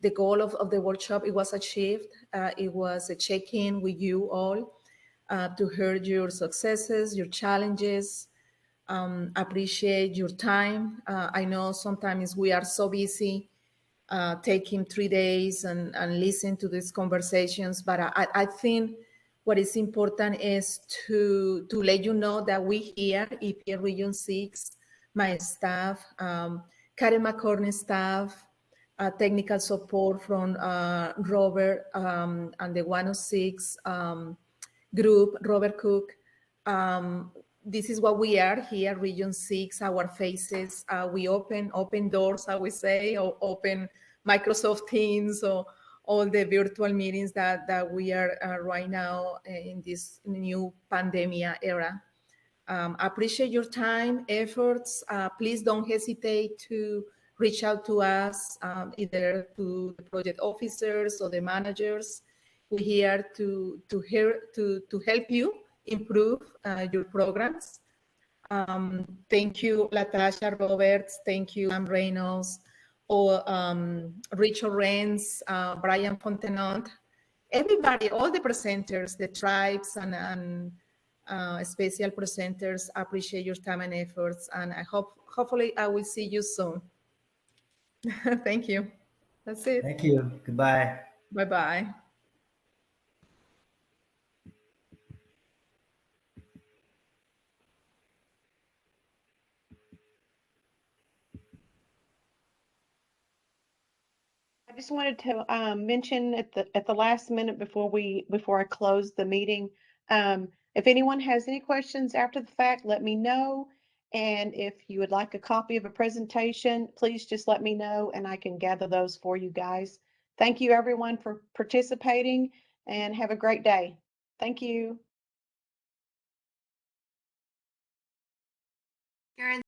the goal of the workshop, it was achieved. It was a check-in with you all to hear your successes, your challenges, appreciate your time. I know sometimes we are so busy taking 3 days and listen to these conversations, but I think what is important is to let you know that we here, EPA Region 6, my staff, Karen McCorney staff, technical support from Robert and the 106 group, Robert Cook. This is what we are here, Region 6, our faces. We open doors, I would say, or open Microsoft Teams or all the virtual meetings that we are right now in this new pandemic era. I appreciate your time, efforts. Please don't hesitate to reach out to us, either to the project officers or the managers. We're here to help you improve your programs. Thank you, Latasha Roberts. Thank you, Sam Reynolds, or Richard Renz, Brian Fontenot, everybody, all the presenters, the tribes and special presenters. Appreciate your time and efforts, and hopefully I will see you soon. Thank you. That's it. Thank you. Goodbye. Bye-bye. I just wanted to mention at the last minute before I close the meeting, if anyone has any questions after the fact, let me know. And if you would like a copy of a presentation, please just let me know and I can gather those for you guys. Thank you everyone for participating and have a great day. Thank you.